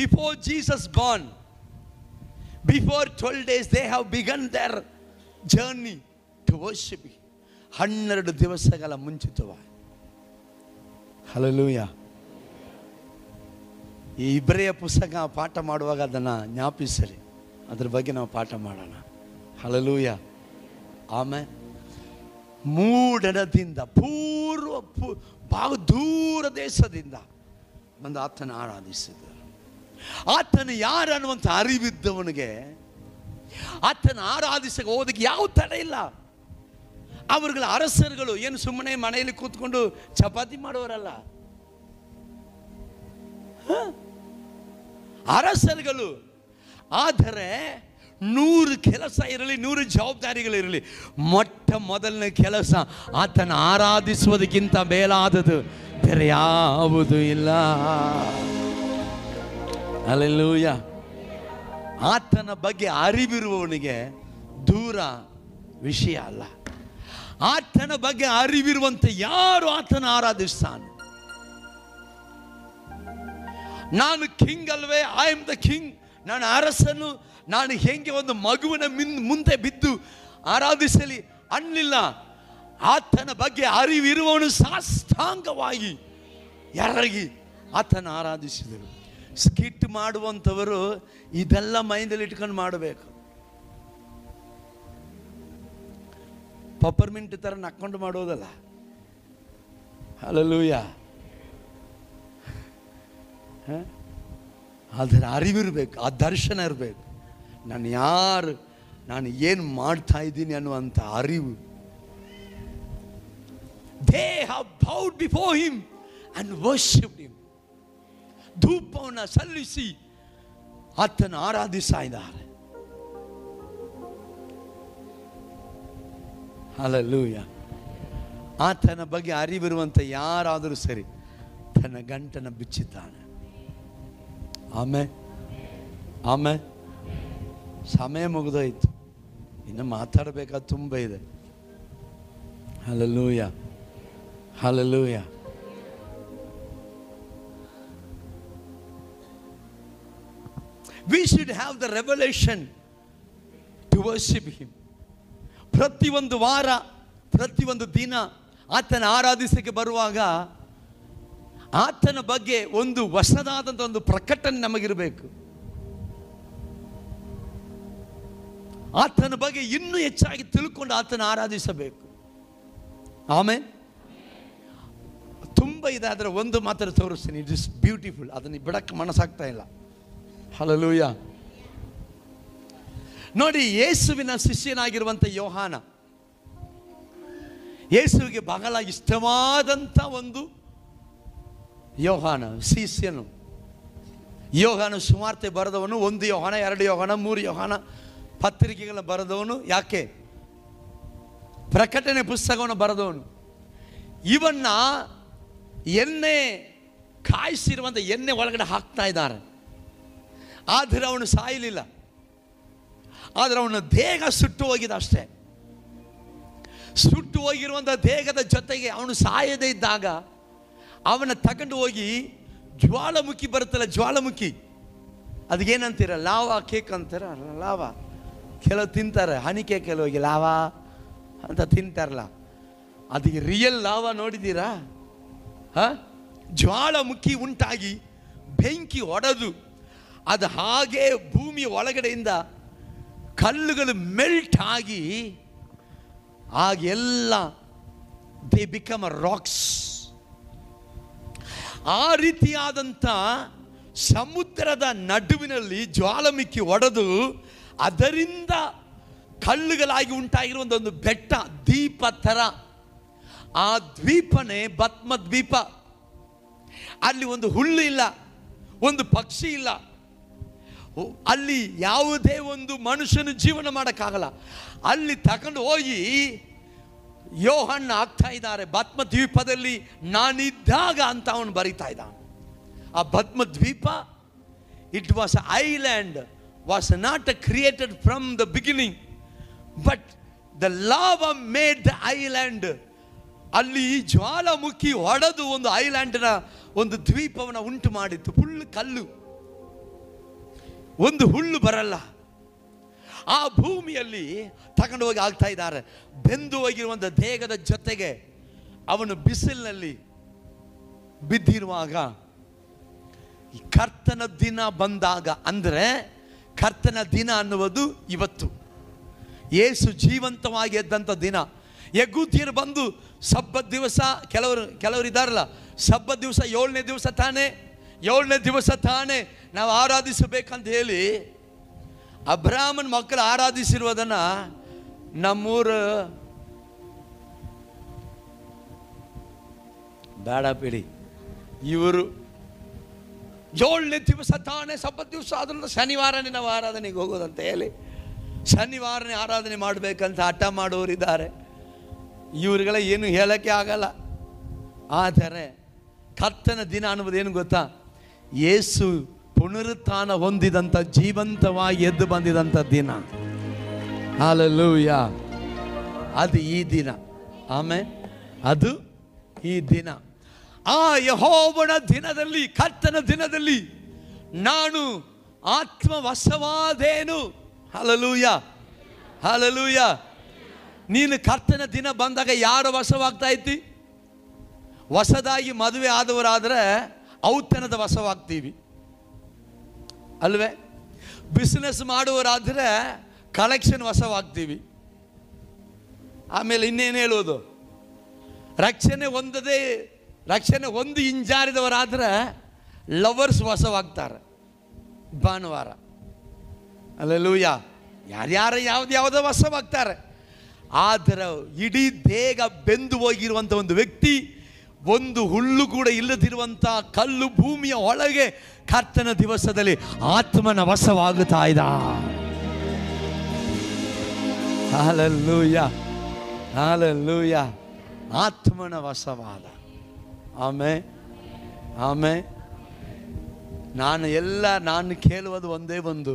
Before Jesus born, before 12 days they have begun their journey to worship Him. 12 ದಿವಸಗಳ ಮುಂಚಿತವಾಗಿ. ಹಲ್ಲೆಲೂಯಾ. ಈ ಇಬ್ರಿಯ ಪುಸ್ತಕ ಪಾಠ ಮಾಡುವಾಗ ಅದನ್ನು ಜ್ಞಾಪಿಸಲಿ, ಅದ್ರ ಬಗ್ಗೆ ನಾವು ಪಾಠ ಮಾಡೋಣ. ಹಲ್ಲೆಲೂಯಾ. ಆಮೇಲೆ ಮೂಡಣದಿಂದ ಬಹು ದೂರ ದೇಶದಿಂದ ಬಂದು ಆತನ ಆರಾಧಿಸಿದರು. ಆತನ ಯಾರು ಅನ್ನುವಂಥ ಅರಿವಿದ್ದವನಿಗೆ ಆತನ ಆರಾಧಿಸಕ್ಕೆ ಹೋದಕ್ಕೆ ಯಾವ ತಡೆ ಇಲ್ಲ. ಅವರುಗಳ ಅರಸರುಗಳು ಏನು ಸುಮ್ಮನೆ ಮನೆಯಲ್ಲಿ ಕೂತ್ಕೊಂಡು ಚಪಾತಿ ಮಾಡುವರಲ್ಲ. ಅರಸರುಗಳು. ಆದರೆ 100 ಕೆಲಸ ಇರಲಿ, 100 ಜವಾಬ್ದಾರಿಗಳಿರಲಿ, ಮೊಟ್ಟ ಮೊದಲನೇ ಕೆಲಸ ಆತನ ಆರಾಧಿಸುವುದಕ್ಕಿಂತ ಮೇಲಾದದು ಬೇರೆ ಯಾವುದೂ ಇಲ್ಲ. ಹಲ್ಲೆಲೂಯಾ. ಆತನ ಬಗ್ಗೆ ಅರಿವಿರುವವನಿಗೆ ದೂರ ವಿಷಯ ಅಲ್ಲ. ಆತನ ಬಗ್ಗೆ ಅರಿವಿರುವಂತೆ ಯಾರು ಆತನ ಆರಾಧಿಸ್ತಾನೆ. ನಾನು ಕಿಂಗ್ ಅಲ್ವೇ, ಐ ಆಮ್ ದ ಕಿಂಗ್, ನಾನು ಅರಸನು, ನಾನು ಹೆಂಗೆ ಒಂದು ಮಗುವಿನ ಮುಂದೆ ಬಿದ್ದು ಆರಾಧಿಸಲಿ ಅನ್ನಲಿಲ್ಲ. ಆತನ ಬಗ್ಗೆ ಅರಿವಿರುವವನು ಸಾಷ್ಟಾಂಗವಾಗಿ ಎರಗಿ ಆತನ ಆರಾಧಿಸಿದರು. ಸ್ಕಿಟ್ ಮಾಡುವಂಥವರು ಇದೆಲ್ಲ ಮೈಂಡಲ್ಲಿ ಇಟ್ಕೊಂಡು ಮಾಡಬೇಕು. ಪಪ್ಪರ್ಮಿಂಟ್ ಥರ ನಕ್ಕೊಂಡು ಮಾಡೋದಲ್ಲ. ಹಲ್ಲೆಲೂಯಾ. ಅದರ ಅರಿವಿರಬೇಕು, ಆ ದರ್ಶನ ಇರಬೇಕು. ನಾನು ಏನು ಮಾಡ್ತಾ ಇದ್ದೀನಿ ಅನ್ನುವಂಥ ಅರಿವು. They have bowed before Him and worshipped Him. ಧೂಪವನ್ನು ಸಲ್ಲಿಸಿ ಆತನ ಆರಾಧಿಸ್ತಾ ಇದ್ದಾರೆ. ಹಲ್ಲೆಲೂಯಾ. ಆತನ ಬಗ್ಗೆ ಅರಿವಿರುವಂಥ ಯಾರಾದರೂ ಸರಿ ತನ್ನ ಗಂಟನ್ನು ಬಿಚ್ಚಿದ್ದಾನೆ. ಆಮೇಲೆ ಸಮಯ ಮುಗಿದೋಯ್ತು, ಇನ್ನು ಮಾತಾಡಬೇಕಾದ ತುಂಬ ಇದೆ. Hallelujah. Hallelujah. We should have the revelation to worship Him. ಪ್ರತಿಯೊಂದು ವಾರ, ಪ್ರತಿಯೊಂದು ದಿನ ಆತನ ಆರಾಧಿಸಕ್ಕೆ ಬರುವಾಗ ಆತನ ಬಗ್ಗೆ ಒಂದು ಹೊಸದಾದಂಥ ಒಂದು ಪ್ರಕಟಣೆ ನಮಗಿರಬೇಕು. ಆತನ ಬಗ್ಗೆ ಇನ್ನೂ ಹೆಚ್ಚಾಗಿ ತಿಳ್ಕೊಂಡು ಆತನ ಆರಾಧಿಸಬೇಕು. ಆಮೇಲೆ ತುಂಬ ಇದೆ, ಅದರ ಒಂದು ಮಾತ್ರ ತೋರಿಸ್ತೀನಿ. It is beautiful. ಅದನ್ನು ಬಿಡಕ್ಕೆ ಮನಸ್ಸಾಗ್ತಾ ಇಲ್ಲ. ಹಲ್ಲೆಲೂಯಾ. ನೋಡಿ, ಯೇಸುವಿನ ಶಿಷ್ಯನಾಗಿರುವಂಥ ಯೋಹಾನ, ಯೇಸುವಿಗೆ ಬಹಳ ಇಷ್ಟವಾದಂಥ ಒಂದು ಯೋಹಾನ ಶಿಷ್ಯನು. ಯೋಹಾನ ಸುವಾರ್ತೆ ಬರೆದವನು. 1 ಯೋಹಾನ, 2 ಯೋಹಾನ, 3 ಯೋಹಾನ ಪತ್ರಿಕೆಗಳ ಬರೆದವನು. ಯಾಕೆ? ಪ್ರಕಟಣೆ ಪುಸ್ತಕವನ್ನು ಬರೆದವನು. ಇವನ್ನ ಎಣ್ಣೆ ಕಾಯಿಸಿರುವಂಥ ಎಣ್ಣೆ ಒಳಗಡೆ ಹಾಕ್ತಾ ಇದ್ದಾರೆ. ಆದರೆ ಅವನು ಸಾಯಲಿಲ್ಲ. ಆದರೆ ಅವನ ದೇಹ ಸುಟ್ಟು ಹೋಗಿದೆ ಅಷ್ಟೇ. ಸುಟ್ಟು ಹೋಗಿರುವಂಥ ದೇಹದ ಜೊತೆಗೆ ಅವನು ಸಾಯದೇ ಇದ್ದಾಗ ಅವನ ತಗೊಂಡು ಹೋಗಿ ಜ್ವಾಲಾಮುಖಿ ಬರುತ್ತಲ್ಲ, ಜ್ವಾಲಾಮುಖಿ, ಅದಕ್ಕೇನಂತೀರ? ಲಾವಾ ಕೇಕ್ ಅಂತಾರ. ಲಾವಾ ಕೆಲವು ತಿಂತಾರೆ, ಹನಿ ಕೇಕ್ ಎಲ್ಲ ಹೋಗಿ ಲಾವಾ ಅಂತ ತಿಂತಾರಲ್ಲ, ಅದಕ್ಕೆ ರಿಯಲ್ ಲಾವಾ ನೋಡಿದ್ದೀರಾ? ಜ್ವಾಲಾಮುಖಿ ಉಂಟಾಗಿ ಬೆಂಕಿ ಹೊಡೆದು ಅದು ಹಾಗೆ ಭೂಮಿಯ ಒಳಗಡೆಯಿಂದ ಕಲ್ಲುಗಳು ಮೆಲ್ಟ್ ಆಗಿ ಆಗೆಲ್ಲ ದೇ ಬಿಕಮ್ ಅ ರಾಕ್ಸ್. ಆ ರೀತಿಯಾದಂಥ ಸಮುದ್ರದ ನಡುವಿನಲ್ಲಿ ಜ್ವಾಲಾಮುಖಿ ಒಡೆದು ಅದರಿಂದ ಕಲ್ಲುಗಳಾಗಿ ಉಂಟಾಗಿರುವ ಒಂದು ಬೆಟ್ಟ, ದ್ವೀಪ ಥರ. ಆ ದ್ವೀಪನೇ ಭಸ್ಮ ದ್ವೀಪ. ಅಲ್ಲಿ ಒಂದು ಹುಲ್ಲು ಇಲ್ಲ, ಒಂದು ಪಕ್ಷಿ ಇಲ್ಲ, ಅಲ್ಲಿ ಯಾವುದೇ ಒಂದು ಮನುಷ್ಯನ ಜೀವನ ಮಾಡೋಕ್ಕಾಗಲ್ಲ. ಅಲ್ಲಿ ತಗೊಂಡು ಹೋಗಿ ಯೋಹನ್ನ ಆಗ್ತಾ ಇದ್ದಾರೆ, ಭಸ್ಮ ದ್ವೀಪದಲ್ಲಿ ನಾನಿದ್ದಾಗ ಅಂತ ಅವನು ಬರೀತಾ ಇದ್ದ. ಆ ಭಸ್ಮ ದ್ವೀಪ, it was island, was not created from the beginning, but the lava made the island. ಅಲ್ಲಿ ಜ್ವಾಲಾಮುಖಿ ಹೊಡೆದು ಒಂದು ಐಲ್ಯಾಂಡ್ನ ಒಂದು ದ್ವೀಪವನ್ನು ಉಂಟು ಮಾಡಿತ್ತು. ಫುಲ್ ಕಲ್ಲು, ಒಂದು ಹುಲ್ಲು ಬರಲ್ಲ. ಆ ಭೂಮಿಯಲ್ಲಿ ತಗೊಂಡು ಹೋಗಿ ಆಗ್ತಾ ಇದ್ದಾರೆ. ಬೆಂದು ಹೋಗಿರುವಂಥ ದೇಹದ ಜೊತೆಗೆ ಅವನು ಬಿಸಿಲಿನಲ್ಲಿ ಬಿದ್ದಿರುವಾಗ ಕರ್ತನ ದಿನ ಬಂದಾಗ, ಅಂದರೆ ಕರ್ತನ ದಿನ ಅನ್ನುವುದು ಇವತ್ತು, ಯೇಸು ಜೀವಂತವಾಗಿ ಎದ್ದಂಥ ದಿನ. ಯೆಹೂದ್ಯರು ಬಂದು ಸಬ್ಬತ್ ದಿವಸ, ಕೆಲವರು ಇದ್ದಾರಲ್ಲ, ಸಬ್ಬತ್ ದಿವಸ 7ನೇ ದಿವಸ ತಾನೇ, 7ನೇ ದಿವಸ ತಾನೇ ನಾವು ಆರಾಧಿಸಬೇಕಂತ ಹೇಳಿ ಅಬ್ರಾಹ್ಮನ್ ಮಕ್ಕಳು ಆರಾಧಿಸಿರುವುದನ್ನು ನಮ್ಮೂರ ಬೇಡ ಬಿಡಿ, ಇವರು 7ನೇ ದಿವಸ ತಾನೇ ಸಬ್ಬತ್ ದಿವಸ, ಅದನ್ನು ಶನಿವಾರನೇ ನಾವು ಆರಾಧನೆಗೆ ಹೋಗೋದಂತ ಹೇಳಿ ಶನಿವಾರನೇ ಆರಾಧನೆ ಮಾಡಬೇಕಂತ ಹಠ ಮಾಡೋರಿದ್ದಾರೆ. ಇವರುಗಳ ಏನು ಹೇಳಕ್ಕೆ ಆಗಲ್ಲ. ಆದರೆ ಕರ್ತನ ದಿನ ಅನ್ನುವುದೇನು ಗೊತ್ತಾ? ಯೇಸು ಪುನರುತ್ಥಾನ ಹೊಂದಿದಂಥ, ಜೀವಂತವಾಗಿ ಎದ್ದು ಬಂದಿದಂಥ ದಿನ. ಹಲ್ಲೆಲೂಯಾ. ಅದು ಈ ದಿನ. ಆಮೆನ್. ಅದು ಈ ದಿನ. ಆ ಯೆಹೋವನ ದಿನದಲ್ಲಿ, ಕರ್ತನ ದಿನದಲ್ಲಿ ನಾನು ಆತ್ಮವಶವಾದೇನು. Hallelujah, hallelujah. ನೀನು ಕರ್ತನ ದಿನ ಬಂದಾಗ ಯಾರು ವಶವಾಗ್ತಾ ಇದ್ದಿ? ಹೊಸದಾಗಿ ಮದುವೆ ಆದವರಾದರೆ ಔತಣದ ವಶವಾಗ್ತೀವಿ ಅಲ್ವೇ? ಬಿಸ್ನೆಸ್ ಮಾಡುವವರಾದರೆ ಕಲೆಕ್ಷನ್ ವಶವಾಗ್ತೀವಿ. ಆಮೇಲೆ ಇನ್ನೇನು ಹೇಳೋದು? ರಕ್ಷಣೆ ಹೊಂದಿ ಹಿಂಜಾರಿದವರಾದರೆ ಲವರ್ಸ್ ವಶವಾಗ್ತಾರೆ ಭಾನುವಾರ. ಹಲ್ಲೆಲೂಯಾ. ಯಾವ್ದ್ಯಾವುದೋ ವಶವಾಗ್ತಾರೆ. ಆದರೆ ಇಡೀ ದೇಹ ಬೆಂದು ಹೋಗಿರುವಂಥ ಒಂದು ವ್ಯಕ್ತಿ, ಒಂದು ಹುಲ್ಲು ಕೂಡ ಇಲ್ಲದಿರುವಂಥ ಕಲ್ಲು ಭೂಮಿಯ ಒಳಗೆ ಕರ್ತನ ದಿವಸದಲ್ಲಿ ಆತ್ಮನ ವಶವಾಗುತ್ತಾ ಇದ್ದ. Hallelujah, hallelujah. ಆತ್ಮನ ವಶವಾದ. Amen, amen. ನಾನು ಕೇಳುವುದು ಒಂದೇ ಒಂದು,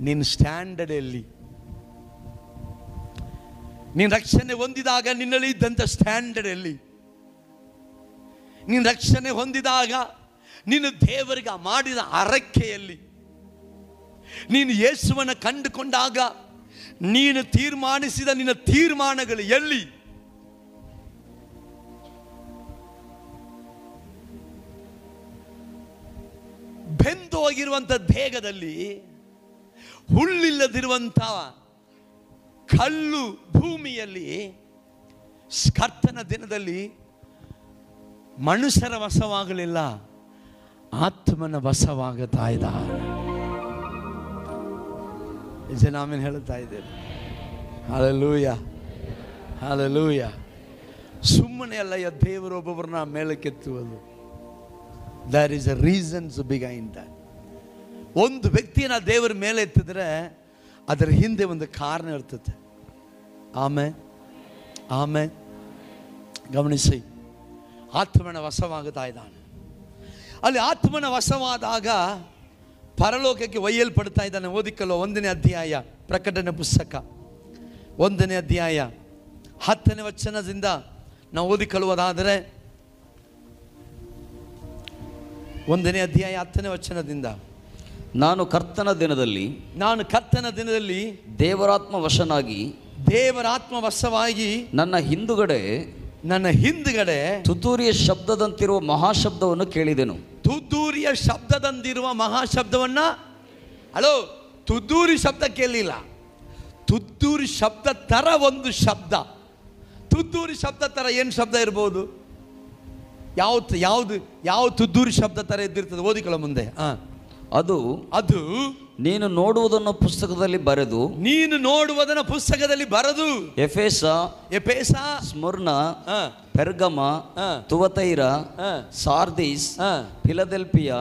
ನಿನ್ನ ಸ್ಟ್ಯಾಂಡರ್ಡ್ ಎಲ್ಲಿ? ನೀನು ರಕ್ಷಣೆ ಹೊಂದಿದಾಗ ನಿನ್ನಲ್ಲಿ ಇದ್ದಂಥ ಸ್ಟ್ಯಾಂಡರ್ಡ್ ಎಲ್ಲಿ? ನೀನು ರಕ್ಷಣೆ ಹೊಂದಿದಾಗ ನೀನು ದೇವರಿಗೆ ಮಾಡಿದ ಹರಕೆಯಲ್ಲಿ, ನೀನು ಯೇಸುವನ್ನು ಕಂಡುಕೊಂಡಾಗ ನೀನು ತೀರ್ಮಾನಿಸಿದ ನಿನ್ನ ತೀರ್ಮಾನಗಳು ಎಲ್ಲಿ? ಬೆಂದು ಹೋಗಿರುವಂಥ ದೇಹದಲ್ಲಿ, ಹುಲ್ಲಿಲ್ಲದಿರುವಂಥ ಕಲ್ಲು ಭೂಮಿಯಲ್ಲಿ, ಕರ್ತನ ದಿನದಲ್ಲಿ ಮನುಷ್ಯರ ವಶವಾಗಲಿಲ್ಲ, ಆತ್ಮನ ವಶವಾಗುತ್ತಾ ಇದ್ದ. ಆಮೆನ್ ಹೇಳ್ತಾ ಇದ್ದೇನೆ. Hallelujah, hallelujah. ಸುಮ್ಮನೆ ಅಲ್ಲ ದೇವರು ಒಬ್ಬೊಬ್ಬರನ್ನ ಮೇಲಕ್ಕೆತ್ತುವುದು. There is a reasons behind that. ಒಂದು ವ್ಯಕ್ತಿಯನ್ನು ದೇವರ ಮೇಲೆ ಎತ್ತಿದ್ರೆ ಅದರ ಹಿಂದೆ ಒಂದು ಕಾರಣ ಇರ್ತದೆ. ಆಮೇನ್, ಆಮೇನ್. ಗಮನಿಸಿ, ಆತ್ಮನ ವಶವಾಗುತ್ತಾ ಇದ್ದಾನೆ. ಅಲ್ಲಿ ಆತ್ಮನ ವಶವಾದಾಗ ಪರಲೋಕಕ್ಕೆ ಒಯ್ಯಲ್ಪಡ್ತಾ ಇದ್ದಾನೆ. ಓದಿಕೊಳ್ಳೋ 1ನೇ ಅಧ್ಯಾಯ, ಪ್ರಕಟಣೆ ಪುಸ್ತಕ 1ನೇ ಅಧ್ಯಾಯ 10ನೇ ವಚನದಿಂದ ನಾವು ಓದಿಕೊಳ್ಳುವುದಾದರೆ, 1ನೇ ಅಧ್ಯಾಯ 10ನೇ ವಚನದಿಂದ, ನಾನು ಕರ್ತನ ದಿನದಲ್ಲಿ ದೇವರಾತ್ಮ ವಶವಾಗಿ ನನ್ನ ಹಿಂದುಗಡೆ ತುತ್ತೂರಿಯ ಶಬ್ದದಂತಿರುವ ಮಹಾಶಬ್ದವನ್ನು ಕೇಳಿದೆನು. ತುತ್ತೂರಿಯ ಶಬ್ದದಂತಿರುವ ಮಹಾಶಬ್ದವನ್ನ, ಹಲೋ, ತುತ್ತೂರಿ ಶಬ್ದ ಕೇಳಲಿಲ್ಲ, ತುತ್ತೂರಿ ಶಬ್ದ ತರ ಒಂದು ಶಬ್ದ. ತುತ್ತೂರಿ ಶಬ್ದ ತರ ಏನು ಶಬ್ದ ಇರ್ಬೋದು? ಯಾವ ತುತ್ತೂರಿ ಶಬ್ದ ತರ ಇದ್ದಿರ್ತದೆ? ಓದಿಕೊಳ್ಳ ಮುಂದೆ. ಅದು ನೀನು ನೋಡುವುದನ್ನು ಪುಸ್ತಕದಲ್ಲಿ ಬರೆದು ಎಫೆಸ, ಸ್ಮರ್ನ, ಪೆರ್ಗಮ, ತುವತೈರ, ಸಾರ್ದಿಸ್, ಫಿಲದೆಲ್ಫಿಯಾ,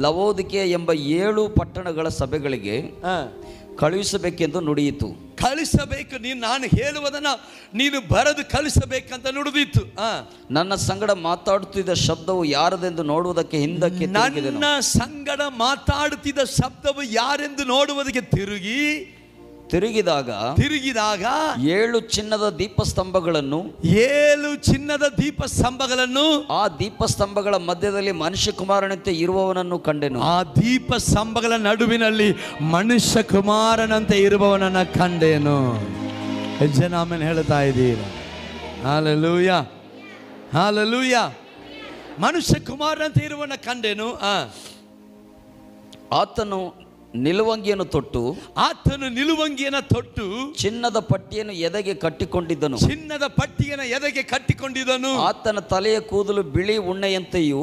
ಲವೋದಿಕೇಯ ಎಂಬ 7 ಪಟ್ಟಣಗಳ ಸಭೆಗಳಿಗೆ ಕಳುಹಿಸಬೇಕೆಂದು ನುಡಿಯಿತು. ಕಳಿಸಬೇಕು, ನಾನು ಹೇಳುವುದನ್ನ ನೀನು ಬರೆದು ಕಳಿಸಬೇಕಂತ ನುಡಿದಿತ್ತು. ನನ್ನ ಸಂಗಡ ಮಾತಾಡುತ್ತಿದ್ದ ಶಬ್ದವು ಯಾರದೆಂದು ನೋಡುವುದಕ್ಕೆ ಹಿಂದಕ್ಕೆ ನನ್ನ ಸಂಗಡ ಮಾತಾಡುತ್ತಿದ್ದ ಶಬ್ದವು ಯಾರೆಂದು ನೋಡುವುದಕ್ಕೆ ತಿರುಗಿದಾಗ 7 ಚಿನ್ನದ ದೀಪಸ್ತಂಭಗಳನ್ನು ಆ ದೀಪಸ್ತಂಭಗಳ ಮಧ್ಯದಲ್ಲಿ ಮನುಷ್ಯಕುಮಾರನಂತೆ ಇರುವವನನ್ನು ಕಂಡೆನು. ಆ ದೀಪಸ್ತಂಭಗಳ ನಡುವಿನಲ್ಲಿ ಮನುಷ್ಯಕುಮಾರನಂತೆ ಇರುವವನನ್ನು ಕಂಡೆನು. ಜನ ಆಮೇಲೆ ಹೇಳ್ತಾ ಇದ್ದೀರಾ? Hallelujah, hallelujah. ಮನುಷ್ಯಕುಮಾರನಂತೆ ಇರುವವನ ಕಂಡೆನು. ಆತನು ನಿಲುವಂಗಿಯನ್ನು ತೊಟ್ಟು ಚಿನ್ನದ ಪಟ್ಟಿಯನ್ನು ಎದೆಗೆ ಕಟ್ಟಿಕೊಂಡಿದ್ದನು. ಆತನ ತಲೆಯ ಕೂದಲು ಬಿಳಿ ಉಣ್ಣೆಯಂತೆಯೂ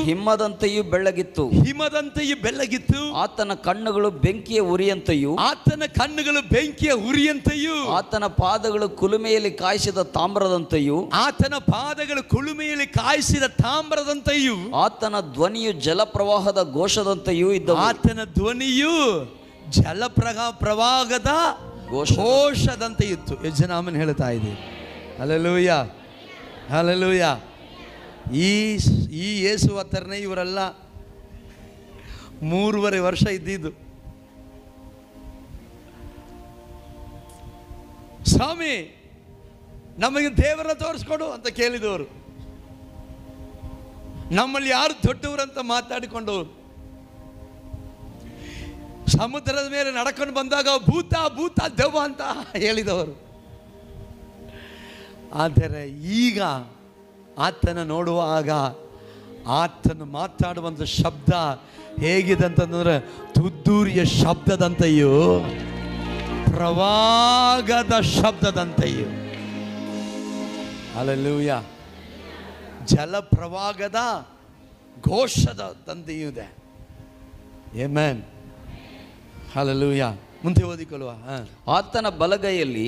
ಹಿಮ್ಮದಂತೆಯೂ ಬೆಳ್ಳಗಿತ್ತು. ಆತನ ಕಣ್ಣುಗಳು ಬೆಂಕಿಯ ಉರಿಯಂತೆಯೂ ಆತನ ಪಾದಗಳು ಕುಲುಮೆಯಲ್ಲಿ ಕಾಯಿಸಿದ ತಾಮ್ರದಂತೆಯೂ ಆತನ ಧ್ವನಿಯು ಜಲಪ್ರವಾಹದ ಘೋಷದಂತೆಯೂ ಇದ್ದವು. ಆತನ ಧ್ವನಿಯು ಪ್ರವಾಹದ ಘೋಷದಂತೆ ಇತ್ತು. ಯಜ್ಜನಾಮನ್ ಹೇಳ್ತಾ ಇದ್ದೀವಿ. Hallelujah, hallelujah. ಈ ಯೇಸು ಹತ್ರನೇ ಇವರೆಲ್ಲ 3.5 ವರ್ಷ ಇದ್ದಿದ್ದು. ಸ್ವಾಮಿ ನಮಗೆ ದೇವರನ್ನ ತೋರಿಸ್ಕೊಡು ಅಂತ ಕೇಳಿದವರು, ನಮ್ಮಲ್ಲಿ ಯಾರು ದೊಡ್ಡವರಂತ ಮಾತಾಡಿಕೊಂಡವರು, ಸಮುದ್ರದ ಮೇಲೆ ನಡ್ಕೊಂಡು ಬಂದಾಗ ಭೂತ ಭೂತ ದೆವ್ವ ಅಂತ ಹೇಳಿದವರು. ಆದರೆ ಈಗ ಆತನ ನೋಡುವಾಗ ಆತನ ಮಾತಾಡುವಂಥ ಶಬ್ದ ಹೇಗಿದೆ ಅಂತಂದ್ರೆ ತುದ್ದೂರಿಯ ಶಬ್ದದಂತೆಯೂ ಪ್ರವಾಹದ ಶಬ್ದದಂತೆಯೂ. ಹಲ್ಲೆಲೂಯಾ. ಜಲಪ್ರವಾಹದ ಘೋಷದಂತೆಯೂ ಇದೆ. Amen, hallelujah. ಮುಂದೆ ಓದಿಕೊಳ್ಳುವ. ಆತನ ಬಲಗೈಯಲ್ಲಿ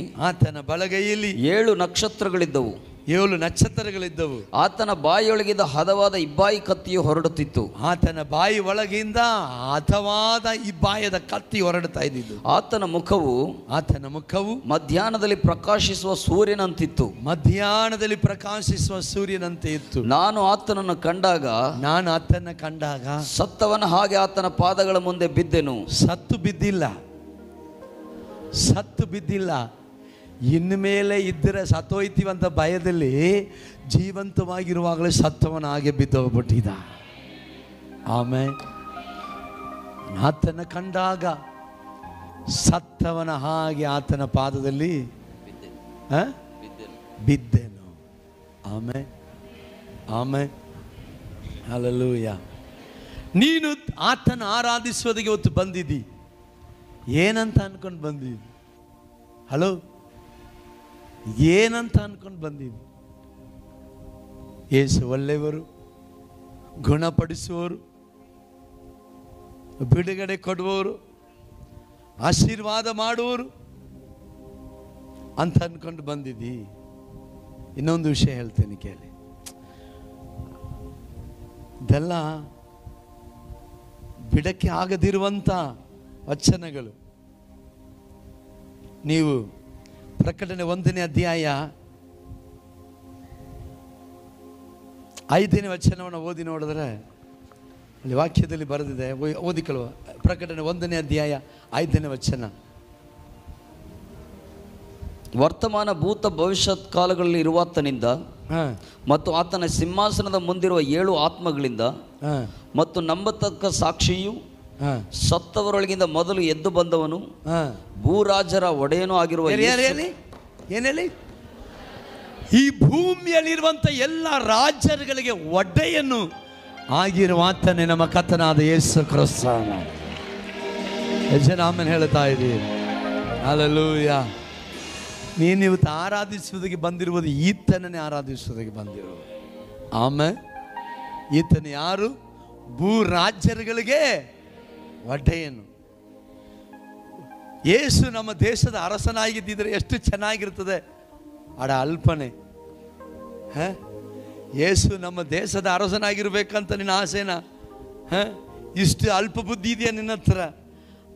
7 ನಕ್ಷತ್ರಗಳಿದ್ದವು. 7 ನಕ್ಷತ್ರಗಳಿದ್ದವು. ಆತನ ಬಾಯಿಯೊಳಗಿಂದ ಹದವಾದ ಇಬ್ಬಾಯಿ ಕತ್ತಿಯು ಹೊರಡುತ್ತಿತ್ತು. ಆತನ ಬಾಯಿ ಒಳಗಿಂದ ಹದವಾದ ಇಬ್ಬಾಯದ ಕತ್ತಿ ಹೊರಡುತ್ತಾ ಇದ್ದಿದ್ದು. ಆತನ ಮುಖವು ಮಧ್ಯಾಹ್ನದಲ್ಲಿ ಪ್ರಕಾಶಿಸುವ ಸೂರ್ಯನಂತೆ ಇತ್ತು. ನಾನು ಆತನನ್ನು ಕಂಡಾಗ ಸತ್ತವನ ಹಾಗೆ ಆತನ ಪಾದಗಳ ಮುಂದೆ ಬಿದ್ದೆನು. ಸತ್ತು ಬಿದ್ದಿಲ್ಲ. ಇನ್ನು ಮೇಲೆ ಇದ್ದರೆ ಸತ್ತೋಯ್ತೀವಂತ ಭಯದಲ್ಲಿ ಜೀವಂತವಾಗಿರುವಾಗಲೇ ಸತ್ತವನ ಹಾಗೆ ಬಿದ್ದೋಗ್ಬಿಟ್ಟಿದ್ದ. ಆಮೇಲೆ ಆತನ ಕಂಡಾಗ ಸತ್ತವನ ಹಾಗೆ ಆತನ ಪಾದದಲ್ಲಿ ಬಿದ್ದೆನು. ಆಮೇಲೆ ಹಲ್ಲೆಲೂಯಾ. ನೀನು ಆತನ ಆರಾಧಿಸುವುದಕ್ಕೆ ಇವತ್ತು ಬಂದಿದ್ದಿ. ಏನಂತ ಅನ್ಕೊಂಡು ಬಂದಿದ್ದಿ? ಹಲೋ, ಏನಂತ ಅನ್ಕೊಂಡು ಬಂದಿದ್ದಿ? ಯೇಸು ಒಳ್ಳೆಯವರು, ಗುಣಪಡಿಸುವವರು, ಬಿಡುಗಡೆ ಕೊಡುವವರು, ಆಶೀರ್ವಾದ ಮಾಡುವವರು ಅಂತ ಅನ್ಕೊಂಡು ಬಂದಿದ್ದಿ. ಇನ್ನೊಂದು ವಿಷಯ ಹೇಳ್ತೇನೆ ಕೇಳಿ. ಇದೆಲ್ಲ ಬಿಡಕ್ಕೆ ಆಗದಿರುವಂಥ ವಚನಗಳು. ನೀವು ಪ್ರಕಟಣೆ 1ನೇ ಅಧ್ಯಾಯ 5ನೇ ವಚನವನ್ನು ಓದಿ ನೋಡಿದ್ರೆ ಅಲ್ಲಿ ವಾಕ್ಯದಲ್ಲಿ ಬರೆದಿದೆ. ಓದಿಕೊಳ್ಳುವ. ಪ್ರಕಟಣೆ 1ನೇ ಅಧ್ಯಾಯ 5ನೇ ವಚನ. ವರ್ತಮಾನ ಭೂತ ಭವಿಷ್ಯತ್ ಕಾಲಗಳಲ್ಲಿ ಇರುವಾತನಿಂದ ಮತ್ತು ಆತನ ಸಿಂಹಾಸನದ ಮುಂದಿರುವ 7 ಆತ್ಮಗಳಿಂದ ಮತ್ತು ನಂಬತಕ್ಕ ಸಾಕ್ಷಿಯು ಸತ್ತವರೊಳಗಿಂದ ಮೊದಲು ಎದ್ದು ಬಂದವನು ಭೂರಾಜರ ಒಡೆಯನೂ ಆಗಿರುವ ಈ ಭೂಮಿಯಲ್ಲಿರುವಂತ ಎಲ್ಲ ರಾಜರುಗಳಿಗೆ ಒಡೆಯನು ಆಗಿರುವಾತನೇ ನಮ್ಮ ಕರ್ತನಾದ ಯೇಸು ಕ್ರಿಸ್ತ. ಆಮೆನ್ ಹೇಳ್ತಾ ಇದ್ದೀವಿ. ಹಲ್ಲೆಲೂಯಾ. ನೀನು ಇವತ್ತು ಆರಾಧಿಸುವುದಕ್ಕೆ ಬಂದಿರುವುದು ಈತನನ್ನೇ ಆರಾಧಿಸುವುದಕ್ಕೆ ಬಂದಿರುವುದು. ಆಮೇಲೆ ಈತನ ಯಾರು? ಭೂ ರಾಜ್ಯಗಳಿಗೆ ಒಡೆಯನು. ಯೇಸು ನಮ್ಮ ದೇಶದ ಅರಸನಾಗಿದ್ದಿದ್ರೆ ಎಷ್ಟು ಚೆನ್ನಾಗಿರ್ತದೆ. ಅಡ ಅಲ್ಪನೆ. ಯೇಸು ನಮ್ಮ ದೇಶದ ಅರಸನಾಗಿರ್ಬೇಕಂತ ನಿನ್ನ ಆಸೆನಾ? ಇಷ್ಟು ಅಲ್ಪ ಬುದ್ಧಿ ಇದೆಯಾ ನಿನ್ನ ಹತ್ರ?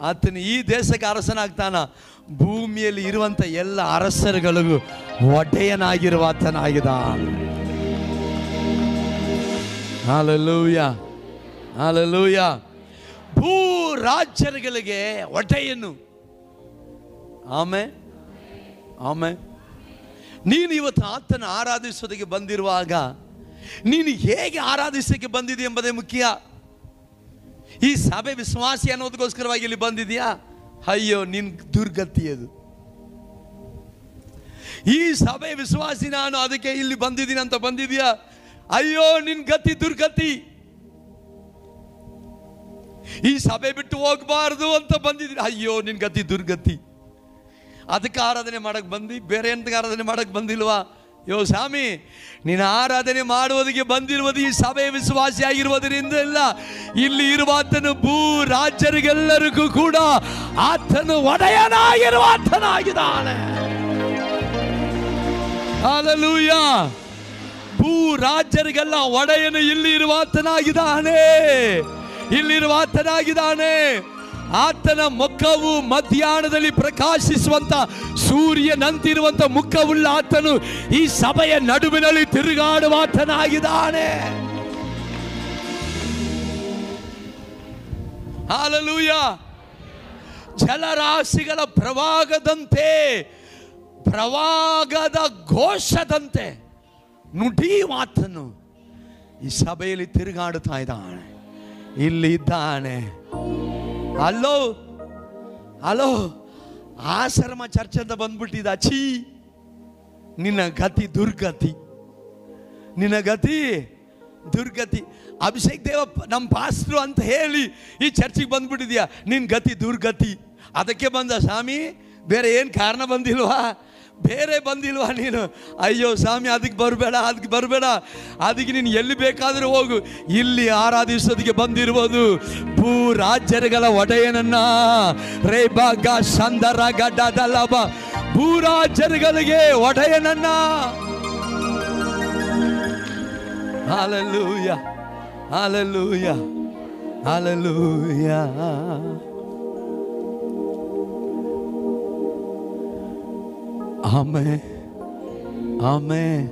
ಆತನು ಈ ದೇಶಕ್ಕೆ ಅರಸನಾಗ್ತಾನ. ಭೂಮಿಯಲ್ಲಿ ಇರುವಂತ ಎಲ್ಲ ಅರಸರುಗಳಿಗೂ ಒಡೆಯನಾಗಿರುವ ಆತನಾಗಿದ್ದಾನೆ. Hallelujah, hallelujah. ಭೂ ರಾಜ್ಯಗಳಿಗೆ ಒಡೆಯನು. Amen, amen. ನೀನು ಇವತ್ತು ಆತನ ಆರಾಧಿಸೋದಕ್ಕೆ ಬಂದಿರುವಾಗ ನೀನು ಹೇಗೆ ಆರಾಧಿಸೋಕ್ಕೆ ಬಂದಿದೆ ಎಂಬುದೇ ಮುಖ್ಯ. ಈ ಸಭೆ ವಿಶ್ವಾಸಿ ಅನ್ನೋದಕ್ಕೋಸ್ಕರವಾಗಿ ಇಲ್ಲಿ ಬಂದಿದೆಯಾ? ಅಯ್ಯೋ ನಿನ್ ದುರ್ಗತಿ ಅದು. ಈ ಸಭೆ ವಿಶ್ವಾಸಿ ನಾನು ಅದಕ್ಕೆ ಇಲ್ಲಿ ಬಂದಿದ್ದೀನಿ ಅಂತ ಬಂದಿದ್ಯಾ? ಅಯ್ಯೋ ನಿನ್ ಗತಿ ದುರ್ಗತಿ. ಈ ಸಭೆ ಬಿಟ್ಟು ಹೋಗಬಾರ್ದು ಅಂತ ಬಂದಿದ್ದೀನಿ. ಅಯ್ಯೋ ನಿನ್ ಗತಿ ದುರ್ಗತಿ. ಅದಕ್ಕೆ ಆರಾಧನೆ ಮಾಡಕ್ ಬಂದಿ, ಬೇರೆ ಎಂತ ಆರಾಧನೆ ಮಾಡಕ್ ಬಂದಿಲ್ವಾ? ಯೋ ಸ್ವಾಮಿ, ನೀನು ಆರಾಧನೆ ಮಾಡುವುದಕ್ಕೆ ಬಂದಿರುವುದು ಈ ಸಭೆ ವಿಶ್ವಾಸಿ ಆಗಿರುವುದರಿಂದ ಇಲ್ಲ. ಇಲ್ಲಿ ಇರುವ ಆತನು ಭೂ ರಾಜ್ಯರಿಗೆಲ್ಲರಿಗೂ ಕೂಡ ಆತನು ಒಡೆಯನಾಗಿರುವ ಆತನಾಗಿದ್ದಾನೆ. ಹಲ್ಲೆಲೂಯಾ. ಭೂ ರಾಜ್ಯರಿಗೆಲ್ಲ ಒಡೆಯನು ಇಲ್ಲಿ ಇರುವ ಆತನಾಗಿದ್ದಾನೆ. ಇಲ್ಲಿರುವ ಆತನಾಗಿದ್ದಾನೆ. ಆತನ ಮುಖವು ಮಧ್ಯಾಹ್ನದಲ್ಲಿ ಪ್ರಕಾಶಿಸುವಂತ ಸೂರ್ಯನಂತಿರುವಂತ ಮುಖವುಳ್ಳ ಆತನು ಈ ಸಭೆಯ ನಡುವಿನಲ್ಲಿ ತಿರುಗಾಡುವ ಆತನಾಗಿದ್ದಾನೆ. ಹಲ್ಲೆಲೂಯಾ. ಜಲರಾಶಿಗಳ ಪ್ರವಾಗದಂತೆ, ಪ್ರವಾಗದ ಘೋಷದಂತೆ ನುಡಿಯುವ ಆತನು ಈ ಸಭೆಯಲ್ಲಿ ತಿರುಗಾಡುತ್ತಾ ಇದ್ದಾನೆ. ಇಲ್ಲಿ ಇದ್ದಾನೆ. ಹಲೋ ಹಲೋ, ಆಶ್ರಮ ಚರ್ಚ್ ಅಂತ ಬಂದ್ಬಿಟ್ಟಿದ. ಛೀ, ನಿನ್ನ ಗತಿ ದುರ್ಗತಿ, ನಿನ್ನ ಗತಿ ದುರ್ಗತಿ. ಅಭಿಷೇಕ್ ದೇವ ನಮ್ಮ ಪಾಸ್ಟ್ರು ಅಂತ ಹೇಳಿ ಈ ಚರ್ಚಿಗೆ ಬಂದ್ಬಿಟ್ಟಿದ್ಯಾ, ನಿನ್ನ ಗತಿ ದುರ್ಗತಿ. ಅದಕ್ಕೆ ಬಂದ ಸ್ವಾಮಿ, ಬೇರೆ ಏನು ಕಾರಣ ಬಂದಿಲ್ವಾ? ಬೇರೆ ಬಂದಿಲ್ವಾ ನೀನು? ಅಯ್ಯೋ ಸ್ವಾಮಿ, ಅದಕ್ಕೆ ಬರಬೇಡ, ಅದಕ್ಕೆ ಬರಬೇಡ, ಅದಕ್ಕೆ ನೀನು ಎಲ್ಲಿ ಬೇಕಾದರೂ ಹೋಗು. ಇಲ್ಲಿ ಆರಾಧಿಸೋದಕ್ಕೆ ಬಂದಿರುವುದು ಭೂ ರಾಜ್ಯಗಳ ಒಡೆಯನನ್ನ. ರೇಬಾಗ ಸಂದರ ಗಡ್ಡದಲ್ಲಬ, ಭೂ ರಾಜ್ಯಗಳಿಗೆ ಒಡೆಯನನ್ನ. Hallelujah, hallelujah, hallelujah. Amen, amen.